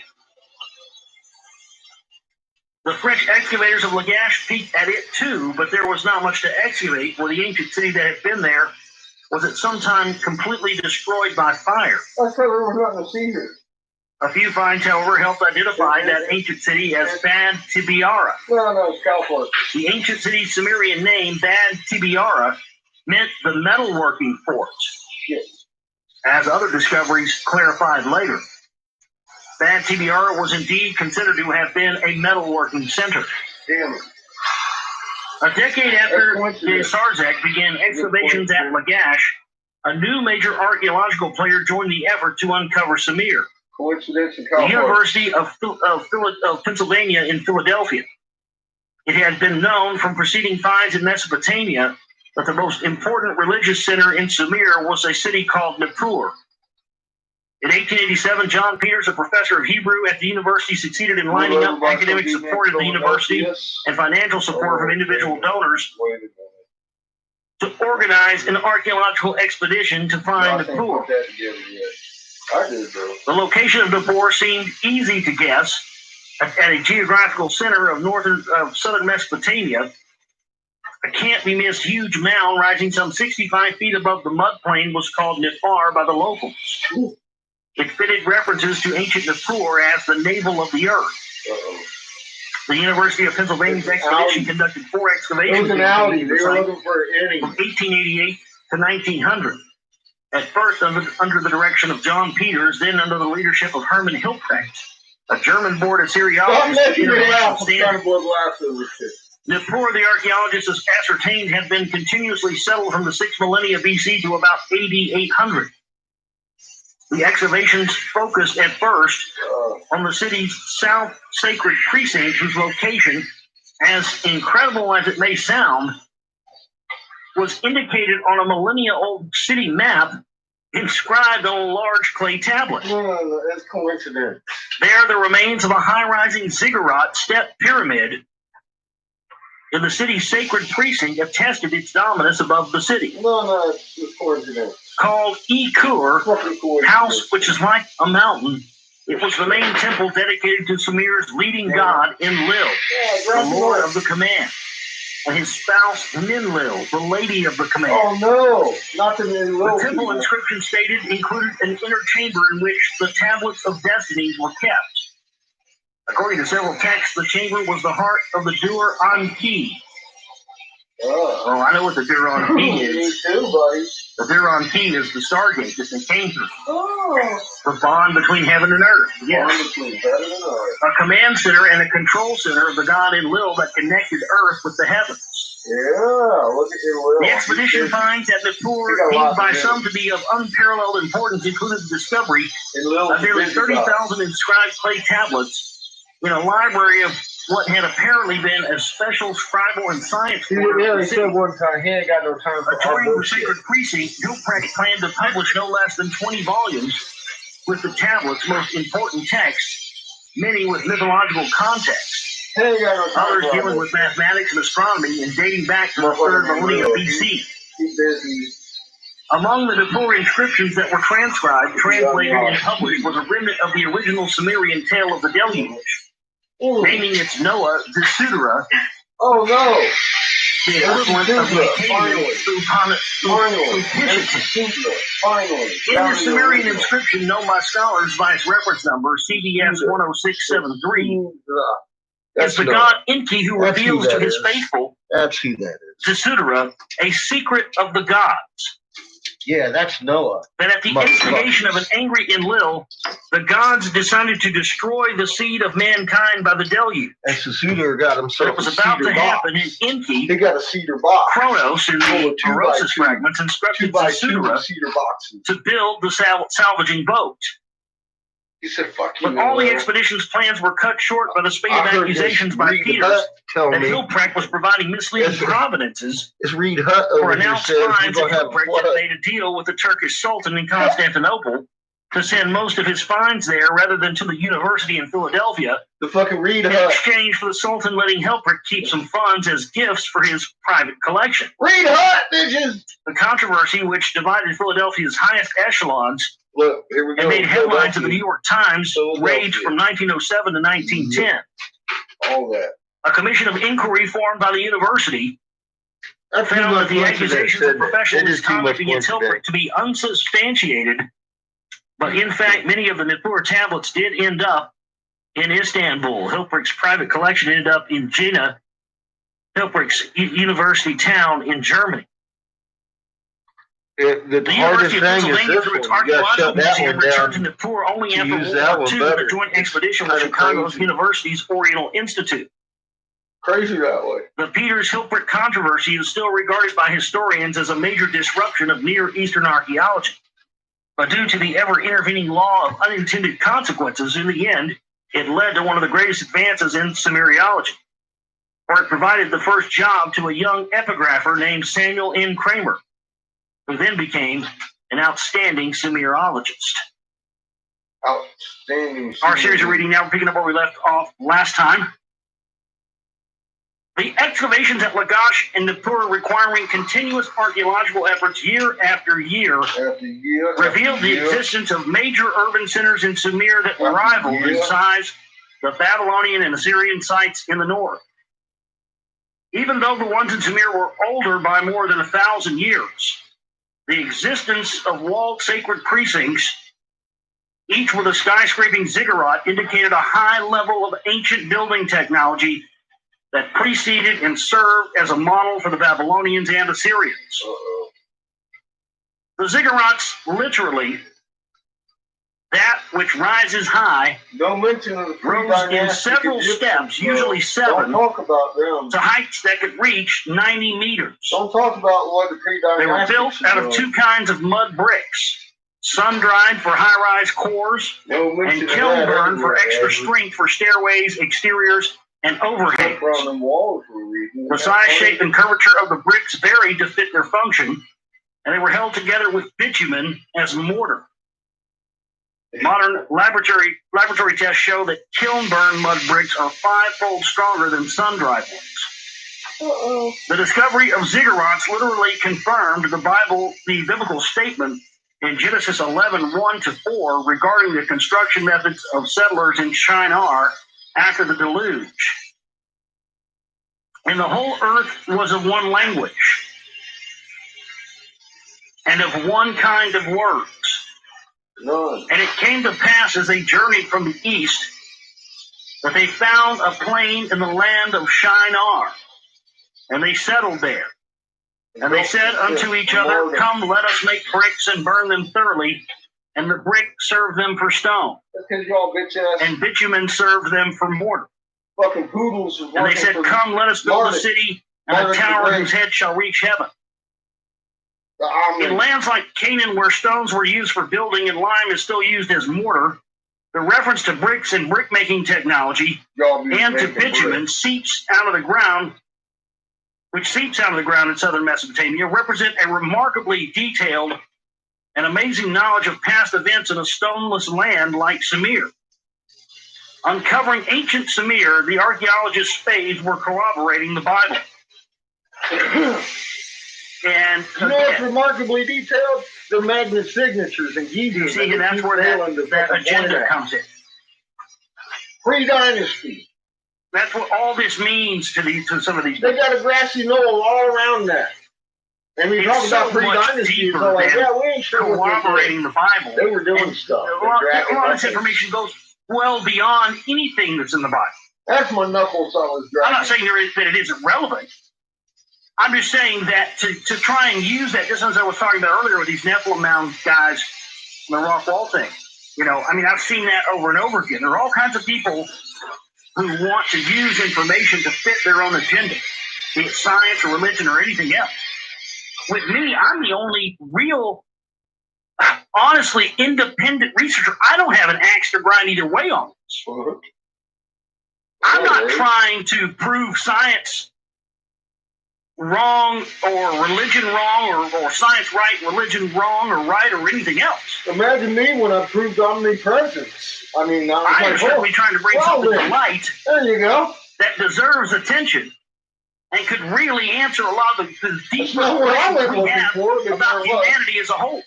The French excavators of Lagash peeked at it too, but there was not much to excavate, for the ancient city that had been there was at some time completely destroyed by fire. I said there was nothing to see here. A few finds, however, helped identify that ancient city as Bad Tibiara. No, it's California. The ancient city's Sumerian name, Bad Tibiara, meant the metalworking fort, as other discoveries clarified later. Bad Tibiara was indeed considered to have been a metalworking center. Damn it. A decade after de Sarzeck began excavations at Lagash, a new major archaeological player joined the effort to uncover Sumir. Coincidence in The California. University of Pennsylvania in Philadelphia. It had been known from preceding finds in Mesopotamia that the most important religious center in Sumir was a city called Nippur. In 1887, John Peters, a professor of Hebrew at the university, succeeded in lining up academic support at the university and financial support from individual donors to organize an archaeological expedition to find Nippur. I did, though. The location of Nippur seemed easy to guess. At a geographical center of southern Mesopotamia, a can't-be-missed huge mound rising some 65 feet above the mud plain was called Nifar by the locals. It fitted references to ancient Nippur as the navel of the earth. The University of Pennsylvania's expedition conducted 4 excavations. It was an Audi. They were looking for any. From 1888 to 1900. At first, under the direction of John Peters, then under the leadership of Hermann Hilprecht, a German board of Assyriologists. Nippur, the archaeologists ascertained, had been continuously settled from the 6th millennia BC to about AD 800. The excavations focused at first on the city's south sacred precinct, whose location, as incredible as it may sound, was indicated on a millennia-old city map inscribed on a large clay tablet. No, that's coincidence. There, the remains of a high-rising ziggurat step pyramid in the city's sacred precinct attested its dominance above the city. No, it's coincidence. Called Kur, house which is like a mountain, it was the main temple dedicated to Sumer's leading god Enlil, the lord of the command, and his spouse Ninlil, the lady of the command. Oh no, not the Ninlil. The temple inscription stated included an inner chamber in which the tablets of destinies were kept. According to several texts, the chamber was the heart of the Dur Anki. Oh, I know what the Dur Anki is. Me too, buddy. The Dur Anki is the stargate that they came through. Oh. The bond between heaven and earth. Yes. Bond between heaven and earth. A command center and a control center of the god Enlil that connected earth with the heavens. Yeah, look at Enlil. The expedition finds that Nippur, deemed by some to be of unparalleled importance, included the discovery of nearly 30,000 inscribed clay tablets in a library of what had apparently been a special scribal and science quarter. Yeah, he said one time he ain't got no time for According to the sacred precinct, Hilprecht planned to publish no less than 20 volumes with the tablets' most important texts, many with mythological context. Others dealing with mathematics and astronomy and dating back to the 3rd millennium BC. Among the Nippur inscriptions that were transcribed, translated, and published was a remnant of the original Sumerian tale of the deluge, naming its Noah Desudera. Oh no! The equivalent of the Akkadian Finally. In the Sumerian inscription known by scholars by its reference number, CDS 10673, is the god Enki who reveals to his faithful, That's who that is. Desudera, a secret of the gods. Yeah, that's Noah. That at the instigation of an angry Enlil, the gods decided to destroy the seed of mankind by the deluge. And Sasuda got himself It was about to happen, and Enki, he got a cedar box. Kronos, in the Orosis fragments, instructed Desudera to build the salvaging boat. He said, fuck you. But all the expedition's plans were cut short by the spate of accusations by Peters that Hilprecht was providing misleading provenances for announced fines, and Hilprecht had made a deal with the Turkish Sultan in Constantinople to send most of his fines there rather than to the university in Philadelphia. The fucking Reed in Hut. exchange for the Sultan letting Hilprecht keep some funds as gifts for his private collection. Reed Hut, bitches! The controversy, which divided Philadelphia's highest echelons, Look, here we go. and made headlines in the New York Times, raged from 1907 to 1910. All that. A commission of inquiry formed by the university found that the accusations of professional misconduct against Hilprecht to be unsubstantiated, but in fact, many of the Nippur tablets did end up in Istanbul. Hilprecht's private collection ended up in Jena, Hilprecht's university town in Germany. The University of Pennsylvania, through its archaeological museum, returned to down. Nippur only after World War II in a joint expedition with Chicago's University's Oriental Institute. Crazy that way. The Peters-Hilprecht controversy is still regarded by historians as a major disruption of Near Eastern archaeology. But due to the ever-intervening law of unintended consequences, in the end, it led to one of the greatest advances in Sumeriology, where it provided the first job to a young epigrapher named Samuel N. Kramer, who then became an outstanding Sumerologist. Outstanding. Our series of reading now, we're picking up where we left off last time. The excavations at Lagash and Nippur, requiring continuous archaeological efforts year after year, revealed the existence of major urban centers in Sumer that rivaled in size the Babylonian and Assyrian sites in the north. Even though the ones in Sumer were older by more than 1,000 years, the existence of walled sacred precincts each with a skyscraping ziggurat, indicated a high level of ancient building technology that preceded and served as a model for the Babylonians and Assyrians. The ziggurats, literally, that which rises high, Don't mention the rose in several steps, usually 7, Don't talk about them. to heights that could reach 90 meters. Don't talk about what the pre-dynastics. They were built out of 2 kinds of mud bricks, sun-dried for high-rise cores, and kiln-burned for extra strength for stairways, exteriors, and overhangs. The size, shape, and curvature of the bricks varied to fit their function, and they were held together with bitumen as mortar. Modern laboratory tests show that kiln-burned mud bricks are 5-fold stronger than sun-dried ones. The discovery of ziggurats literally confirmed the biblical statement in Genesis 11:1-4 regarding the construction methods of settlers in Shinar after the deluge. And the whole earth was of one language and of one kind of words. And it came to pass as they journeyed from the east that they found a plain in the land of Shinar, and they settled there. And they said unto each other, Come, let us make bricks and burn them thoroughly, and the brick served them for stone, and bitumen served them for mortar. Fucking poodles. And they said, Come, let us build a city, and a tower whose head shall reach heaven. In lands like Canaan, where stones were used for building and lime is still used as mortar, the reference to bricks and brick-making technology and to bitumen seeps out of the ground, which seeps out of the ground in southern Mesopotamia, represent a remarkably detailed and amazing knowledge of past events in a stoneless land like Sumer. Uncovering ancient Sumer, the archaeologists' spades were corroborating the Bible. And you know what's remarkably detailed? The magnet signatures and Giza. See, and that's where that agenda comes in. Pre-dynasty. That's what all this means to some of these people. They got a grassy knoll all around that. And we talk about pre-dynasty, it's like, yeah, we ain't sure corroborating the Bible. They were doing stuff. A lot of this information goes well beyond anything that's in the Bible. That's my knuckles I was dragging. I'm not saying that it isn't relevant. I'm just saying that to try and use that, just as I was talking about earlier with these Nephilim mound guys, the rock wall thing. You know, I mean, I've seen that over and over again. There are all kinds of people who want to use information to fit their own agenda, be it science or religion or anything else. With me, I'm the only real, honestly, independent researcher. I don't have an axe to grind either way on this. I'm not trying to prove science wrong or religion wrong or science right, religion wrong or right or anything else. Imagine me when I proved omnipresence. I mean, I was like, trying to bring something to light. There you go. That deserves attention and could really answer a lot of the deep questions we have about humanity as a whole.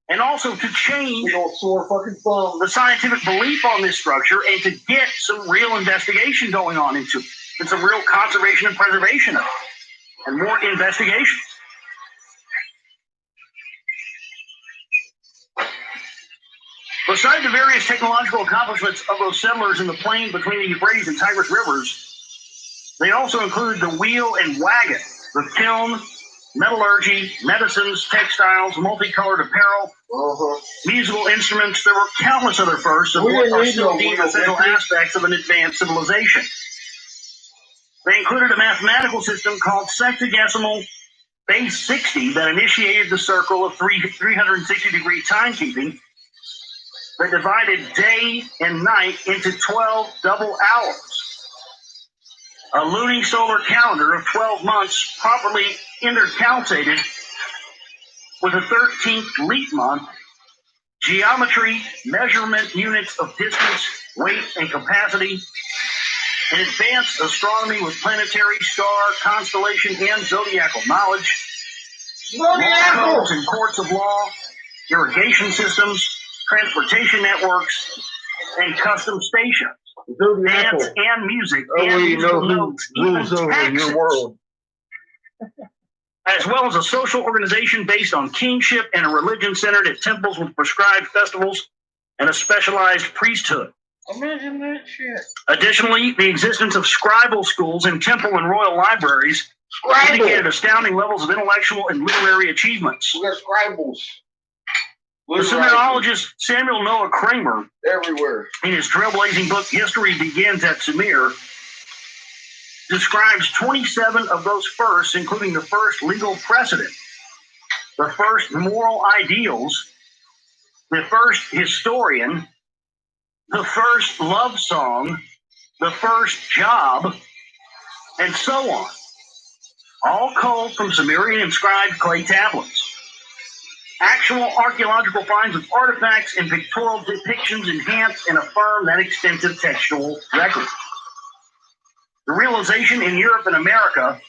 And also to change the scientific belief on this structure and to get some real investigation going on into it. And some real conservation and preservation of it. And more investigations. Besides the various technological accomplishments of those settlers in the plain between the Euphrates and Tigris rivers, they also included the wheel and wagon, the kiln, metallurgy, medicines, textiles, multicolored apparel, musical instruments. There were countless other firsts of what are still deemed essential aspects of an advanced civilization. They included a mathematical system called sexagesimal base 60 that initiated the circle of 360-degree timekeeping that divided day and night into 12 double hours. A lunisolar calendar of 12 months properly intercalcated with a 13th leap month, geometry, measurement units of distance, weight, and capacity, and advanced astronomy with planetary, star, constellation, and zodiacal knowledge, codes and courts of law, irrigation systems, transportation networks, and custom stations, dance and music, and musical notes, even taxes, as well as a social organization based on kingship and a religion centered at temples with prescribed festivals and a specialized priesthood. Imagine that shit. Additionally, the existence of scribal schools in temple and royal libraries indicated astounding levels of intellectual and literary achievements. We got scribbles. The Sumerologist Samuel Noah Kramer, everywhere, in his trailblazing book History Begins at Sumer, describes 27 of those firsts, including the first legal precedent, the first moral ideals, the first historian, the first love song, the first job, and so on. All culled from Sumerian inscribed clay tablets. Actual archaeological finds of artifacts and pictorial depictions enhance and affirm that extensive textual record. The realization in Europe and America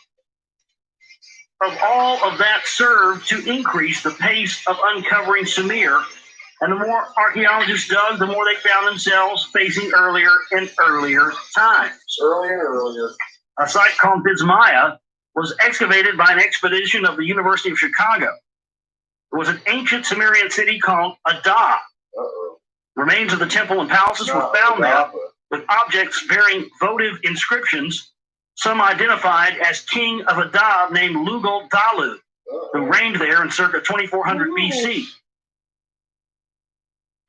of all of that served to increase the pace of uncovering Sumer, and the more archaeologists dug, the more they found themselves facing earlier and earlier times. Earlier and earlier. A site called Pismaya was excavated by an expedition of the University of Chicago. It was an ancient Sumerian city called Ada. Remains of the temple and palaces were found there, with objects bearing votive inscriptions, some identified as king of Ada named Lugal Dalu, who reigned there in circa 2400 BC.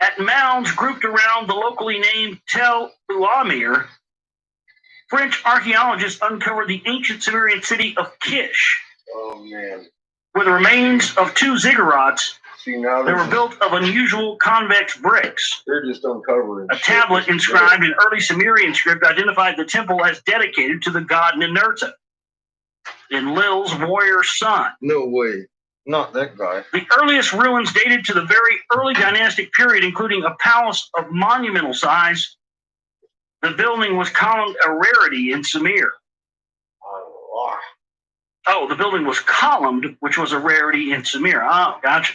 At mounds grouped around the locally named Tel Uamir, French archaeologists uncovered the ancient Sumerian city of Kish. Oh, man. With the remains of two ziggurats, see, now they were built of unusual convex bricks. They're just uncovering. A tablet inscribed in early Sumerian script identified the temple as dedicated to the god Ninurta, Enlil's warrior son. No way. Not that guy. The earliest ruins dated to the very early dynastic period, including a palace of monumental size. The building was columned a rarity in Sumer. Oh, the building was columned, which was a rarity in Sumer. Oh, gotcha.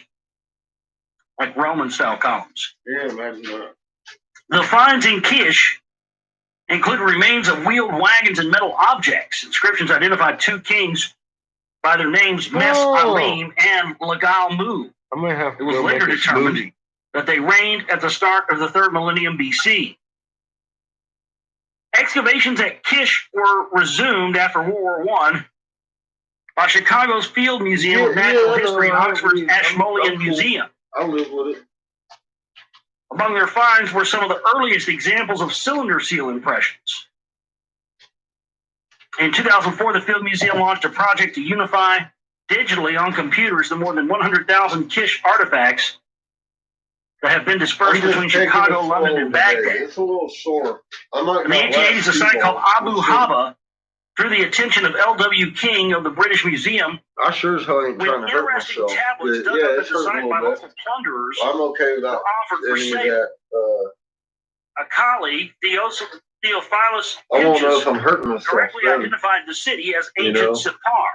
Like Roman-style columns. Yeah, imagine that. The finds in Kish include remains of wheeled wagons and metal objects. Inscriptions identified two kings by their names, Mes Alim and Lagal Mu. I'm gonna have to. It was later determined that they reigned at the start of the 3rd millennium BC. Excavations at Kish were resumed after World War I by Chicago's Field Museum of Natural History and Oxford's Ashmolean Museum. I'll live with it. Among their finds were some of the earliest examples of cylinder seal impressions. In 2004, the Field Museum launched a project to unify digitally on computers the more than 100,000 Kish artifacts that have been dispersed between Chicago, London, and Baghdad. It's a little sore. In the 1880s, a site called Abu Haba drew the attention of L.W. King of the British Museum. I sure as hell ain't trying to hurt myself. Interesting tablets dug up at the site by local plunderers I'm okay with that. offered for sale. A colleague, Theophilus I won't know Pinchas, if I'm hurting myself. correctly identified the city as ancient Sippar,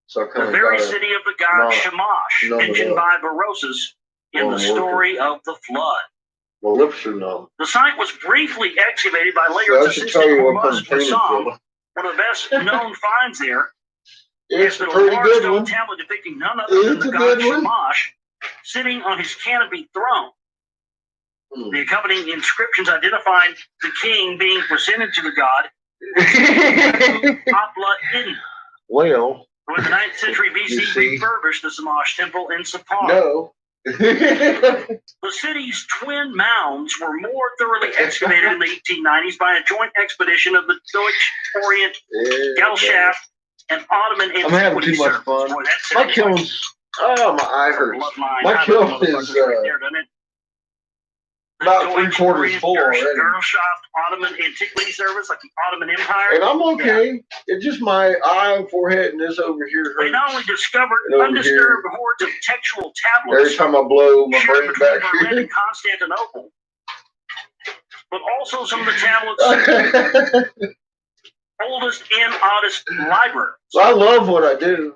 So the very city of the god Shamash, mentioned by Berosus in the story of the flood. My lips are numb. The site was briefly excavated by Layard's assistant Hormuz Rassam. One of the best known finds there It's is a the pretty large good stone one. tablet depicting none other than the god Shamash sitting on his canopied throne. The accompanying inscriptions identified the king being presented to the god Apla Idin, Well, who in the 9th century BC refurbished the Shamash temple in Sippar. no. The city's twin mounds were more thoroughly excavated in the 1890s by a joint expedition of the Deutsche Orient, Gesellschaft, and Ottoman I'm having too much fun. Boy, My kills. Oh, my eye hurts. My kill is about 3/4 full already. Gesellschaft, Ottoman Antiquity Service, like the Ottoman Empire. And I'm okay. It's just my eye and forehead and this over here hurts. They not only discovered undisturbed hordes of textual tablets every time I blow my brain back Berlin here. and Constantinople, but also some of the tablets' oldest and oddest libraries. I love what I do.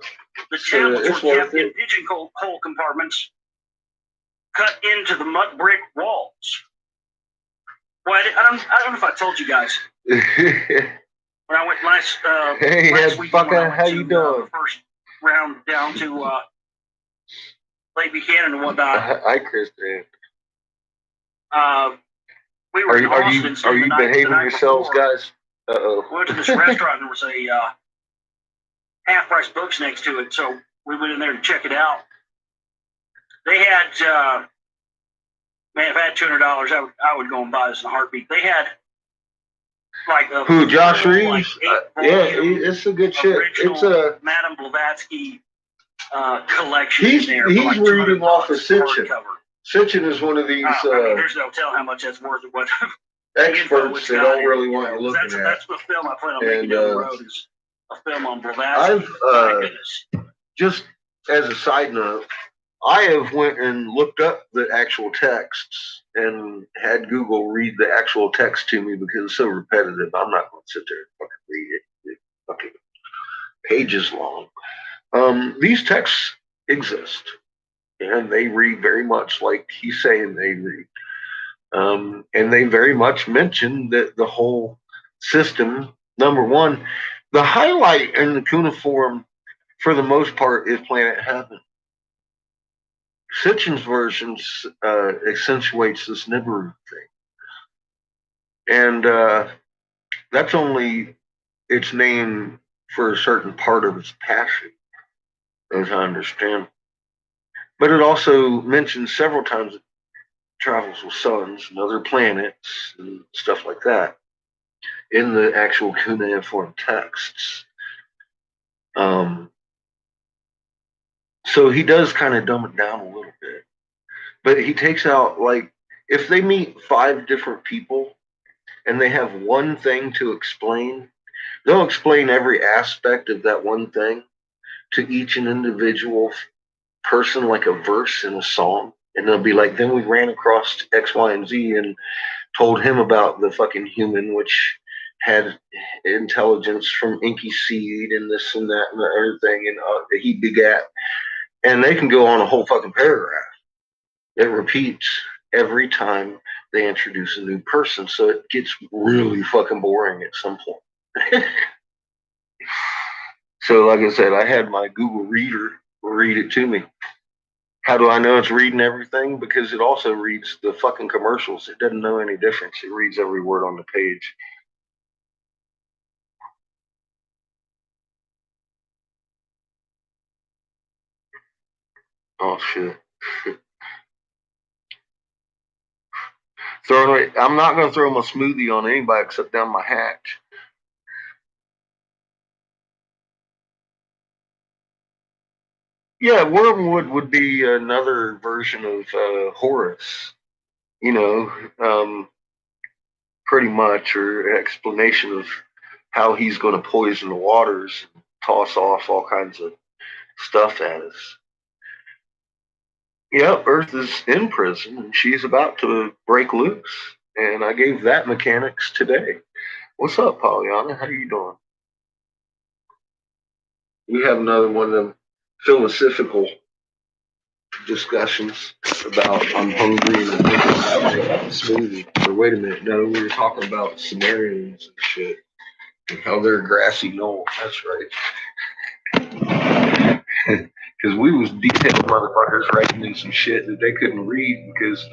The tablets were kept in pigeonhole compartments cut into the mud brick walls. Well, I don't know if I told you guys when I went last week. Fucker, how you doing? The first round down to Lake Buchanan and whatnot. Hi, Kristen. We were in Austin. Are you behaving yourselves, guys? We went to this restaurant and there was a half-price books next to it, so we went in there to check it out. They had, man, if I had $200, I would go and buy this in a heartbeat. They had like who? Josh Reeves? Yeah, it's a good shit. It's a Madame Blavatsky collection. He's like reading off of Sitchin. Sitchin is one of these. There's no telling how much that's worth. What experts that don't really want you looking at. That's the film I plan on making down the road. Is a film on Blavatsky. Just as a side note, I have went and looked up the actual texts and had Google read the actual text to me because it's so repetitive. I'm not going to sit there and fucking read it. It's fucking pages long. These texts exist, and they read very much like he's saying they read. And they very much mention that the whole system, number one, the highlight in the cuneiform for the most part is Planet Heaven. Sitchin's versions accentuates this Nibiru thing. And that's only its name for a certain part of its passion, as I understand. But it also mentions several times it travels with suns and other planets and stuff like that in the actual cuneiform texts. So he does kind of dumb it down a little bit. But he takes out, like, if they meet 5 different people and they have one thing to explain, they'll explain every aspect of that one thing to each an individual person, like a verse in a song. And they'll be like, then we ran across X, Y, and Z and told him about the fucking human, which had intelligence from inky seed and this and that and the other thing, and he begat. And they can go on a whole fucking paragraph. It repeats every time they introduce a new person, so it gets really fucking boring at some point. So, like I said, I had my Google Reader read it to me. How do I know it's reading everything? Because it also reads the fucking commercials. It doesn't know any difference. It reads every word on the page. Oh, shit. I'm not going to throw my smoothie on anybody except down my hatch. Yeah, Wormwood would be another version of Horus, pretty much, or explanation of how he's going to poison the waters and toss off all kinds of stuff at us. Yep, Earth is in prison, and she's about to break loose. And I gave that mechanics today. What's up, Pollyanna? How you doing? We have another one of them philosophical discussions about I'm hungry and I'm thinking about making a smoothie. Or wait a minute, no, we were talking about Sumerians and shit. And how they're grassy knoll. That's right. Because we was detailed motherfuckers writing in some shit that they couldn't read because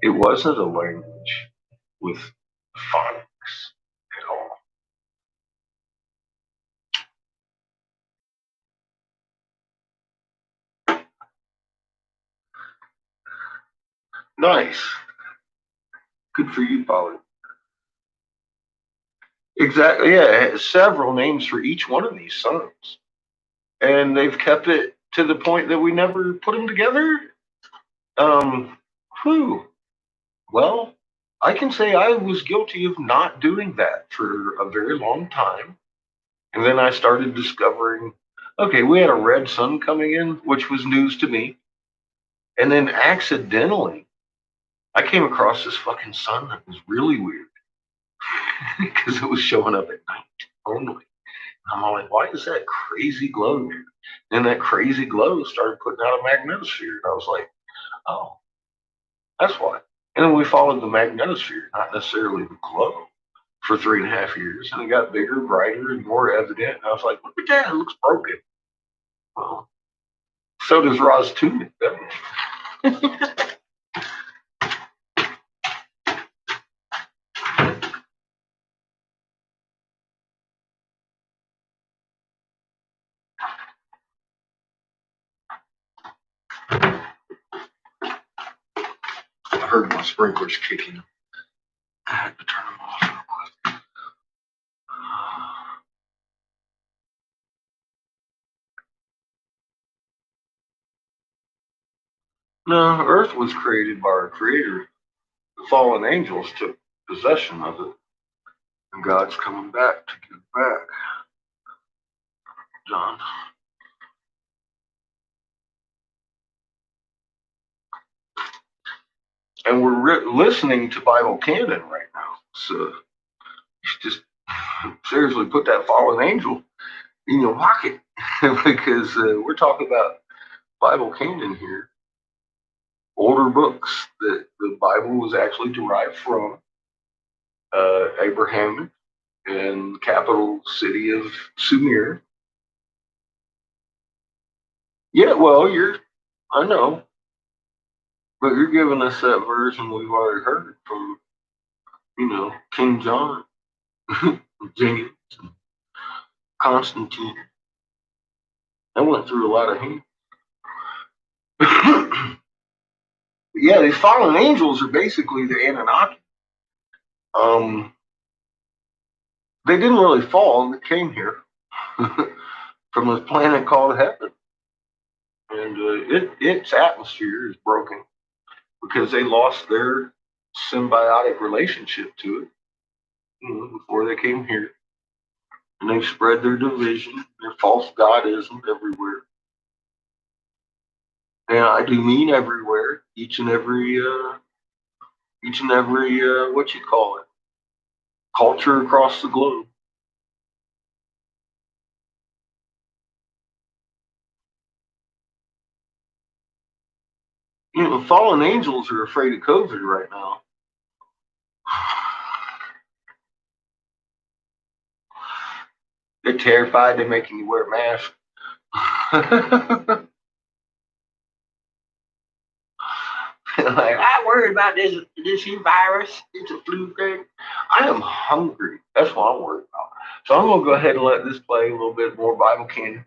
it wasn't a language with phonics at all. Nice. Good for you, Polly. Exactly, yeah. It has several names for each one of these sons. And they've kept it to the point that we never put them together. Well, I can say I was guilty of not doing that for a very long time. And then I started discovering, okay, we had a red sun coming in, which was news to me. And then accidentally, I came across this fucking sun that was really weird because it was showing up at night only. I'm all like, why is that crazy glow there? And that crazy glow started putting out a magnetosphere. And I was like, oh, that's why. And then we followed the magnetosphere, not necessarily the glow, for 3.5 years. And it got bigger, brighter, and more evident. And I was like, look at that, it looks broken. Well, so does Roz Tunic, doesn't it? heard my sprinklers kicking. I had to turn them off. No, Earth was created by our Creator. The fallen angels took possession of it. And God's coming back to give back. John. And we're listening to Bible canon right now. So you just seriously put that fallen angel in your pocket because we're talking about Bible canon here. Older books that the Bible was actually derived from. Abraham and capital city of Sumer. Yeah, well, I know, but you're giving us that version we've already heard from, King John, James, Constantine. I went through a lot of him. Yeah, these fallen angels are basically the Anunnaki. They didn't really fall; they came here from a planet called Heaven, and its atmosphere is broken because they lost their symbiotic relationship to it before they came here, and they've spread their division, their false godism everywhere. And I do mean everywhere, each and every what you call it, culture across the globe. Fallen angels are afraid of COVID right now. They're terrified. They're making you wear a mask. Like, I'm worried about this virus. It's a flu thing. I am hungry. That's what I'm worried about. So I'm gonna go ahead and let this play a little bit more Bible canon.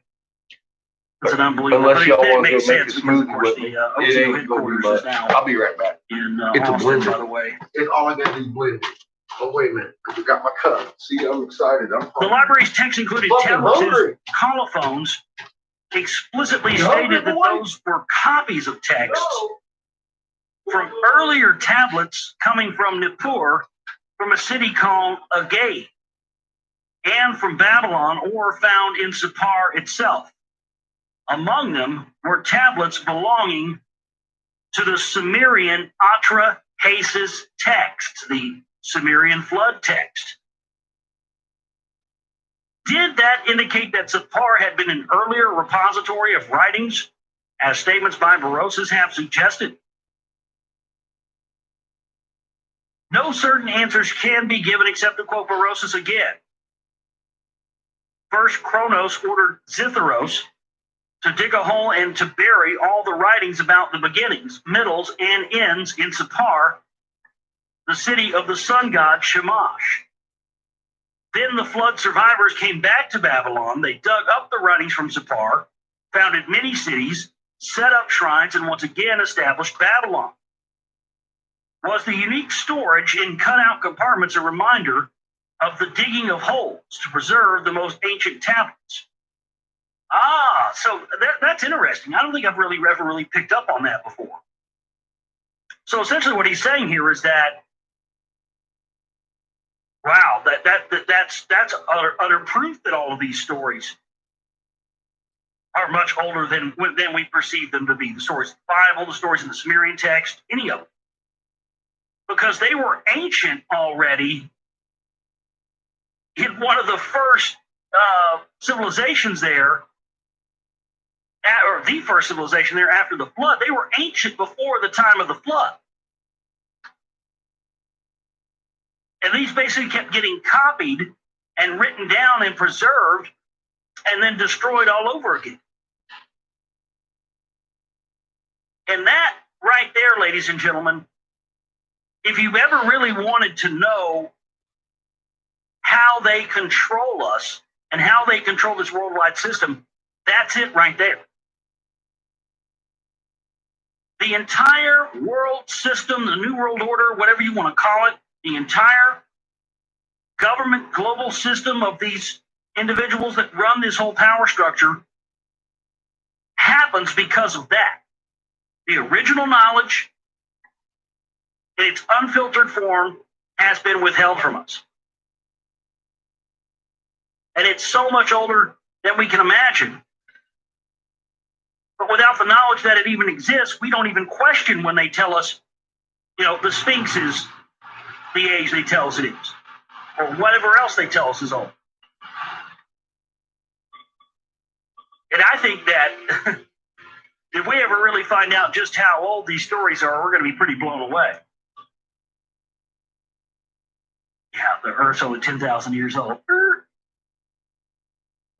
That's an unbelievable. Unless y'all want to go make a sense because, of smoothie course, with me, the it ain't headquarters gonna is be much. now I'll be right back. in It's a Austin, blender. by the way. It's all I got to do is blend it. Oh, wait a minute. I forgot my cup. See, I'm excited. The library's text included tablets, colophones, explicitly stated that those were copies of texts from earlier tablets coming from Nippur, from a city called Agay, and from Babylon, or found in Sippar itself. Among them were tablets belonging to the Sumerian Atrahasis text, the Sumerian flood text. Did that indicate that Sippar had been an earlier repository of writings, as statements by Berosus have suggested? No certain answers can be given except to quote Berosus again. First, Kronos ordered Zitharos to dig a hole and to bury all the writings about the beginnings, middles, and ends in Sippar, the city of the sun god Shamash. Then the flood survivors came back to Babylon. They dug up the writings from Sippar, founded many cities, set up shrines, and once again established Babylon. Was the unique storage in cut-out compartments a reminder of the digging of holes to preserve the most ancient tablets? So that's interesting. I don't think I've ever really picked up on that before. So essentially what he's saying here is that, wow, that's utter proof that all of these stories are much older than we perceive them to be. The stories of the Bible, the stories in the Sumerian text, any of them. Because they were ancient already in one of the first civilizations there, or the first civilization there after the flood. They were ancient before the time of the flood. And these basically kept getting copied and written down and preserved and then destroyed all over again. And that right there, ladies and gentlemen, if you've ever really wanted to know how they control us and how they control this worldwide system, that's it right there. The entire world system, the New World Order, whatever you want to call it, the entire government global system of these individuals that run this whole power structure happens because of that. The original knowledge in its unfiltered form has been withheld from us. And it's so much older than we can imagine. But without the knowledge that it even exists, we don't even question when they tell us, the Sphinx is the age they tell us it is, or whatever else they tell us is old. And I think that if we ever really find out just how old these stories are, we're going to be pretty blown away. Yeah, the Earth's only 10,000 years old.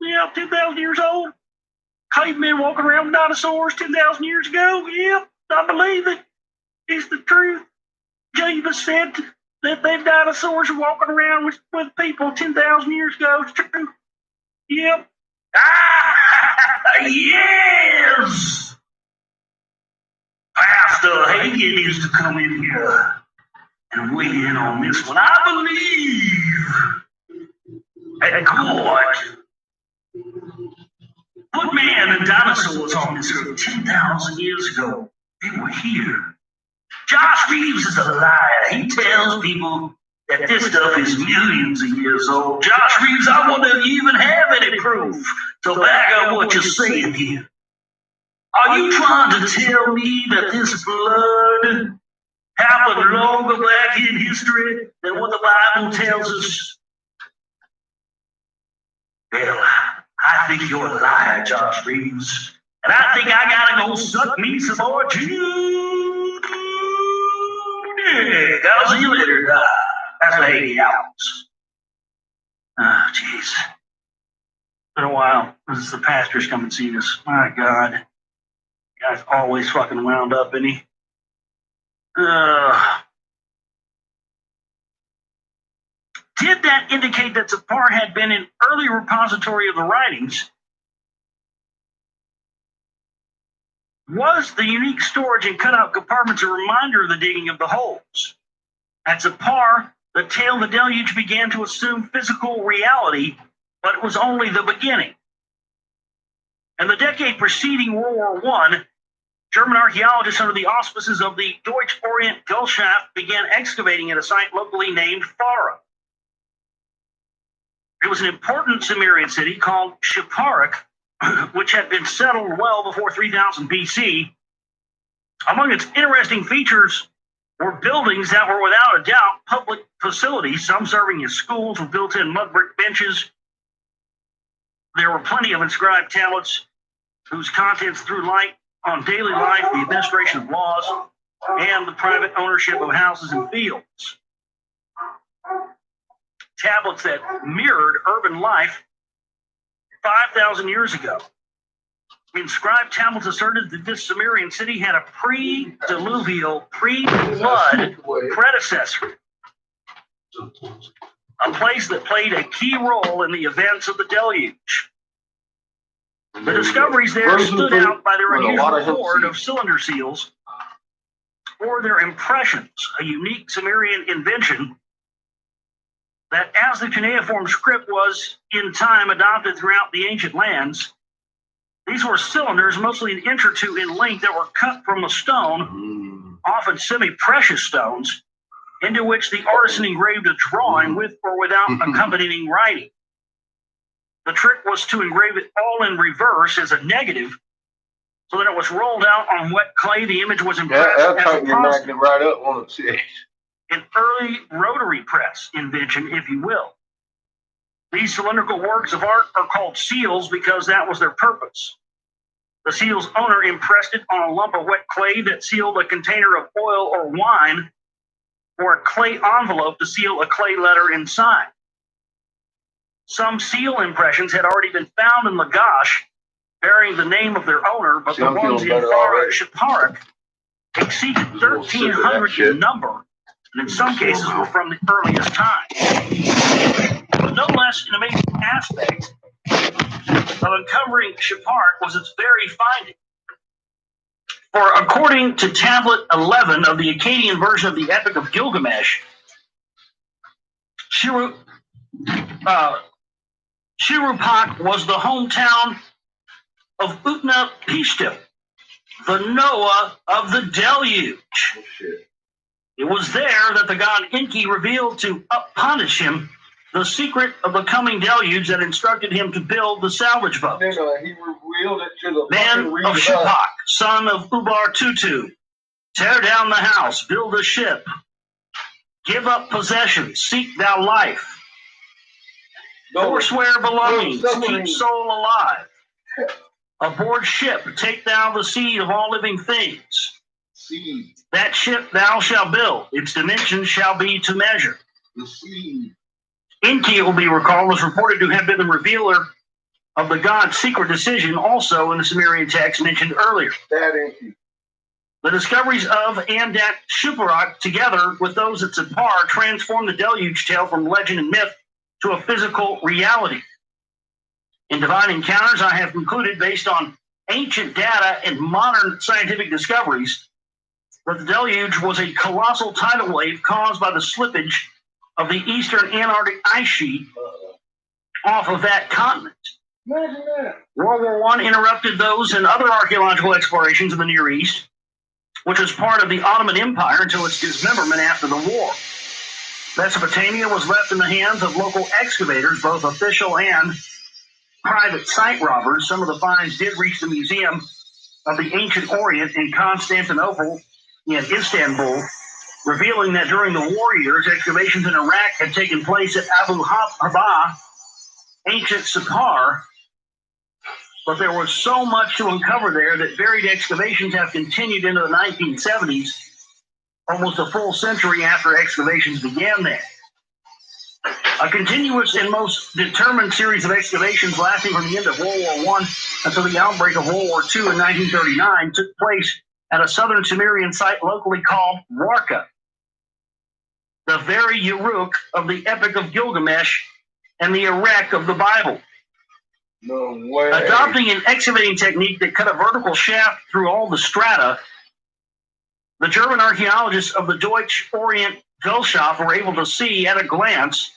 Yeah, 10,000 years old. Cavemen walking around with dinosaurs 10,000 years ago. Yep, I believe it. It's the truth. Jesus said that them dinosaurs are walking around with people 10,000 years ago. It's true. Yep. Yes! Pastor Hagen used to come in here and weigh in on this one. I believe at court. Put man and dinosaurs on this earth 10,000 years ago. They were here. Josh Reeves is a liar. He tells people that this stuff is millions of years old. Josh Reeves, I wonder if you even have any proof to back up what you're saying here. Are you trying to tell me that this blood happened longer back in history than what the Bible tells us? Well, I think you're a liar, Josh Reeves. And I think I gotta go suck me some more juice. I'll see you later. That's 80 hours. Oh, jeez. Been a while. This is the pastor's come and seen us. My God. The guy's always fucking wound up, isn't he? Did that indicate that Zipar had been an early repository of the writings? Was the unique storage and cutout compartments a reminder of the digging of the holes? At Zipar, the tale of the deluge began to assume physical reality, but it was only the beginning. In the decade preceding World War I, German archaeologists under the auspices of the Deutsche Orient Gesellschaft began excavating at a site locally named Farah. It was an important Sumerian city called Shipparak, which had been settled well before 3000 BC. Among its interesting features were buildings that were without a doubt public facilities, some serving as schools with built-in mud brick benches. There were plenty of inscribed tablets whose contents threw light on daily life, the administration of laws, and the private ownership of houses and fields. Tablets that mirrored urban life 5,000 years ago. Inscribed tablets asserted that this Sumerian city had a pre-diluvial, pre-flood predecessor, a place that played a key role in the events of the deluge. The discoveries there stood out by their unusual hoard of cylinder seals or their impressions, a unique Sumerian invention that, as the cuneiform script was in time adopted throughout the ancient lands, these were cylinders, mostly an inch or two in length, that were cut from a stone, often semi-precious stones, into which the artisan engraved a drawing with or without accompanying writing. The trick was to engrave it all in reverse as a negative, so that it was rolled out on wet clay. The image was impressed as a positive. Right up, won't it? An early rotary press invention, if you will. These cylindrical works of art are called seals because that was their purpose. The seal's owner impressed it on a lump of wet clay that sealed a container of oil or wine, or a clay envelope to seal a clay letter inside. Some seal impressions had already been found in Lagash, bearing the name of their owner, but the ones in Farah Shipparak exceeded 1,300 in number, and in some cases were from the earliest time. But no less an amazing aspect of uncovering Shipparak was its very finding. For according to tablet 11 of the Akkadian version of the Epic of Gilgamesh, Shiruppak was the hometown of Utnapishtim, the Noah of the deluge. Oh, shit. It was there that the god Enki revealed to punish him the secret of the coming deluge that instructed him to build the salvage boat. He revealed it to the Man of Shuppak, son of Ubar Tutu, tear down the house, build a ship, give up possessions, seek thou life, forswear belongings, keep soul alive. Aboard ship, take thou the seed of all living things. Seed. That ship thou shalt build, its dimensions shall be to measure. The seed. Enki, it will be recalled, was reported to have been the revealer of the god's secret decision, also in the Sumerian text mentioned earlier. That Enki. The discoveries of and at Shuppak, together with those at Sippar, transformed the deluge tale from legend and myth to a physical reality. In Divine Encounters, I have concluded, based on ancient data and modern scientific discoveries, that the deluge was a colossal tidal wave caused by the slippage of the eastern Antarctic ice sheet off of that continent. Imagine that. World War I interrupted those and other archaeological explorations in the Near East, which was part of the Ottoman Empire until its dismemberment after the war. Mesopotamia was left in the hands of local excavators, both official and private site robbers. Some of the finds did reach the Museum of the Ancient Orient in Constantinople and Istanbul, revealing that during the war years, excavations in Iraq had taken place at Abu Habba, ancient Sippar, but there was so much to uncover there that varied excavations have continued into the 1970s, almost a full century after excavations began there. A continuous and most determined series of excavations lasting from the end of World War I until the outbreak of World War II in 1939 took place at a southern Sumerian site locally called Warka, the very Uruk of the Epic of Gilgamesh and the Erech of the Bible. No way. Adopting an excavating technique that cut a vertical shaft through all the strata, the German archaeologists of the Deutsche Orient Gesellschaft were able to see at a glance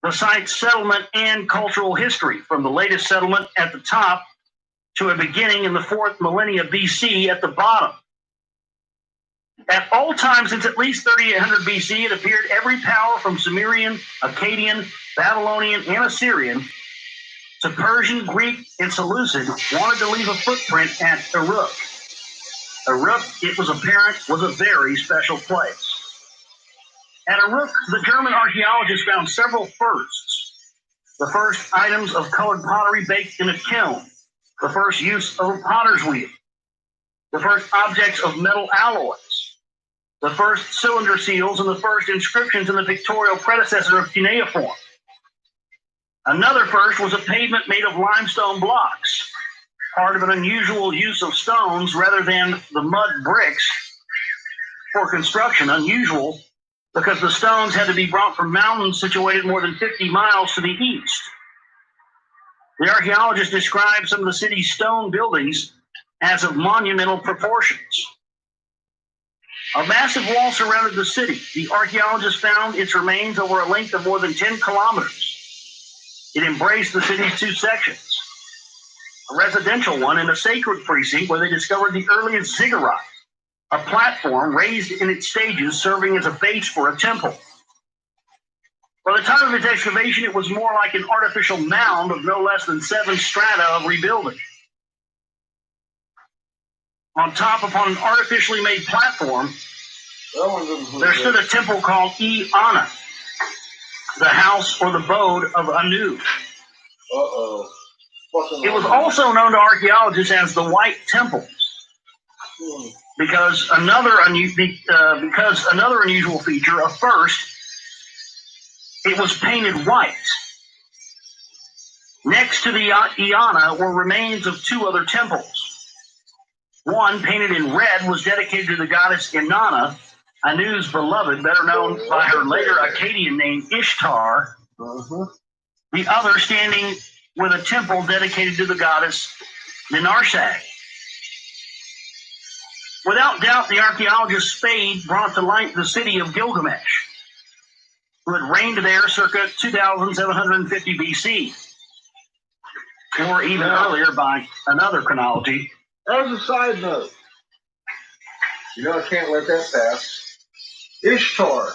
the site's settlement and cultural history, from the latest settlement at the top to a beginning in the 4th millennia BC at the bottom. At all times since at least 3800 BC, it appeared every power from Sumerian, Akkadian, Babylonian, and Assyrian to Persian, Greek, and Seleucid wanted to leave a footprint at Uruk. Uruk, it was apparent, was a very special place. At Uruk, the German archaeologists found several firsts. The first items of colored pottery baked in a kiln, the first use of a potter's wheel, the first objects of metal alloys, the first cylinder seals, and the first inscriptions in the pictorial predecessor of cuneiform. Another first was a pavement made of limestone blocks, part of an unusual use of stones rather than the mud bricks for construction. Unusual because the stones had to be brought from mountains situated more than 50 miles to the east. The archaeologists described some of the city's stone buildings as of monumental proportions. A massive wall surrounded the city. The archaeologists found its remains over a length of more than 10 kilometers. It embraced the city's two sections, a residential one and a sacred precinct where they discovered the earliest ziggurat, a platform raised in its stages serving as a base for a temple. By the time of its excavation, it was more like an artificial mound of no less than 7 strata of rebuilding. On top, upon an artificially made platform, there stood a temple called Ana, the house or the abode of Anu. It was also known to archaeologists as the White Temple, because another unusual feature, a first, it was painted white. Next to the Iana were remains of 2 other temples. One, painted in red, was dedicated to the goddess Inanna, Anu's beloved, better known by her later Akkadian name Ishtar. The other standing with a temple dedicated to the goddess Ninarshag. Without doubt, the archaeologist Spade brought to light the city of Gilgamesh, who had reigned there circa 2750 BC, or even earlier by another chronology. As a side note, I can't let that pass. Ishtar.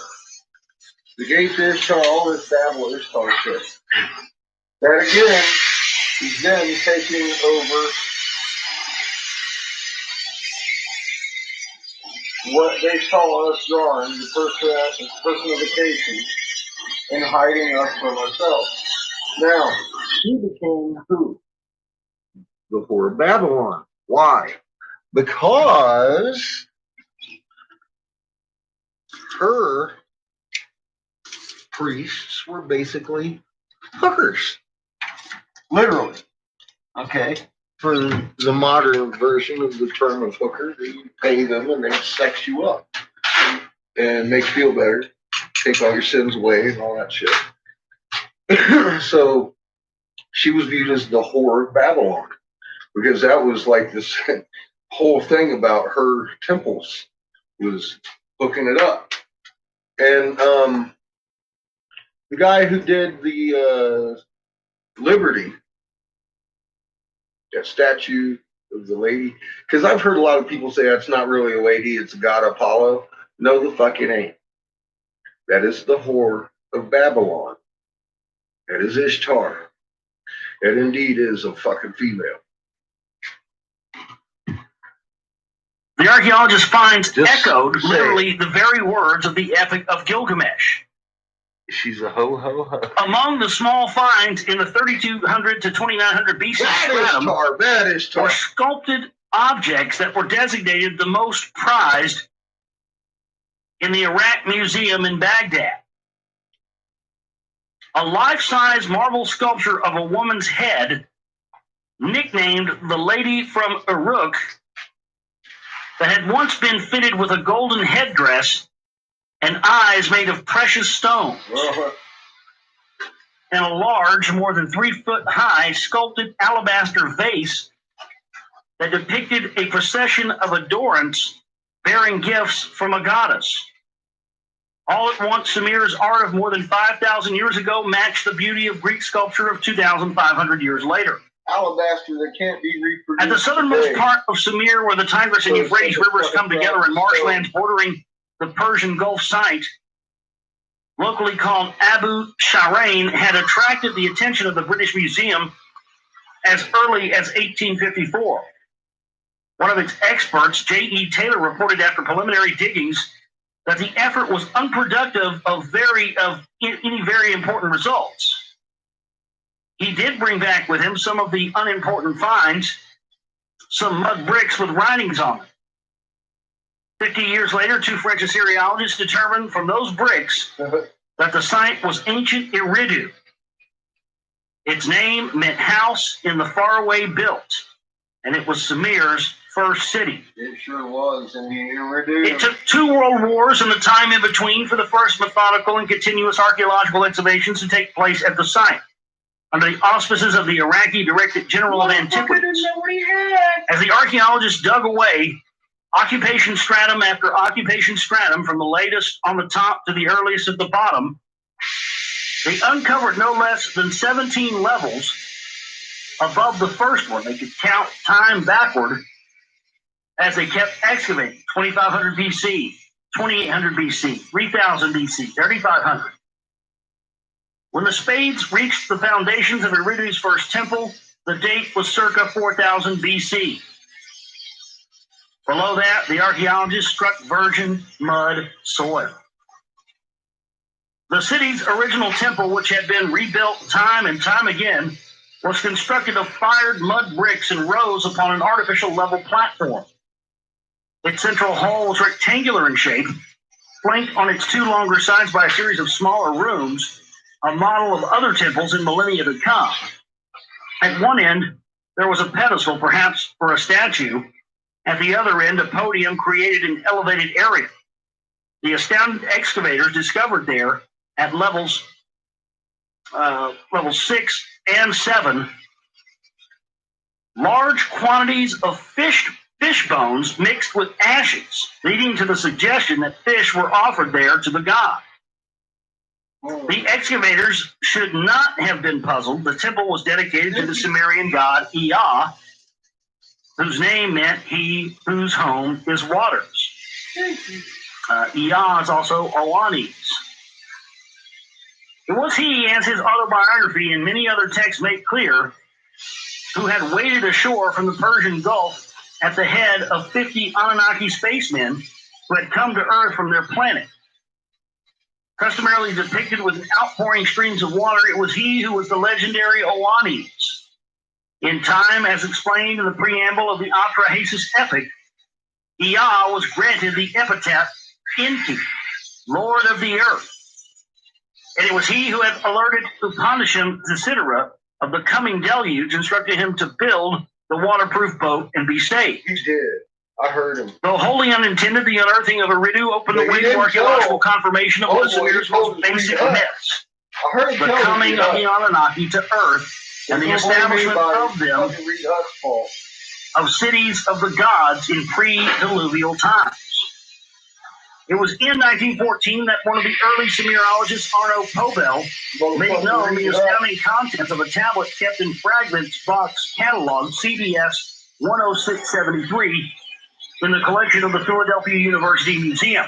The gate to Ishtar, all this Babel Ishtar shit. That again is them taking over what they saw us drawing, the personification, and hiding us from ourselves. Now, she became who? The whore of Babylon. Why? Because her priests were basically hookers. Literally. Okay? For the modern version of the term of hooker, you pay them and they sex you up and make you feel better, take all your sins away and all that shit. So she was viewed as the whore of Babylon because that was like this whole thing about her temples was hooking it up. And the guy who did the Liberty, that statue of the lady, because I've heard a lot of people say that's not really a lady, it's a god Apollo. No, the fuck it ain't. That is the whore of Babylon. That is Ishtar. That indeed is a fucking female. The archaeologist finds echoed literally the very words of the Epic of Gilgamesh. She's a ho-ho-ho. Among the small finds in the 3200 to 2900 BC stratum were sculpted objects that were designated the most prized in the Iraq Museum in Baghdad. A life-size marble sculpture of a woman's head, nicknamed the Lady from Uruk, that had once been fitted with a golden headdress and eyes made of precious stones, and a large, more than 3 foot high, sculpted alabaster vase that depicted a procession of adorants bearing gifts from a goddess. All at once, Sumer's art of more than 5,000 years ago matched the beauty of Greek sculpture of 2,500 years later. Alabaster that can't be reproduced. At the southernmost part of Sumer, where the Tigris and Euphrates rivers come together in marshlands bordering the Persian Gulf site, locally called Abu Sharain, had attracted the attention of the British Museum as early as 1854. One of its experts, J.E. Taylor, reported after preliminary diggings that the effort was unproductive of any very important results. He did bring back with him some of the unimportant finds, some mud bricks with writings on them. 50 years later, 2 French Assyriologists determined from those bricks that the site was ancient Eridu. Its name meant house in the faraway built, and it was Sumer's first city. It sure was in the Eridu. It took 2 world wars and the time in between for the first methodical and continuous archaeological excavations to take place at the site, under the auspices of the Iraqi Directorate General of Antiquities. As the archaeologists dug away, occupation stratum after occupation stratum, from the latest on the top to the earliest at the bottom, they uncovered no less than 17 levels above the first one. They could count time backward as they kept excavating. 2500 BC, 2800 BC, 3000 BC, 3500. When the spades reached the foundations of Eridu's first temple, the date was circa 4000 BC. Below that, the archaeologists struck virgin mud soil. The city's original temple, which had been rebuilt time and time again, was constructed of fired mud bricks and rose upon an artificial level platform. Its central hall was rectangular in shape, flanked on its 2 longer sides by a series of smaller rooms, a model of other temples in millennia to come. At one end, there was a pedestal, perhaps for a statue. At the other end, a podium created an elevated area. The astounded excavators discovered there at levels 6 and 7 large quantities of fish fish bones mixed with ashes, leading to the suggestion that fish were offered there to the god. The excavators should not have been puzzled. The temple was dedicated to the Sumerian god Ea, whose name meant he whose home is waters. Ea is also Oannes. It was he, as his autobiography and many other texts make clear, who had waded ashore from the Persian Gulf at the head of 50 Anunnaki spacemen who had come to Earth from their planet. Customarily depicted with outpouring streams of water, it was he who was the legendary Oannes. In time, as explained in the preamble of the Atrahasis epic, Ea was granted the epithet Enki, Lord of the Earth. And it was he who had alerted Upanisham Desidera of the coming deluge, instructed him to build the waterproof boat and be saved. He did. I heard him. Though wholly unintended, the unearthing of Eridu opened the way to archaeological confirmation of one of Sumer's most basic myths. I heard him The coming of the Anunnaki to Earth and the establishment of them, of cities of the gods in pre-diluvial times. It was in 1914 that one of the early Sumerologists, Arno Pobel, made known the astounding contents of a tablet kept in Fragments Box Catalog CBS 10673 in the collection of the Philadelphia University Museum.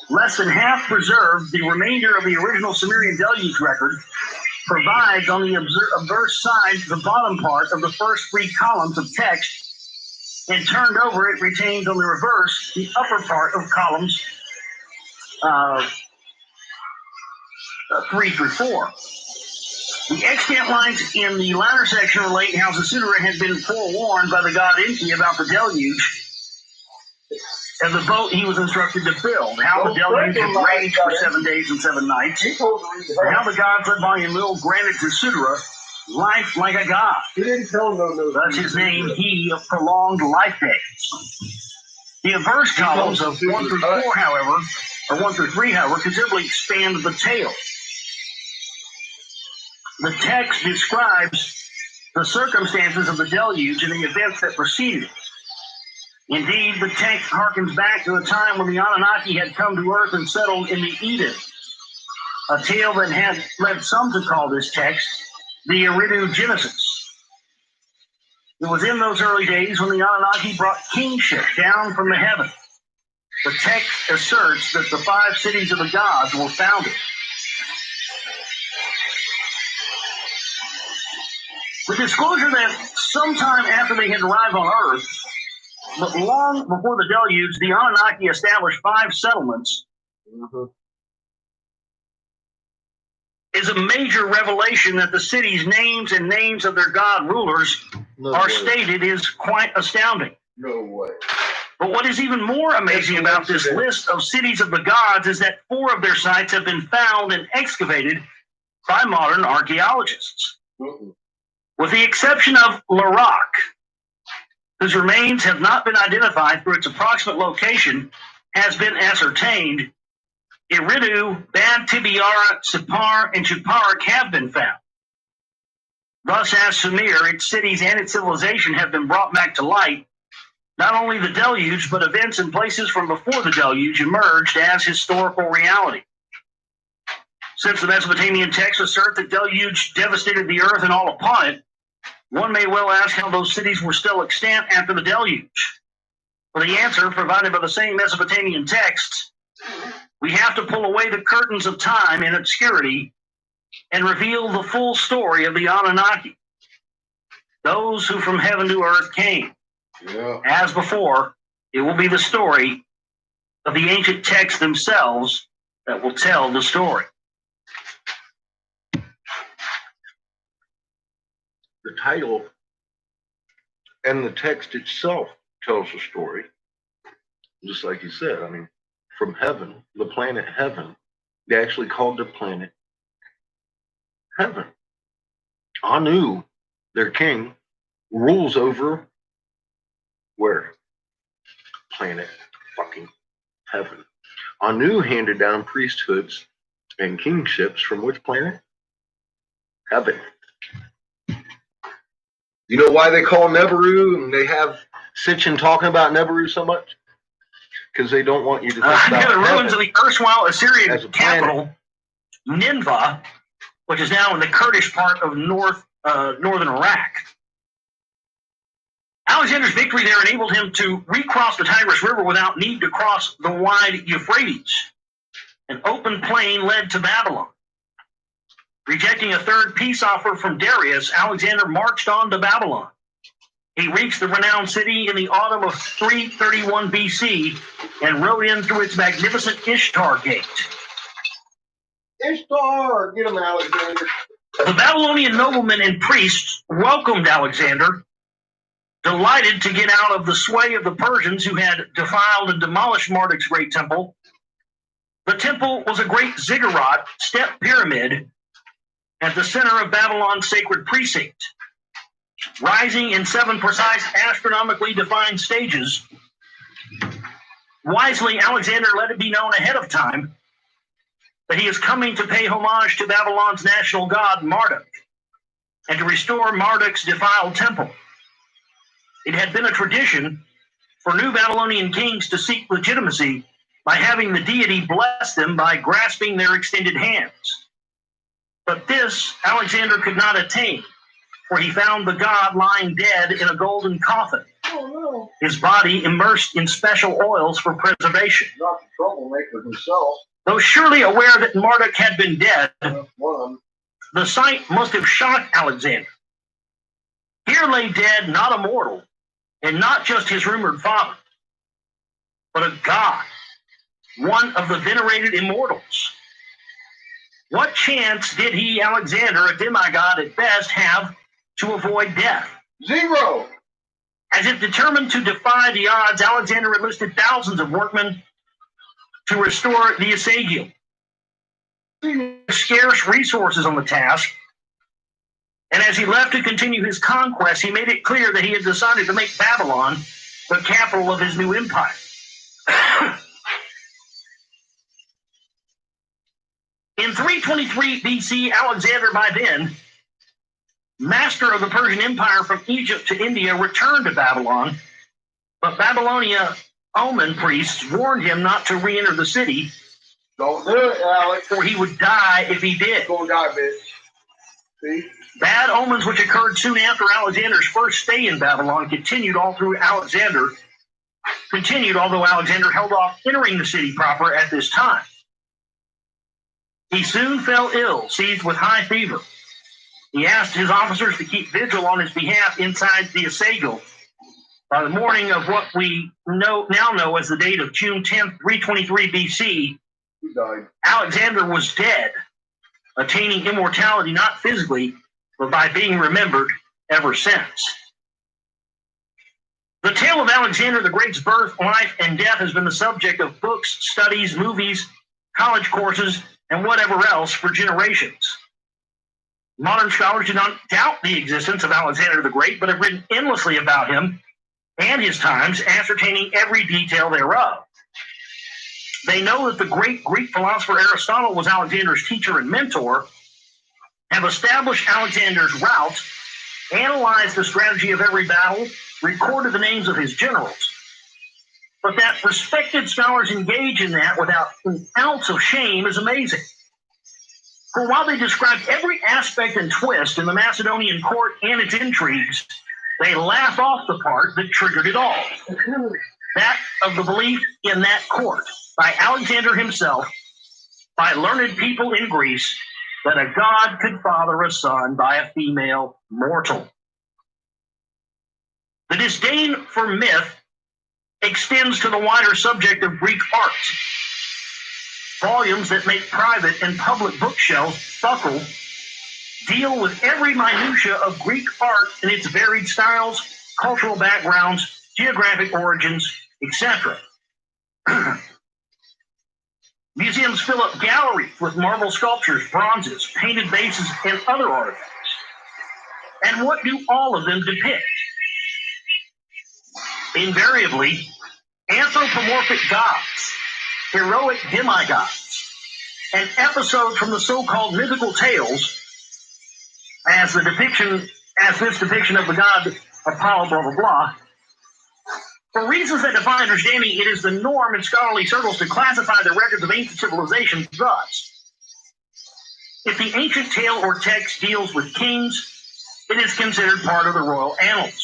Less than half preserved, the remainder of the original Sumerian deluge record provides on the obverse side the bottom part of the first 3 columns of text, and turned over it retains on the reverse the upper part of columns 3 through 4. The extant lines in the latter section relate how Zisudara had been forewarned by the god Enki about the deluge and the boat he was instructed to build, how the deluge had raged for 7 days and 7 nights, and how the gods led by Enlil granted Zisudara life like a god. He didn't tell no. Thus his name, he of prolonged life days. The averse columns of 1 through 4, however, or 1 through 3, however, considerably expand the tale. The text describes the circumstances of the deluge and the events that preceded it. Indeed, the text harkens back to a time when the Anunnaki had come to Earth and settled in the Eden, a tale that had led some to call this text the Eridu Genesis. It was in those early days when the Anunnaki brought kingship down from the heaven. The text asserts that the 5 cities of the gods were founded. The disclosure that sometime after they had arrived on Earth, but long before the deluge, the Anunnaki established 5 settlements is a major revelation. That the cities' names and names of their god rulers are stated is quite astounding. No way. But what is even more amazing about this list of cities of the gods is that 4 of their sites have been found and excavated by modern archaeologists. With the exception of Larak, whose remains have not been identified through its approximate location, has been ascertained, Eridu, Bad Tibiara, Sipar, and Chuparak have been found. Thus, as Sumer, its cities and its civilization have been brought back to light, not only the deluge, but events and places from before the deluge emerged as historical reality. Since the Mesopotamian texts assert that deluge devastated the earth and all upon it, one may well ask how those cities were still extant after the deluge. For the answer, provided by the same Mesopotamian texts, we have to pull away the curtains of time and obscurity and reveal the full story of the Anunnaki, those who from heaven to earth came. Yeah. As before, it will be the story of the ancient texts themselves that will tell the story. The title and the text itself tells a story. Just like you said, I mean, from heaven, the planet heaven, they actually called the planet heaven. Anu, their king, rules over where? Planet fucking heaven. Anu handed down priesthoods and kingships from which planet? Heaven. You know why they call Neberu and they have Sitchin talking about Nibiru so much? Because they don't want you to think about near the ruins of heaven the erstwhile Assyrian as a capital, Nineveh, which is now in the Kurdish part of northern Iraq. Alexander's victory there enabled him to recross the Tigris River without need to cross the wide Euphrates. An open plain led to Babylon. Rejecting a third peace offer from Darius, Alexander marched on to Babylon. He reached the renowned city in the autumn of 331 BC and rode in through its magnificent Ishtar Gate. Ishtar! Get him, Alexander. The Babylonian noblemen and priests welcomed Alexander, delighted to get out of the sway of the Persians who had defiled and demolished Marduk's great temple. The temple was a great ziggurat, step pyramid, at the center of Babylon's sacred precinct. Rising in 7 precise astronomically defined stages, wisely Alexander let it be known ahead of time that he is coming to pay homage to Babylon's national god Marduk and to restore Marduk's defiled temple. It had been a tradition for new Babylonian kings to seek legitimacy by having the deity bless them by grasping their extended hands. But this Alexander could not attain, for he found the god lying dead in a golden coffin, his body immersed in special oils for preservation. Not the troublemaker himself. Though surely aware that Marduk had been dead, the sight must have shocked Alexander. Here lay dead not a mortal, and not just his rumored father, but a god, one of the venerated immortals. What chance did he, Alexander, a demigod at best, have to avoid death? Zero! As if determined to defy the odds, Alexander enlisted thousands of workmen to restore the Assyrian. Scarce resources on the task, and as he left to continue his conquest, he made it clear that he had decided to make Babylon the capital of his new empire. In 323 BC, Alexander, by then master of the Persian Empire from Egypt to India, returned to Babylon, but Babylonia omen priests warned him not to re-enter the city. Don't do it, Alex. For he would die if he did. Go die, bitch. See? Bad omens which occurred soon after Alexander's first stay in Babylon continued although Alexander held off entering the city proper at this time. He soon fell ill, seized with high fever. He asked his officers to keep vigil on his behalf inside the Assyrian. By the morning of what we now know as the date of June 10th, 323 BC, He died. Alexander was dead, attaining immortality not physically, but by being remembered ever since. The tale of Alexander the Great's birth, life, and death has been the subject of books, studies, movies, college courses, and whatever else for generations. Modern scholars do not doubt the existence of Alexander the Great, but have written endlessly about him and his times, ascertaining every detail thereof. They know that the great Greek philosopher Aristotle was Alexander's teacher and mentor, have established Alexander's route, analyzed the strategy of every battle, recorded the names of his generals. But that respected scholars engage in that without an ounce of shame is amazing. For while they described every aspect and twist in the Macedonian court and its intrigues, they laugh off the part that triggered it all. That of the belief in that court, by Alexander himself, by learned people in Greece, that a god could father a son by a female mortal. The disdain for myth extends to the wider subject of Greek art. Volumes that make private and public bookshelves buckle deal with every minutia of Greek art in its varied styles, cultural backgrounds, geographic origins, etc. Museums fill up galleries with marble sculptures, bronzes, painted vases, and other artifacts. And what do all of them depict? Invariably, anthropomorphic gods, heroic demigods, and episodes from the so-called mythical tales, as this depiction of the god Apollo, blah, blah, blah, For reasons that defy understanding, it is the norm in scholarly circles to classify the records of ancient civilizations thus. If the ancient tale or text deals with kings, it is considered part of the royal annals.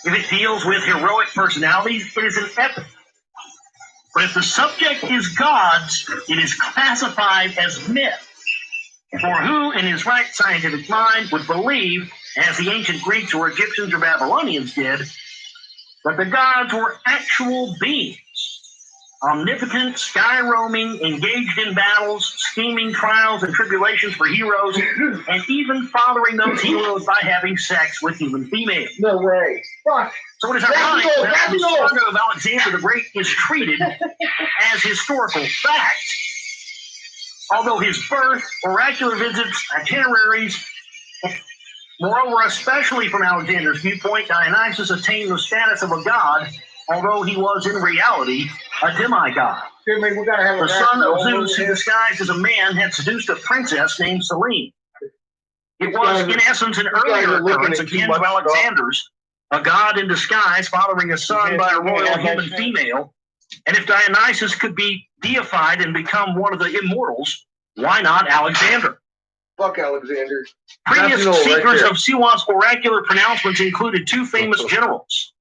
If it deals with heroic personalities, it is an epic. But if the subject is gods, it is classified as myth. For who in his right scientific mind would believe, as the ancient Greeks or Egyptians or Babylonians did, that the gods were actual beings, omnipotent, sky-roaming, engaged in battles, scheming trials and tribulations for heroes, and even fathering those heroes by having sex with human females. No way. Fuck. So it is ironic that the saga of Alexander the Great is treated as historical fact, although his birth, oracular visits, itineraries, moreover, especially from Alexander's viewpoint, Dionysus attained the status of a god, although he was in reality a demigod. The son of Zeus, who disguised as a man, had seduced a princess named Selene. It was, in essence, an earlier occurrence akin to Alexander's, a god in disguise fathering a son by a royal human female. And if Dionysus could be deified and become one of the immortals, why not Alexander? Fuck Alexander. Previous seekers of Siwa's oracular pronouncements included two famous generals,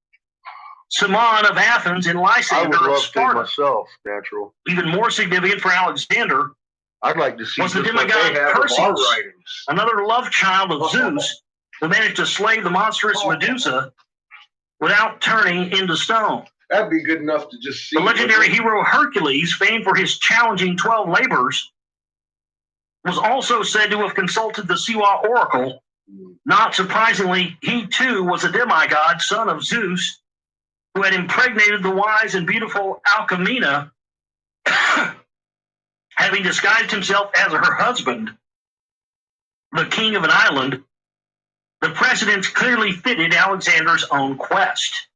Cimon of Athens and Lysander of Sparta. Myself, natural. Even more significant for Alexander I'd like to see was the demigod Perseus, another love child of Zeus, who managed to slay the monstrous Medusa without turning into stone. That'd be good enough to just see. The legendary hero Hercules, famed for his challenging 12 labors, was also said to have consulted the Siwa oracle. Not surprisingly, he too was a demigod, son of Zeus, who had impregnated the wise and beautiful Alcmena, having disguised himself as her husband, the king of an island. The precedents clearly fitted Alexander's own quest.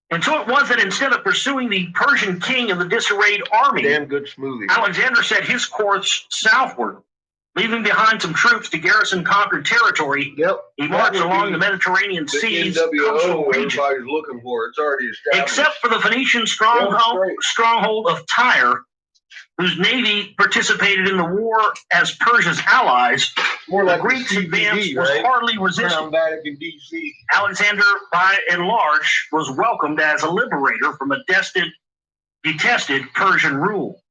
And so it was that instead of pursuing the Persian king and the disarrayed army, damn good smoothie, Alexander set his course southward, leaving behind some troops to garrison conquered territory. He marched along the Mediterranean Sea's coastal region. Everybody's looking for. It's already established. Except for the Phoenician stronghold of Tyre, whose navy participated in the war as Persia's allies. More like the Greeks' advance was hardly resisted. Alexander, by and large, was welcomed as a liberator from a detested Persian rule.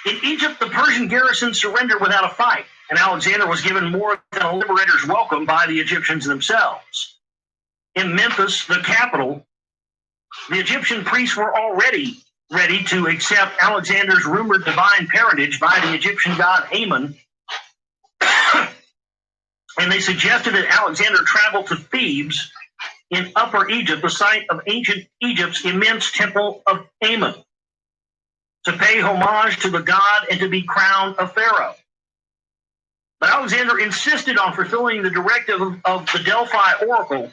In Egypt, the Persian garrison surrendered without a fight, and Alexander was given more than a liberator's welcome by the Egyptians themselves. In Memphis, the capital, the Egyptian priests were already ready to accept Alexander's rumored divine parentage by the Egyptian god Ammon, and they suggested that Alexander travel to Thebes in Upper Egypt, the site of ancient Egypt's immense temple of Ammon, to pay homage to the god and to be crowned a pharaoh. But Alexander insisted on fulfilling the directive of the Delphi oracle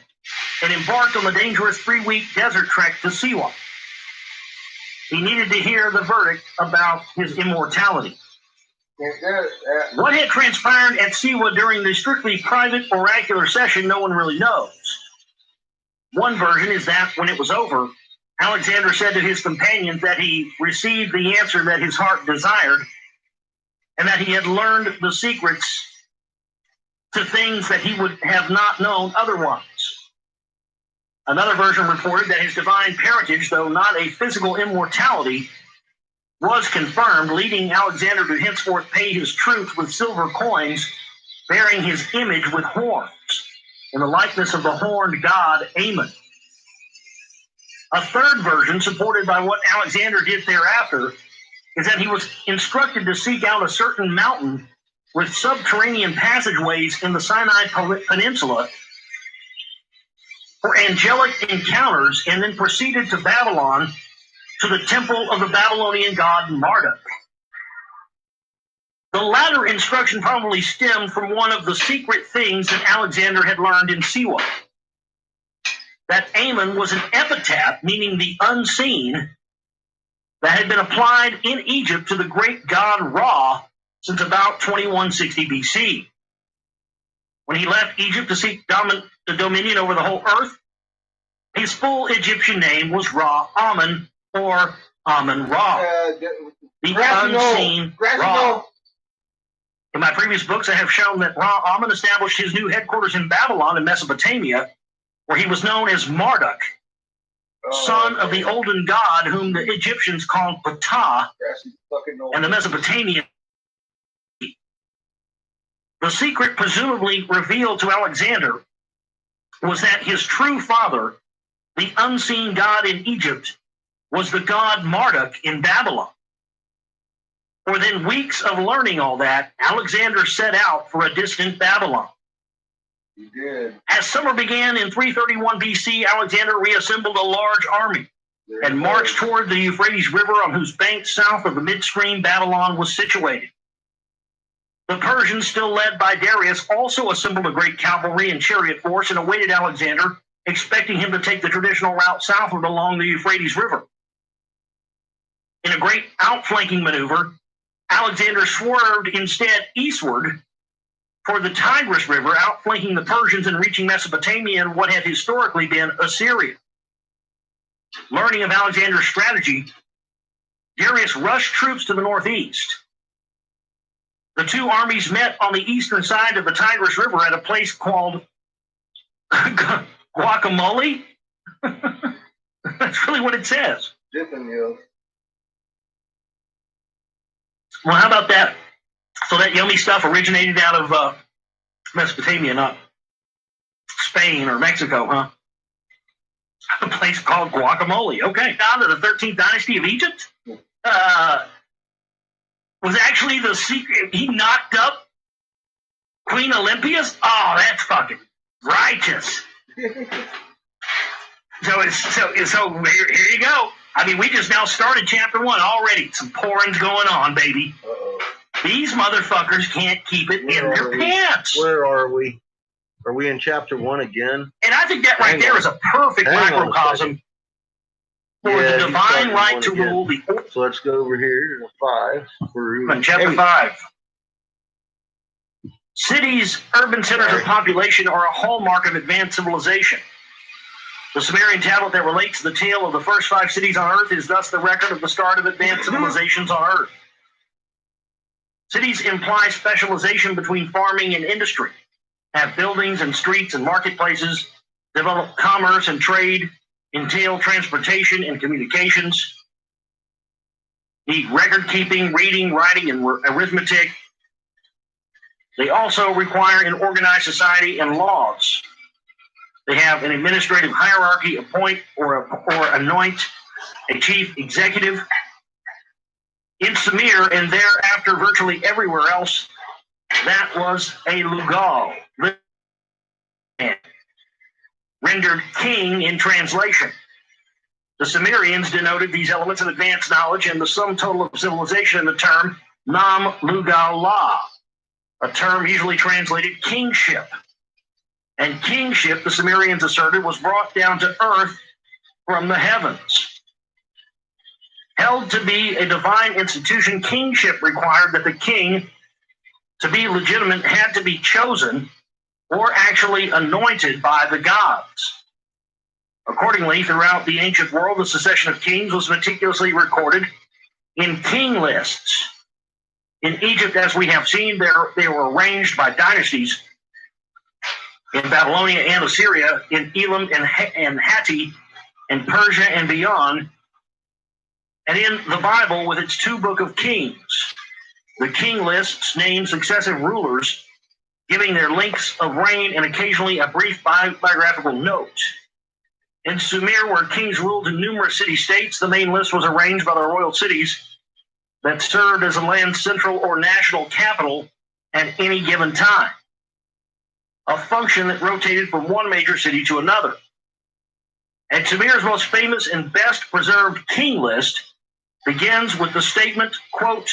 and embarked on the dangerous 3-week desert trek to Siwa. He needed to hear the verdict about his immortality. What had transpired at Siwa during the strictly private oracular session, no one really knows. One version is that when it was over, Alexander said to his companions that he received the answer that his heart desired, and that he had learned the secrets to things that he would have not known otherwise. Another version reported that his divine parentage, though not a physical immortality, was confirmed, leading Alexander to henceforth pay his troops with silver coins bearing his image with horns, in the likeness of the horned god Ammon. A third version, supported by what Alexander did thereafter, is that he was instructed to seek out a certain mountain with subterranean passageways in the Sinai Peninsula for angelic encounters, and then proceeded to Babylon to the temple of the Babylonian god Marduk. The latter instruction probably stemmed from one of the secret things that Alexander had learned in Siwa, that Ammon was an epithet, meaning the unseen, that had been applied in Egypt to the great god Ra since about 2160 BC. when he left Egypt to seek the dominion over the whole earth, his full Egyptian name was Ra-Amen, or Amen-Ra, the unseen Ra. In my previous books, I have shown that Ra-Amen established his new headquarters in Babylon in Mesopotamia, where he was known as Marduk, son of the olden god whom the Egyptians called Ptah, and the Mesopotamian. The secret presumably revealed to Alexander was that his true father, the unseen god in Egypt, was the god Marduk in Babylon. Within weeks of learning all that, Alexander set out for a distant Babylon. He did. As summer began in 331 BC, Alexander reassembled a large army and marched toward the Euphrates River, on whose banks south of the midstream Babylon was situated. The Persians, still led by Darius, also assembled a great cavalry and chariot force and awaited Alexander, expecting him to take the traditional route southward along the Euphrates River. In a great outflanking maneuver, Alexander swerved instead eastward for the Tigris River, outflanking the Persians and reaching Mesopotamia and what had historically been Assyria. Learning of Alexander's strategy, Darius rushed troops to the northeast. The two armies met on the eastern side of the Tigris River at a place called Guacamole. That's really what it says. Dipping you. Well, how about that? So that yummy stuff originated out of Mesopotamia, not Spain or Mexico, huh? A place called Guacamole. Okay. Down to the 13th dynasty of Egypt. Was actually the secret. He knocked up Queen Olympias. Oh, that's fucking righteous. So here you go. I mean, we just now started chapter 1 already. Some pouring's going on, baby. Uh-oh. These motherfuckers can't keep it in their pants. Where are we? Are we in chapter 1 again? And I think that right there is a perfect microcosm for the divine right to rule the earth. So let's go over here to 5. Chapter 5. Cities, urban centers of population are a hallmark of advanced civilization. The Sumerian tablet that relates the tale of the first 5 cities on Earth is thus the record of the start of advanced civilizations on Earth. Cities imply specialization between farming and industry, have buildings and streets and marketplaces, develop commerce and trade, entail transportation and communications, need record keeping, reading, writing, and arithmetic. They also require an organized society and laws. They have an administrative hierarchy, appoint or anoint a chief executive. In Sumer and thereafter virtually everywhere else, that was a lugal, rendered king in translation. The Sumerians denoted these elements of advanced knowledge and the sum total of civilization in the term nam lugal la, a term usually translated kingship. And kingship, the Sumerians asserted, was brought down to earth from the heavens. Held to be a divine institution, kingship required that the king, to be legitimate, had to be chosen or actually anointed by the gods. Accordingly, throughout the ancient world, the succession of kings was meticulously recorded in king lists. In Egypt, as we have seen, they were arranged by dynasties. In Babylonia and Assyria, in Elam and Hatti, in Persia and beyond, and in the Bible with its 2 book of Kings. The king lists name successive rulers, giving their lengths of reign and occasionally a brief biographical note. In Sumer, where kings ruled in numerous city-states, the main list was arranged by the royal cities that served as a land's central or national capital at any given time, a function that rotated from one major city to another. And Sumer's most famous and best preserved king list begins with the statement, quote,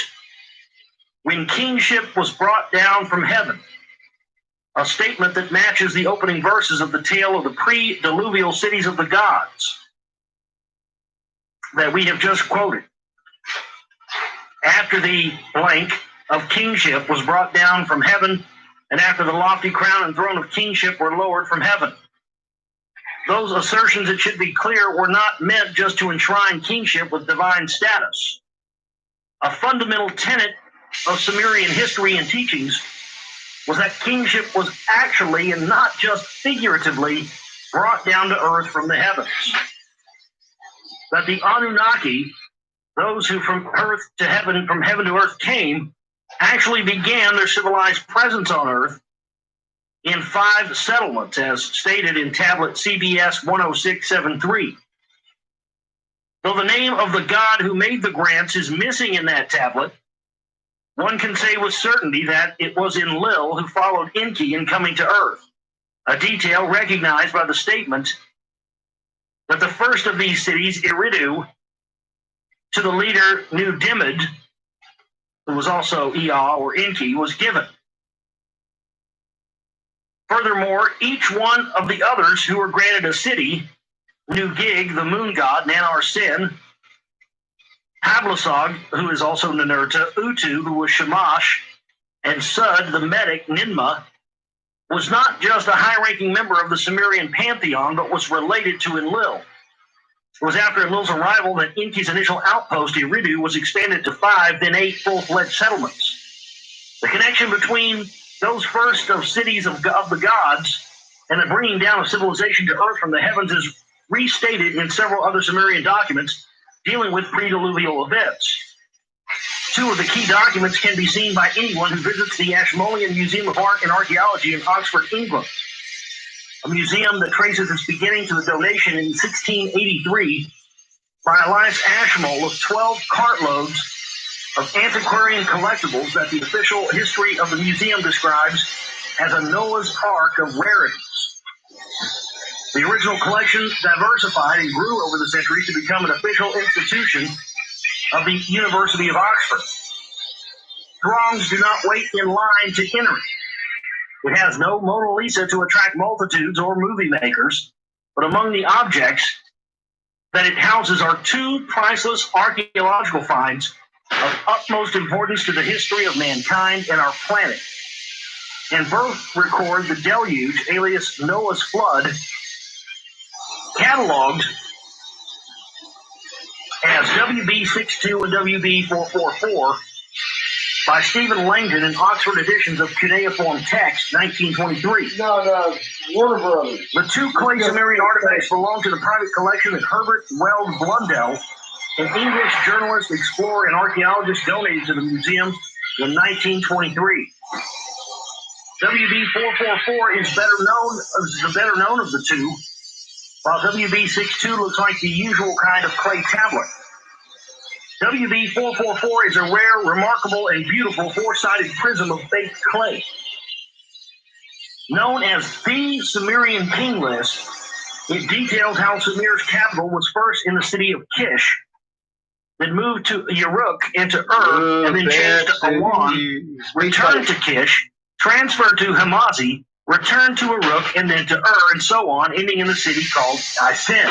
"When kingship was brought down from heaven," a statement that matches the opening verses of the tale of the pre-diluvial cities of the gods that we have just quoted. After the blank of kingship was brought down from heaven, and after the lofty crown and throne of kingship were lowered from heaven. Those assertions, it should be clear, were not meant just to enshrine kingship with divine status. A fundamental tenet of Sumerian history and teachings was that kingship was actually, and not just figuratively, brought down to earth from the heavens. That the Anunnaki, those who from earth to heaven, from heaven to earth came, actually began their civilized presence on earth in 5 settlements, as stated in tablet CBS 10673. Though the name of the god who made the grants is missing in that tablet, one can say with certainty that it was Enlil who followed Enki in coming to earth, a detail recognized by the statement that the first of these cities, Eridu, to the leader Nu Dimid, who was also Ea or Enki, was given. Furthermore, each one of the others who were granted a city, Nu Gig, the moon god, Nanar Sin, Hablasog, who is also Ninurta, Utu, who was Shamash, and Sud, the medic, Ninma, was not just a high-ranking member of the Sumerian pantheon, but was related to Enlil. It was after Enlil's arrival that Enki's initial outpost, Eridu, was expanded to 5, then 8 full-fledged settlements. The connection between those first of cities of the gods and the bringing down of civilization to earth from the heavens is restated in several other Sumerian documents dealing with pre-diluvial events. 2 of the key documents can be seen by anyone who visits the Ashmolean Museum of Art and Archaeology in Oxford, England, a museum that traces its beginning to the donation in 1683 by Elias Ashmole of 12 cartloads of antiquarian collectibles that the official history of the museum describes as a Noah's Ark of rarities. The original collection diversified and grew over the centuries to become an official institution of the University of Oxford. Throngs do not wait in line to enter it. It has no Mona Lisa to attract multitudes or movie makers, but among the objects that it houses are 2 priceless archaeological finds of utmost importance to the history of mankind and our planet, and both record the deluge, alias Noah's flood, cataloged as WB62 and WB444 by Stephen Langdon in Oxford editions of Cuneiform Text, 1923. No, Warner Brothers. The 2 clay Sumerian artifacts belong to the private collection that Herbert Weld Blundell, an English journalist, explorer, and archaeologist, donated to the museum in 1923. WB444 is the better known of the 2, while WB62 looks like the usual kind of clay tablet. WB444 is a rare, remarkable, and beautiful 4-sided prism of baked clay. Known as the Sumerian King List, it details how Sumer's capital was first in the city of Kish, then moved to Uruk and to Ur, and then changed to Awan, returned to Kish, transferred to Hamazi, returned to Uruk, and then to Ur, and so on, ending in the city called Isin.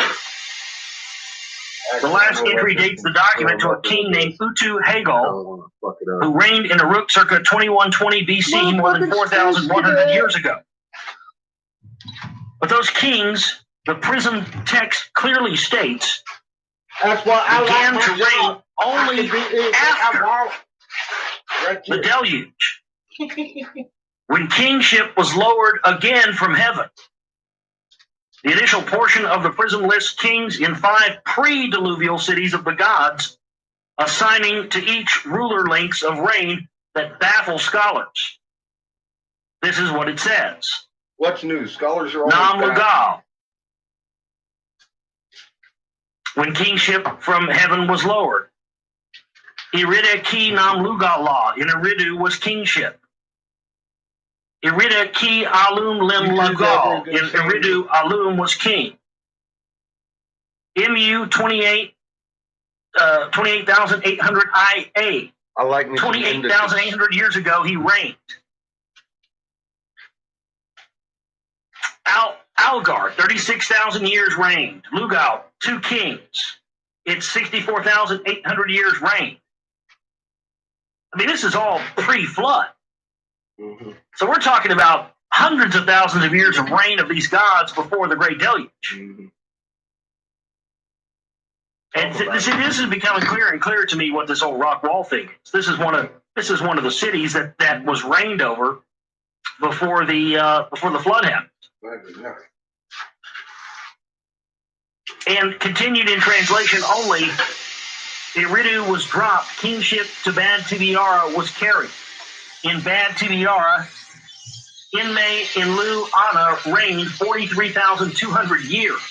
The last entry dates the document to a king named Utu Hagal, who reigned in Uruk circa 2120 BC, more than 4,100 years ago. But those kings, the prism text clearly states, began to reign only after the deluge, when kingship was lowered again from heaven. The initial portion of the prism lists kings in 5 pre-diluvial cities of the gods, assigning to each ruler lengths of reign that baffle scholars. This is what it says. What's new? Scholars are always Nam-Lugal, when kingship from heaven was lowered. Irida ki Nam-Lugal-la, in Eridu was kingship. Irida ki Alum Lim Lugal, in Eridu Alum was king. MU 28,800 IA, I like 28,800 years ago he reigned. Algar, 36,000 years reigned. Lugal, 2 kings. It's 64,800 years reigned. I mean, this is all pre-flood. Mm-hmm. So we're talking about hundreds of thousands of years of reign of these gods before the Great Deluge. Mm-hmm. And this is becoming clearer and clearer to me what this whole rock wall thing is. This is one of the cities that was reigned over before the flood happened. And continued in translation only, Eridu was dropped, kingship to Bad Tibiara was carried. In Bad Tibiara, Inme Inlu Ana reigned 43,200 years.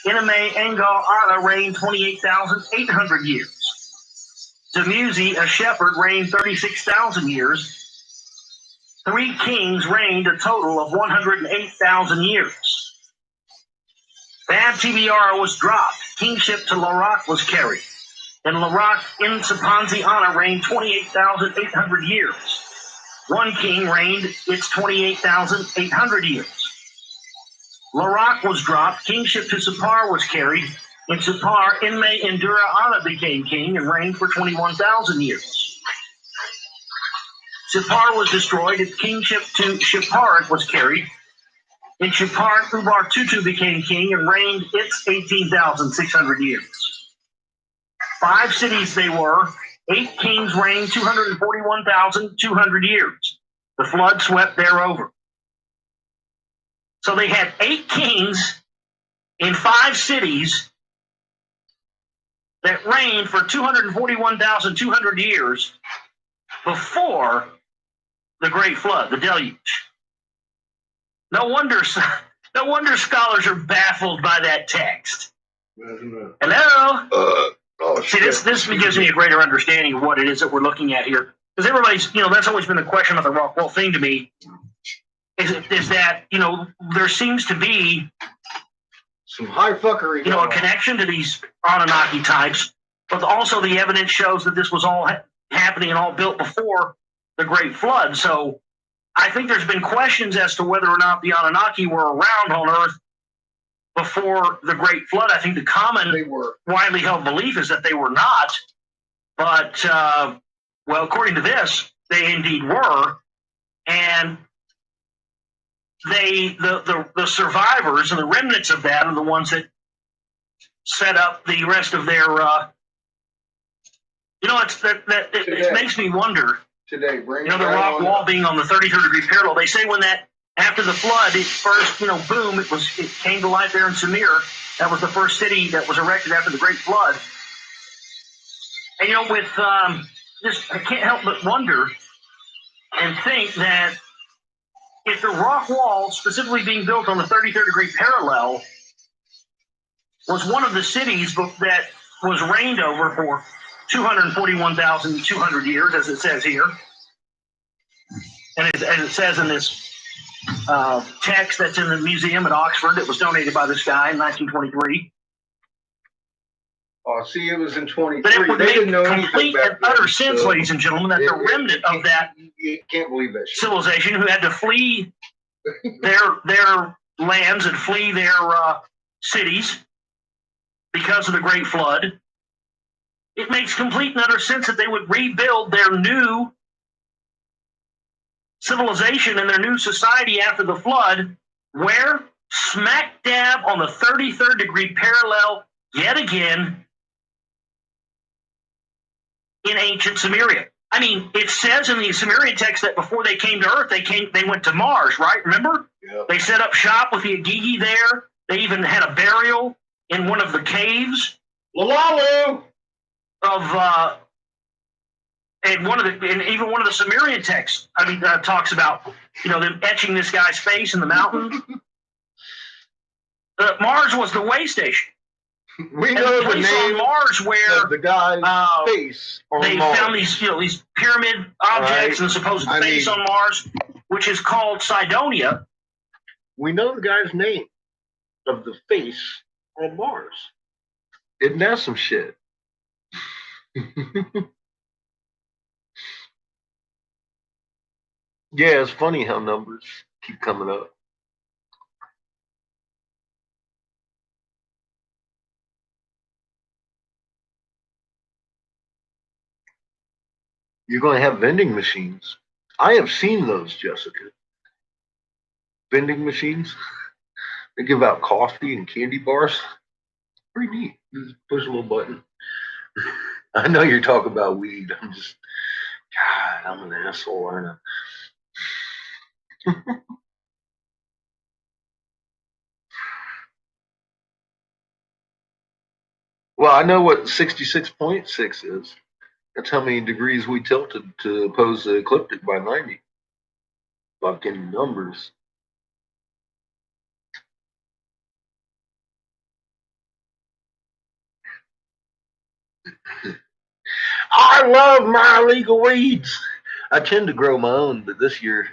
Inme Engal Ana reigned 28,800 years. Dumuzi, a shepherd, reigned 36,000 years. 3 kings reigned a total of 108,000 years. Bad Tibiara was dropped. Kingship to Larak was carried. And Larak in Sapanzi Ana reigned 28,800 years. 1 king reigned its 28,800 years. Larak was dropped. Kingship to Sapar was carried. In Sapar, Inme Indura Ana became king and reigned for 21,000 years. Sapar was destroyed. Its kingship to Shiparik was carried. In Shiparik, Ubar Tutu became king and reigned its 18,600 years. 5 cities they were. 8 kings reigned 241,200 years. The flood swept there over. So they had 8 kings in 5 cities that reigned for 241,200 years before the Great Flood, the Deluge. No wonder scholars are baffled by that text. Hello? See, this gives me a greater understanding of what it is that we're looking at here. Because everybody's, that's always been the question about the rock wall thing to me, is that, there seems to be some high fuckery. A connection to these Anunnaki types, but also the evidence shows that this was all happening and all built before the Great Flood. So I think there's been questions as to whether or not the Anunnaki were around on Earth before the Great Flood. I think the common, widely held belief is that they were not. But, according to this, they indeed were. And the survivors and the remnants of that are the ones that set up the rest of their, it makes me wonder. Today, the rock wall being on the 33rd degree parallel. They say when that, after the flood, it first, boom, it came to life there in Sumer. That was the first city that was erected after the Great Flood. And, I can't help but wonder and think that if the rock wall, specifically being built on the 33rd degree parallel, was one of the cities that was reigned over for 241,200 years, as it says here, and as it says in this text that's in the museum at Oxford that was donated by this guy in 1923. Oh, see, it was in 23. But it would they make didn't know complete and utter sense, so ladies and gentlemen, that the remnant of that you can't believe that shit. civilization who had to flee their lands and flee their cities because of the Great Flood, it makes complete and utter sense that they would rebuild their new civilization and their new society after the flood, where smack dab on the 33rd degree parallel yet again in ancient Sumeria. I mean, it says in the Sumerian text that before they came to Earth, they went to Mars, right? Remember? Yep. They set up shop with the Agigi there. They even had a burial in one of the caves Lalalu of and even one of the Sumerian texts, talks about them etching this guy's face in the mountain. Mars was the way station. We know the place name on Mars where of the guy's face on they Mars. found these pyramid objects and the supposed face on Mars, which is called Cydonia. We know the guy's name of the face on Mars. Isn't that some shit? Yeah, it's funny how numbers keep coming up. You're going to have vending machines I have seen those, Jessica. Vending machines. They give out coffee and candy bars. Pretty neat. Just push a little button. I know you're talking about weed. God, I'm an asshole, aren't I? Well, I know what 66.6 is. That's how many degrees we tilted to oppose the ecliptic by 90. Fucking numbers. I love my illegal weeds. I tend to grow my own, but this year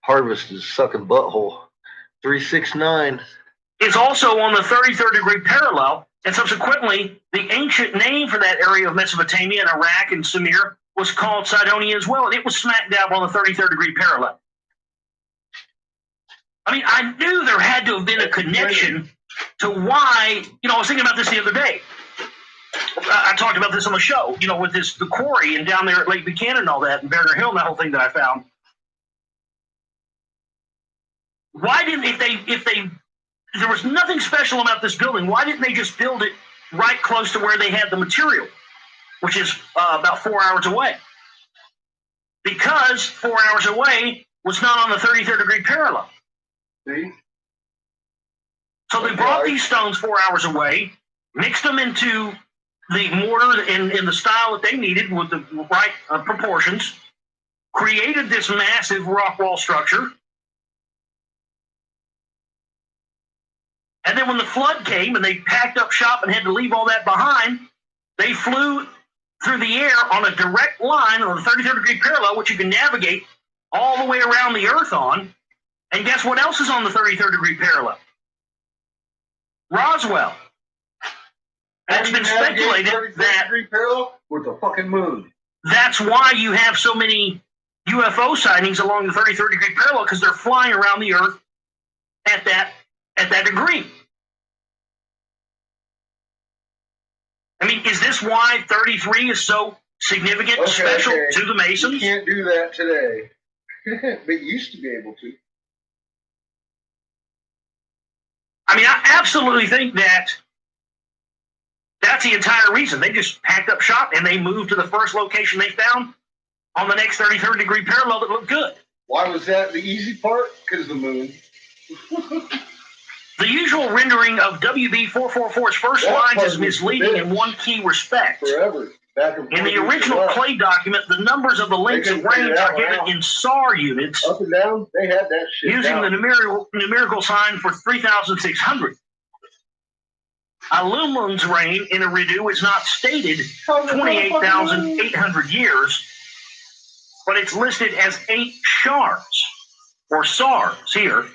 harvest is sucking butthole. 369. It's also on the 33rd degree parallel, and subsequently, the ancient name for that area of Mesopotamia and Iraq and Sumer was called Sidonia as well, and it was smack dab on the 33rd degree parallel. I mean, I knew there had to have been a connection to why, I was thinking about this the other day. I talked about this on the show, with the quarry and down there at Lake Buchanan and all that, and Berger Hill and that whole thing that I found. Why didn't, if there was nothing special about this building, why didn't they just build it right close to where they had the material, which is about 4 hours away? Because 4 hours away was not on the 33rd degree parallel. See? So they brought these stones 4 hours away, mixed them into the mortar in the style that they needed with the right proportions, created this massive rock wall structure. And then when the flood came and they packed up shop and had to leave all that behind, they flew through the air on a direct line on the 33rd degree parallel, which you can navigate all the way around the Earth on. And guess what else is on the 33rd degree parallel? Roswell. And it's been speculated that parallel with the fucking moon. That's why you have so many UFO sightings along the 33rd degree parallel, because they're flying around the Earth at that degree. I mean, is this why 33 is so significant and special to the Masons? You can't do that today. But you used to be able to. I mean, I absolutely think that's the entire reason. They just packed up shop and they moved to the first location they found on the next 33rd degree parallel that looked good. Why was that the easy part? Because the moon. The usual rendering of WB444's first lines is misleading in one key respect. Forever. In the original clay document, the numbers of the links of range are given in SAR units. Up and down, they had that shit using down. the numerical sign for 3,600. Aluminum's reign in Eridu is not stated 28,800 years, but it's listed as 8 shars, or SARs here.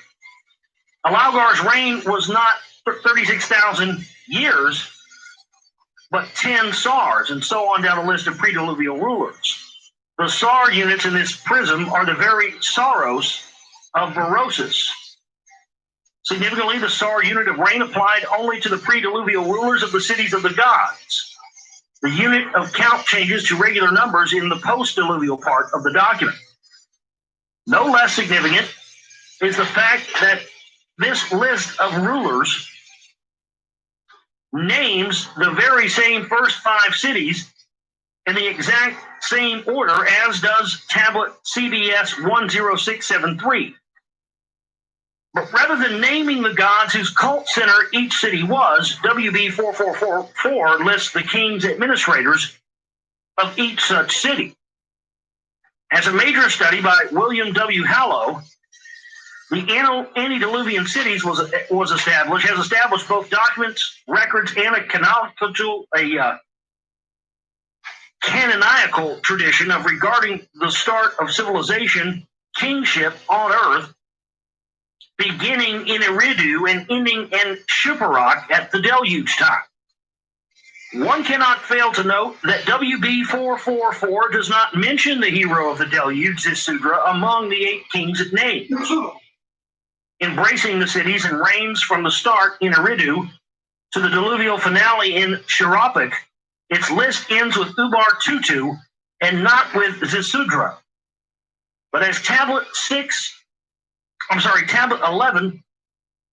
Alaugar's reign was not 36,000 years, but 10 SARs, and so on down the list of pre-diluvial rulers. The SAR units in this prism are the very Saros of Berosus. Significantly, the SAR unit of reign applied only to the pre-diluvial rulers of the cities of the gods. The unit of count changes to regular numbers in the post-diluvial part of the document. No less significant is the fact that this list of rulers names the very same first 5 cities in the exact same order as does tablet CBS 10673. But rather than naming the gods whose cult center each city was, WB4444 lists the king's administrators of each such city. As a major study by William W. Hallow, the antediluvian cities has established both documents, records, and a canonical tradition of regarding the start of civilization, kingship on Earth, beginning in Eridu and ending in Shipparak at the deluge time. One cannot fail to note that WB444 does not mention the hero of the deluge, Zisudra, among the 8 kings it names. Embracing the cities and reigns from the start in Eridu to the diluvial finale in Shirapik, its list ends with Ubar Tutu and not with Zisudra. But as tablet 11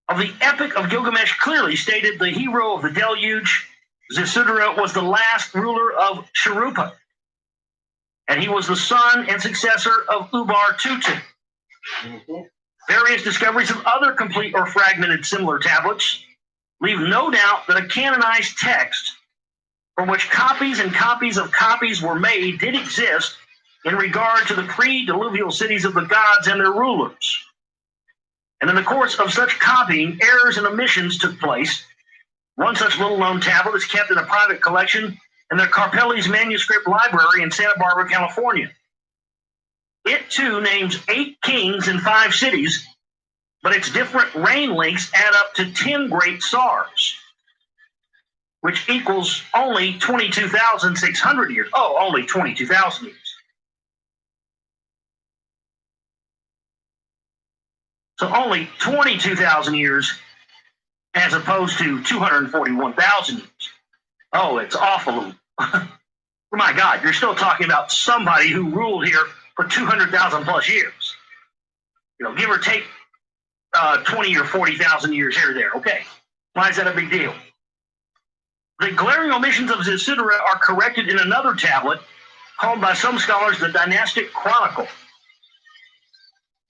of the Epic of Gilgamesh clearly stated, the hero of the deluge, Ziusudra, was the last ruler of Shuruppak, and he was the son and successor of Ubar-Tutu. Various discoveries of other complete or fragmented similar tablets leave no doubt that a canonized text from which copies and copies of copies were made did exist in regard to the pre-diluvial cities of the gods and their rulers. And in the course of such copying, errors and omissions took place. One such little-known tablet is kept in a private collection in the Carpelli's Manuscript Library in Santa Barbara, California. It, too, names 8 kings and 5 cities, but its different reign lengths add up to 10 great Tsars, which equals only 22,600 years. Oh, only 22,000 years. So only 22,000 years as opposed to 241,000 years. Oh, it's awful. My God, you're still talking about somebody who ruled here for 200,000 plus years. Give or take 20 or 40,000 years here or there. Okay, why is that a big deal? The glaring omissions of Ziusudra are corrected in another tablet called by some scholars the Dynastic Chronicle.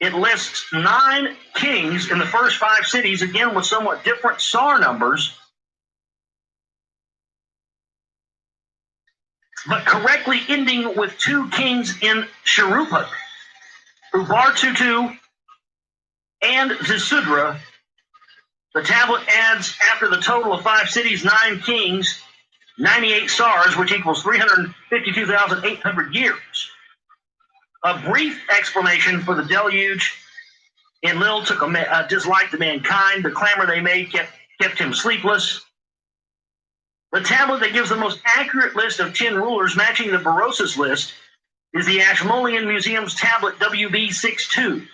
It lists 9 kings in the first 5 cities, again with somewhat different Tsar numbers, but correctly ending with 2 kings in Shuruppak, Ubar-Tutu and Ziusudra. The tablet adds, after the total of 5 cities, 9 kings, 98 Tsars, which equals 352,800 years. A brief explanation for the deluge. Enlil took a dislike to mankind. The clamor they made kept him sleepless. The tablet that gives the most accurate list of 10 rulers, matching the Berosus list, is the Ashmolean Museum's tablet WB62.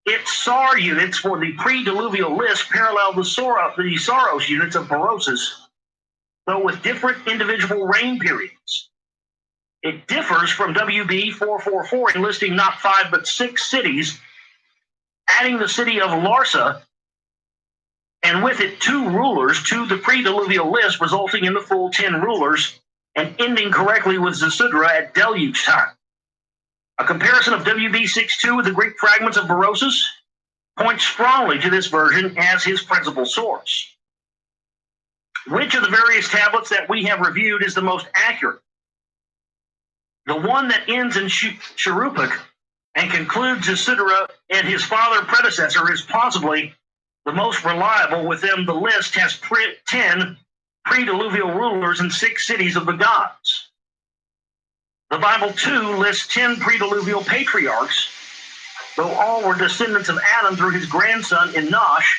Its Tsar units for the pre-diluvial list parallel the Saros units of Berosus, though with different individual reign periods. It differs from WB 444 in listing not 5 but 6 cities, adding the city of Larsa, and with it 2 rulers to the pre-diluvial list, resulting in the full 10 rulers, and ending correctly with Ziusudra at deluge time. A comparison of WB62 with the Greek fragments of Berosus points strongly to this version as his principal source. Which of the various tablets that we have reviewed is the most accurate? The one that ends in Shuruppak and concludes Ziusudra and his father predecessor is possibly the most reliable. Within the list has 10 pre-diluvial rulers and 6 cities of the gods. The Bible, too, lists 10 pre-diluvial patriarchs, though all were descendants of Adam through his grandson Enosh,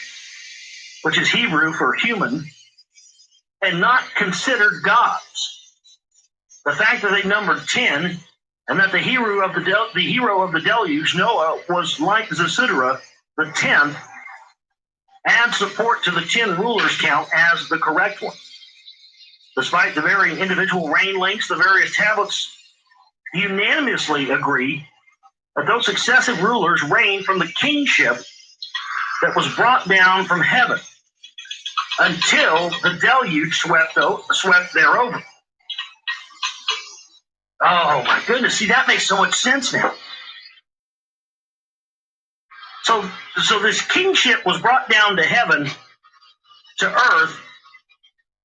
which is Hebrew for human, and not considered gods. The fact that they numbered 10, and that the hero of the deluge, Noah, was like Ziusudra, the 10th, adds support to the 10 rulers count as the correct one. Despite the varying individual reign lengths, the various tablets unanimously agree that those successive rulers reigned from the kingship that was brought down from heaven until the deluge swept there over. Oh my goodness, see, that makes so much sense now. So this kingship was brought down to heaven, to earth,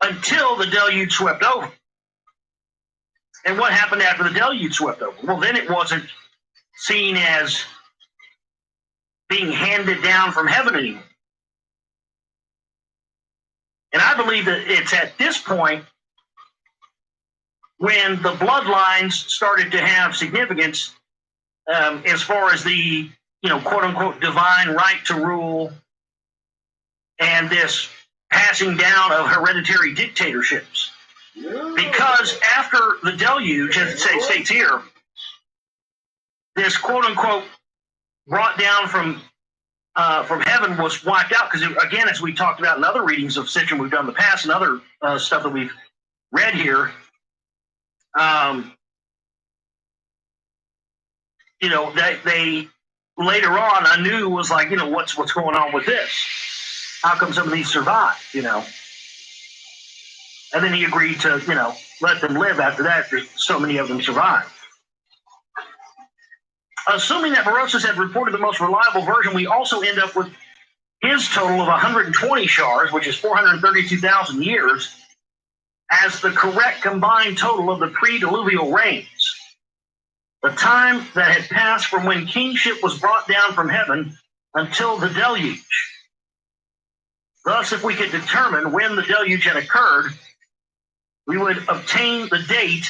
until the deluge swept over. And what happened after the deluge swept over? Well, then it wasn't seen as being handed down from heaven anymore. And I believe that it's at this point when the bloodlines started to have significance as far as the, quote-unquote divine right to rule and this passing down of hereditary dictatorships. Because after the deluge, as it states here, this quote-unquote brought down from heaven was wiped out. Because, again, as we talked about in other readings of Citron we've done in the past and other stuff that we've read here, that they later on I knew was like, what's going on with this? How come some of these survived? And then he agreed to, let them live after that. So many of them survived. Assuming that Berosus had reported the most reliable version, we also end up with his total of 120 shars, which is 432,000 years, as the correct combined total of the pre-diluvial reigns. The time that had passed from when kingship was brought down from heaven until the deluge. Thus, if we could determine when the deluge had occurred, we would obtain the date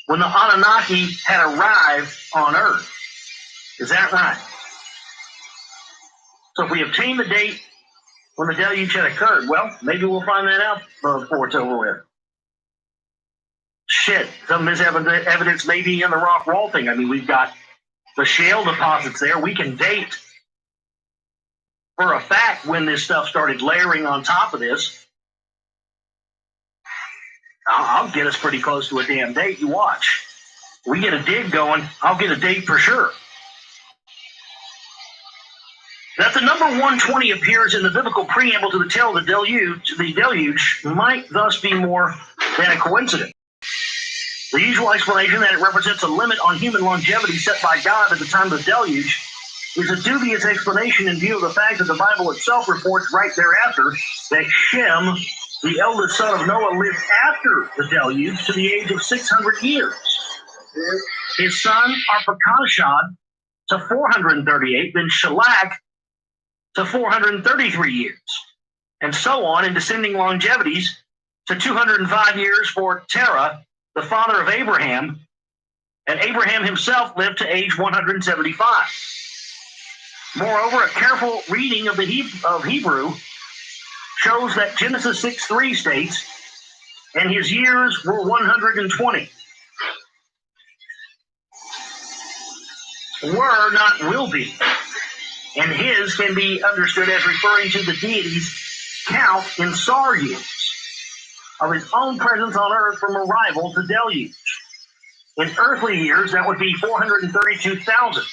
when the Anunnaki had arrived on Earth. Is that right? So if we obtain the date when the deluge had occurred, well, maybe we'll find that out before it's over with. Shit, some of this evidence may be in the rock wall thing. I mean, we've got the shale deposits there. We can date for a fact when this stuff started layering on top of this. I'll get us pretty close to a damn date. You watch. We get a dig going, I'll get a date for sure. That the number 120 appears in the biblical preamble to the tale of the deluge might thus be more than a coincidence. The usual explanation that it represents a limit on human longevity set by God at the time of the deluge is a dubious explanation in view of the fact that the Bible itself reports right thereafter that Shem, the eldest son of Noah, lived after the deluge to the age of 600 years. His son Arpachshad to 438, then Shalak to 433 years, and so on in descending longevities to 205 years for Terah, the father of Abraham, and Abraham himself lived to age 175. Moreover, a careful reading of Hebrew shows that Genesis 6:3 states, and his years were 120. Were, not will be. And his can be understood as referring to the deity's count in Sar years of his own presence on earth from arrival to deluge. In earthly years, that would be 432,000,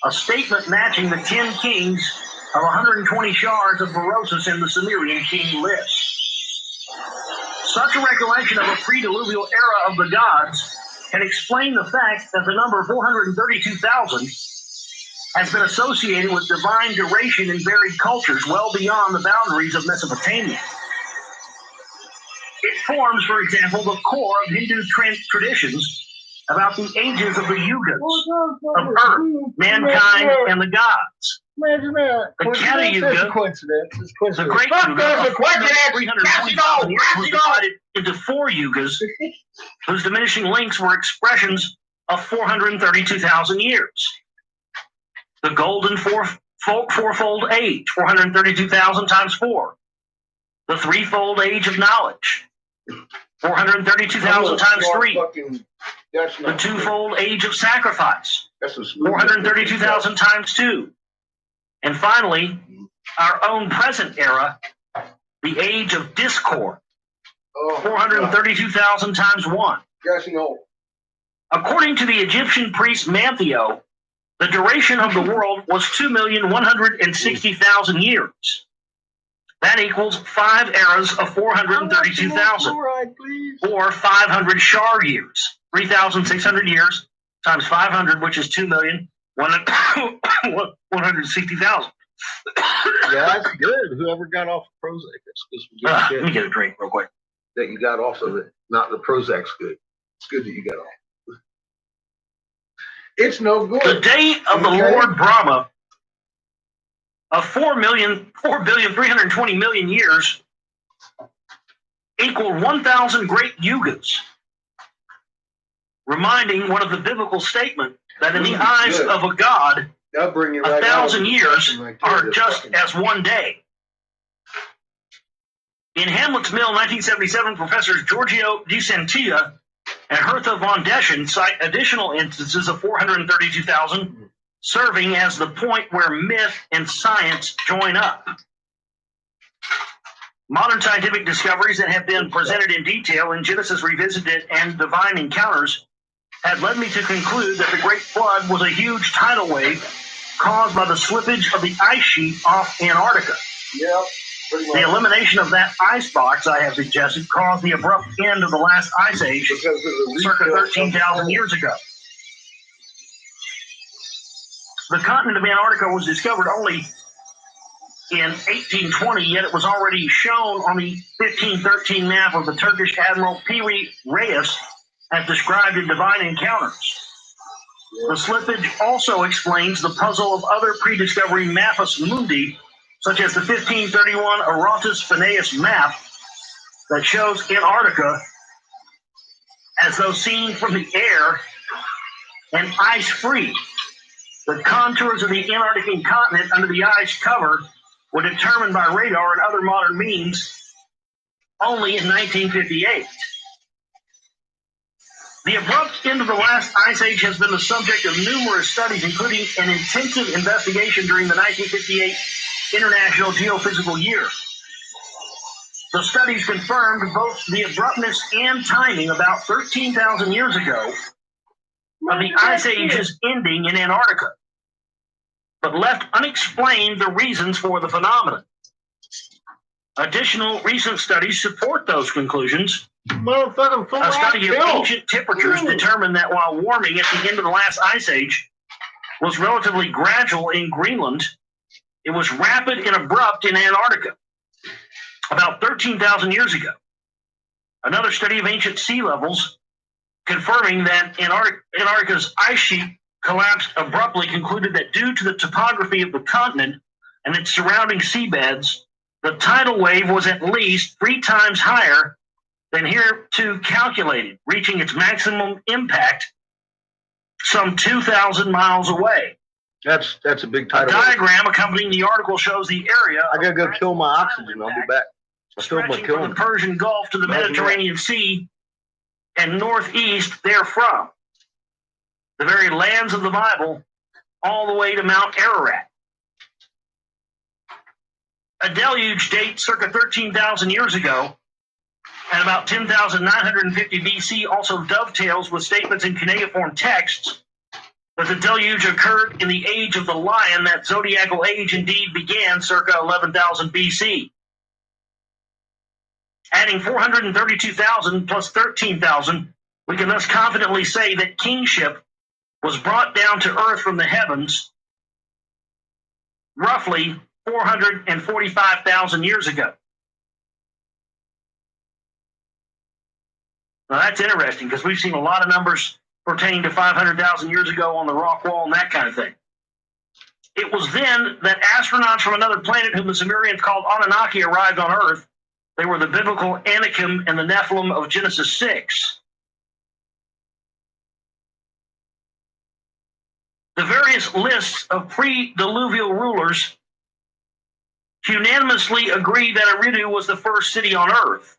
a statement matching the 10 kings of 120 shars of Berosus in the Sumerian king list. Such a recollection of a pre-diluvial era of the gods can explain the fact that the number 432,000 has been associated with divine duration in varied cultures well beyond the boundaries of Mesopotamia. It forms, for example, the core of Hindu traditions about the ages of the yugas of Earth, mankind, and the gods. The Kata Yuga, the Great Yuga, of 320,000 years was divided into 4 yugas, whose diminishing links were expressions of 432,000 years. The golden fourfold age, 432,000 times 4. The threefold age of knowledge, 432,000 times 3. The twofold age of sacrifice, 432,000 times 2. And finally, our own present era, the age of discord, 432,000 times 1. According to the Egyptian priest Mantheo, the duration of the world was 2,160,000 years. That equals 5 eras of 432,000, or 500 shar years, 3,600 years times 500, which is 2,160,000. Yeah, that's good. Whoever got off of Prozac, that's good. Let me get a drink real quick. That you got off of it. Not the Prozac's good. It's good that you got off. It's no good. The date of the Lord Brahma of 4,320,000,000 years equal 1,000 great yugas, reminding one of the biblical statement that in the eyes of a god, 1,000 years are just as one day. In Hamlet's Mill, 1977, Professors Giorgio Di Santia and Hertha von Deschen cite additional instances of 432,000, serving as the point where myth and science join up. Modern scientific discoveries that have been presented in detail in Genesis Revisited and Divine Encounters had led me to conclude that the Great Flood was a huge tidal wave caused by the slippage of the ice sheet off Antarctica. Yeah. The elimination of that ice box, I have suggested, caused the abrupt end of the last ice age circa 13,000 years ago. The continent of Antarctica was discovered only in 1820, yet it was already shown on the 1513 map of the Turkish Admiral Piri Reis as described in Divine Encounters. The slippage also explains the puzzle of other pre-discovery mappus mundi, such as the 1531 Aratus Phineas map that shows Antarctica as though seen from the air and ice-free. The contours of the Antarctic continent under the ice cover were determined by radar and other modern means only in 1958. The abrupt end of the last ice age has been the subject of numerous studies, including an intensive investigation during the 1958 International Geophysical Year. The studies confirmed both the abruptness and timing about 13,000 years ago of the ice age's ending in Antarctica, but left unexplained the reasons for the phenomenon. Additional recent studies support those conclusions. A study of ancient temperatures determined that while warming at the end of the last ice age was relatively gradual in Greenland, it was rapid and abrupt in Antarctica about 13,000 years ago. Another study of ancient sea levels confirming that Antarctica's ice sheet collapsed abruptly concluded that due to the topography of the continent and its surrounding seabeds, the tidal wave was at least 3 times higher than hereto calculated, reaching its maximum impact some 2,000 miles away. That's a big A tidal wave. diagram accompanying the article shows the area I gotta go kill my oxygen. I'll be back. I filled my stretching from kiln. the Persian Gulf to the Imagine Mediterranean Sea and northeast therefrom, the very lands of the Bible, all the way to Mount Ararat. A deluge date circa 13,000 years ago, and about 10,950 BC also dovetails with statements in cuneiform texts that the deluge occurred in the age of the lion. That zodiacal age indeed began circa 11,000 BC. Adding 432,000 plus 13,000, we can thus confidently say that kingship was brought down to earth from the heavens roughly 445,000 years ago. Now that's interesting because we've seen a lot of numbers pertaining to 500,000 years ago on the rock wall and that kind of thing. It was then that astronauts from another planet whom the Sumerians called Anunnaki arrived on Earth. They were the biblical Anakim and the Nephilim of Genesis 6. The various lists of pre-diluvial rulers unanimously agree that Eridu was the first city on Earth.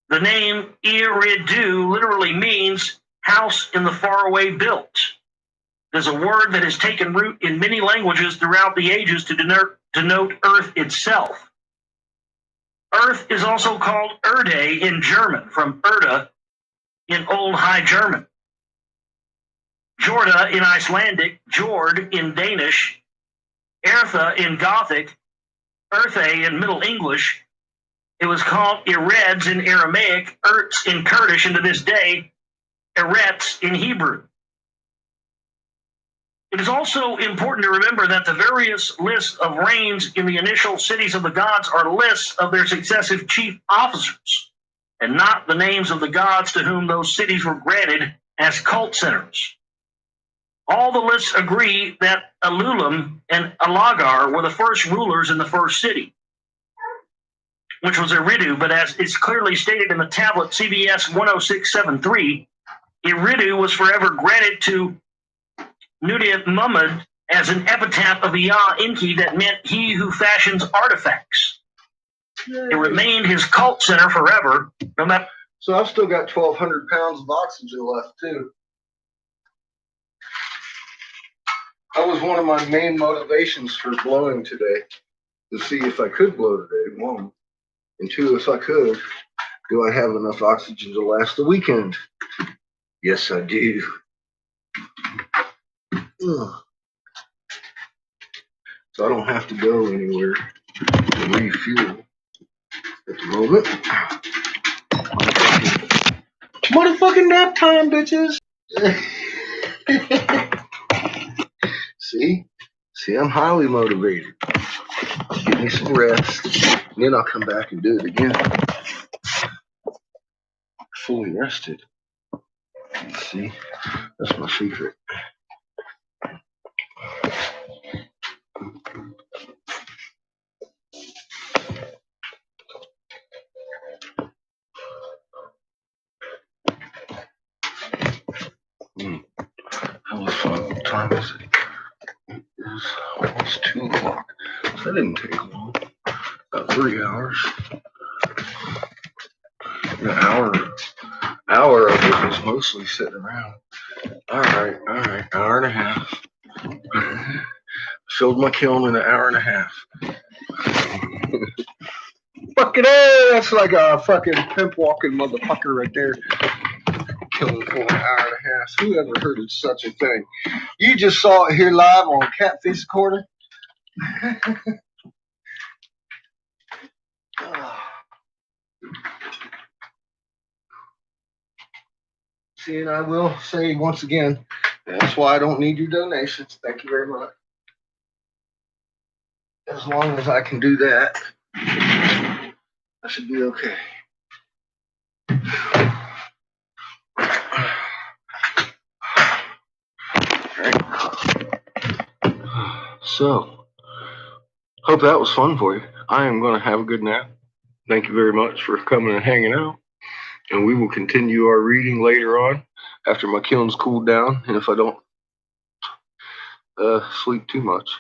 The name Eridu literally means house in the faraway built. It is a word that has taken root in many languages throughout the ages to denote Earth itself. Earth is also called Erde in German, from Erda in Old High German, Jorda in Icelandic, Jord in Danish, Ertha in Gothic, Erthe in Middle English. It was called Ereds in Aramaic, Ertz in Kurdish, and to this day, Eretz in Hebrew. It is also important to remember that the various lists of reigns in the initial cities of the gods are lists of their successive chief officers, and not the names of the gods to whom those cities were granted as cult centers. All the lists agree that Alulim and Alagar were the first rulers in the first city, which was Eridu, but as is clearly stated in the tablet CBS 10673, Eridu was forever granted to Nudia Muhammad as an epitaph of Yah Enki that meant he who fashions artifacts. It remained his cult center forever. No matter. So I've still got 1,200 pounds of oxygen left too. That was one of my main motivations for blowing today, to see if I could blow today. 1, and 2, if I could, do I have enough oxygen to last the weekend? Yes, I do. Ugh. So I don't have to go anywhere to refuel at the moment. Motherfucking nap time, bitches. See? See, I'm highly motivated. Give me some rest, and then I'll come back and do it again. Fully rested. See? That's my secret. That was fun. What time is it? It is almost 2 o'clock. So that didn't take long. About 3 hours. An hour of it was mostly sitting around. All right. Hour and a half. Filled my kiln in an hour and a half. Fucking A, that's like a fucking pimp walking motherfucker right there. Killing for an hour and a half. Who ever heard of such a thing? You just saw it here live on Catfish Corner. See, and I will say once again, that's why I don't need your donations. Thank you very much. As long as I can do that, I should be okay. So, hope that was fun for you. I am going to have a good nap. Thank you very much for coming and hanging out. And we will continue our reading later on after my kiln's cooled down and if I don't sleep too much.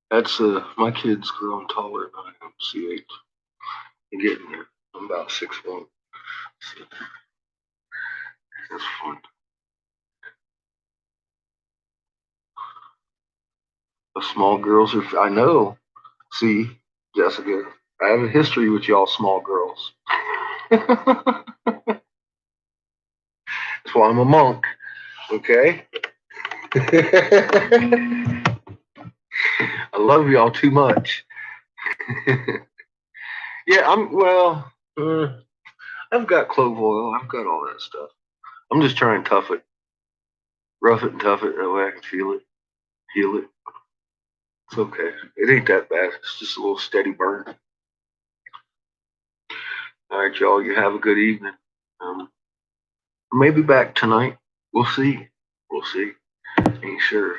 That's my kid's growing taller than I am. CH. I'm getting there. I'm about 6'1". So that's fun. The small girls are. I know. See, Jessica, I have a history with y'all small girls. That's why I'm a monk. Okay. I love y'all too much. Yeah, I've got clove oil. I've got all that stuff. I'm just trying to tough it. Rough it and tough it. That way I can feel it. Heal it. It's okay. It ain't that bad. It's just a little steady burn. All right, y'all. You have a good evening. Maybe back tonight. We'll see. Ain't sure.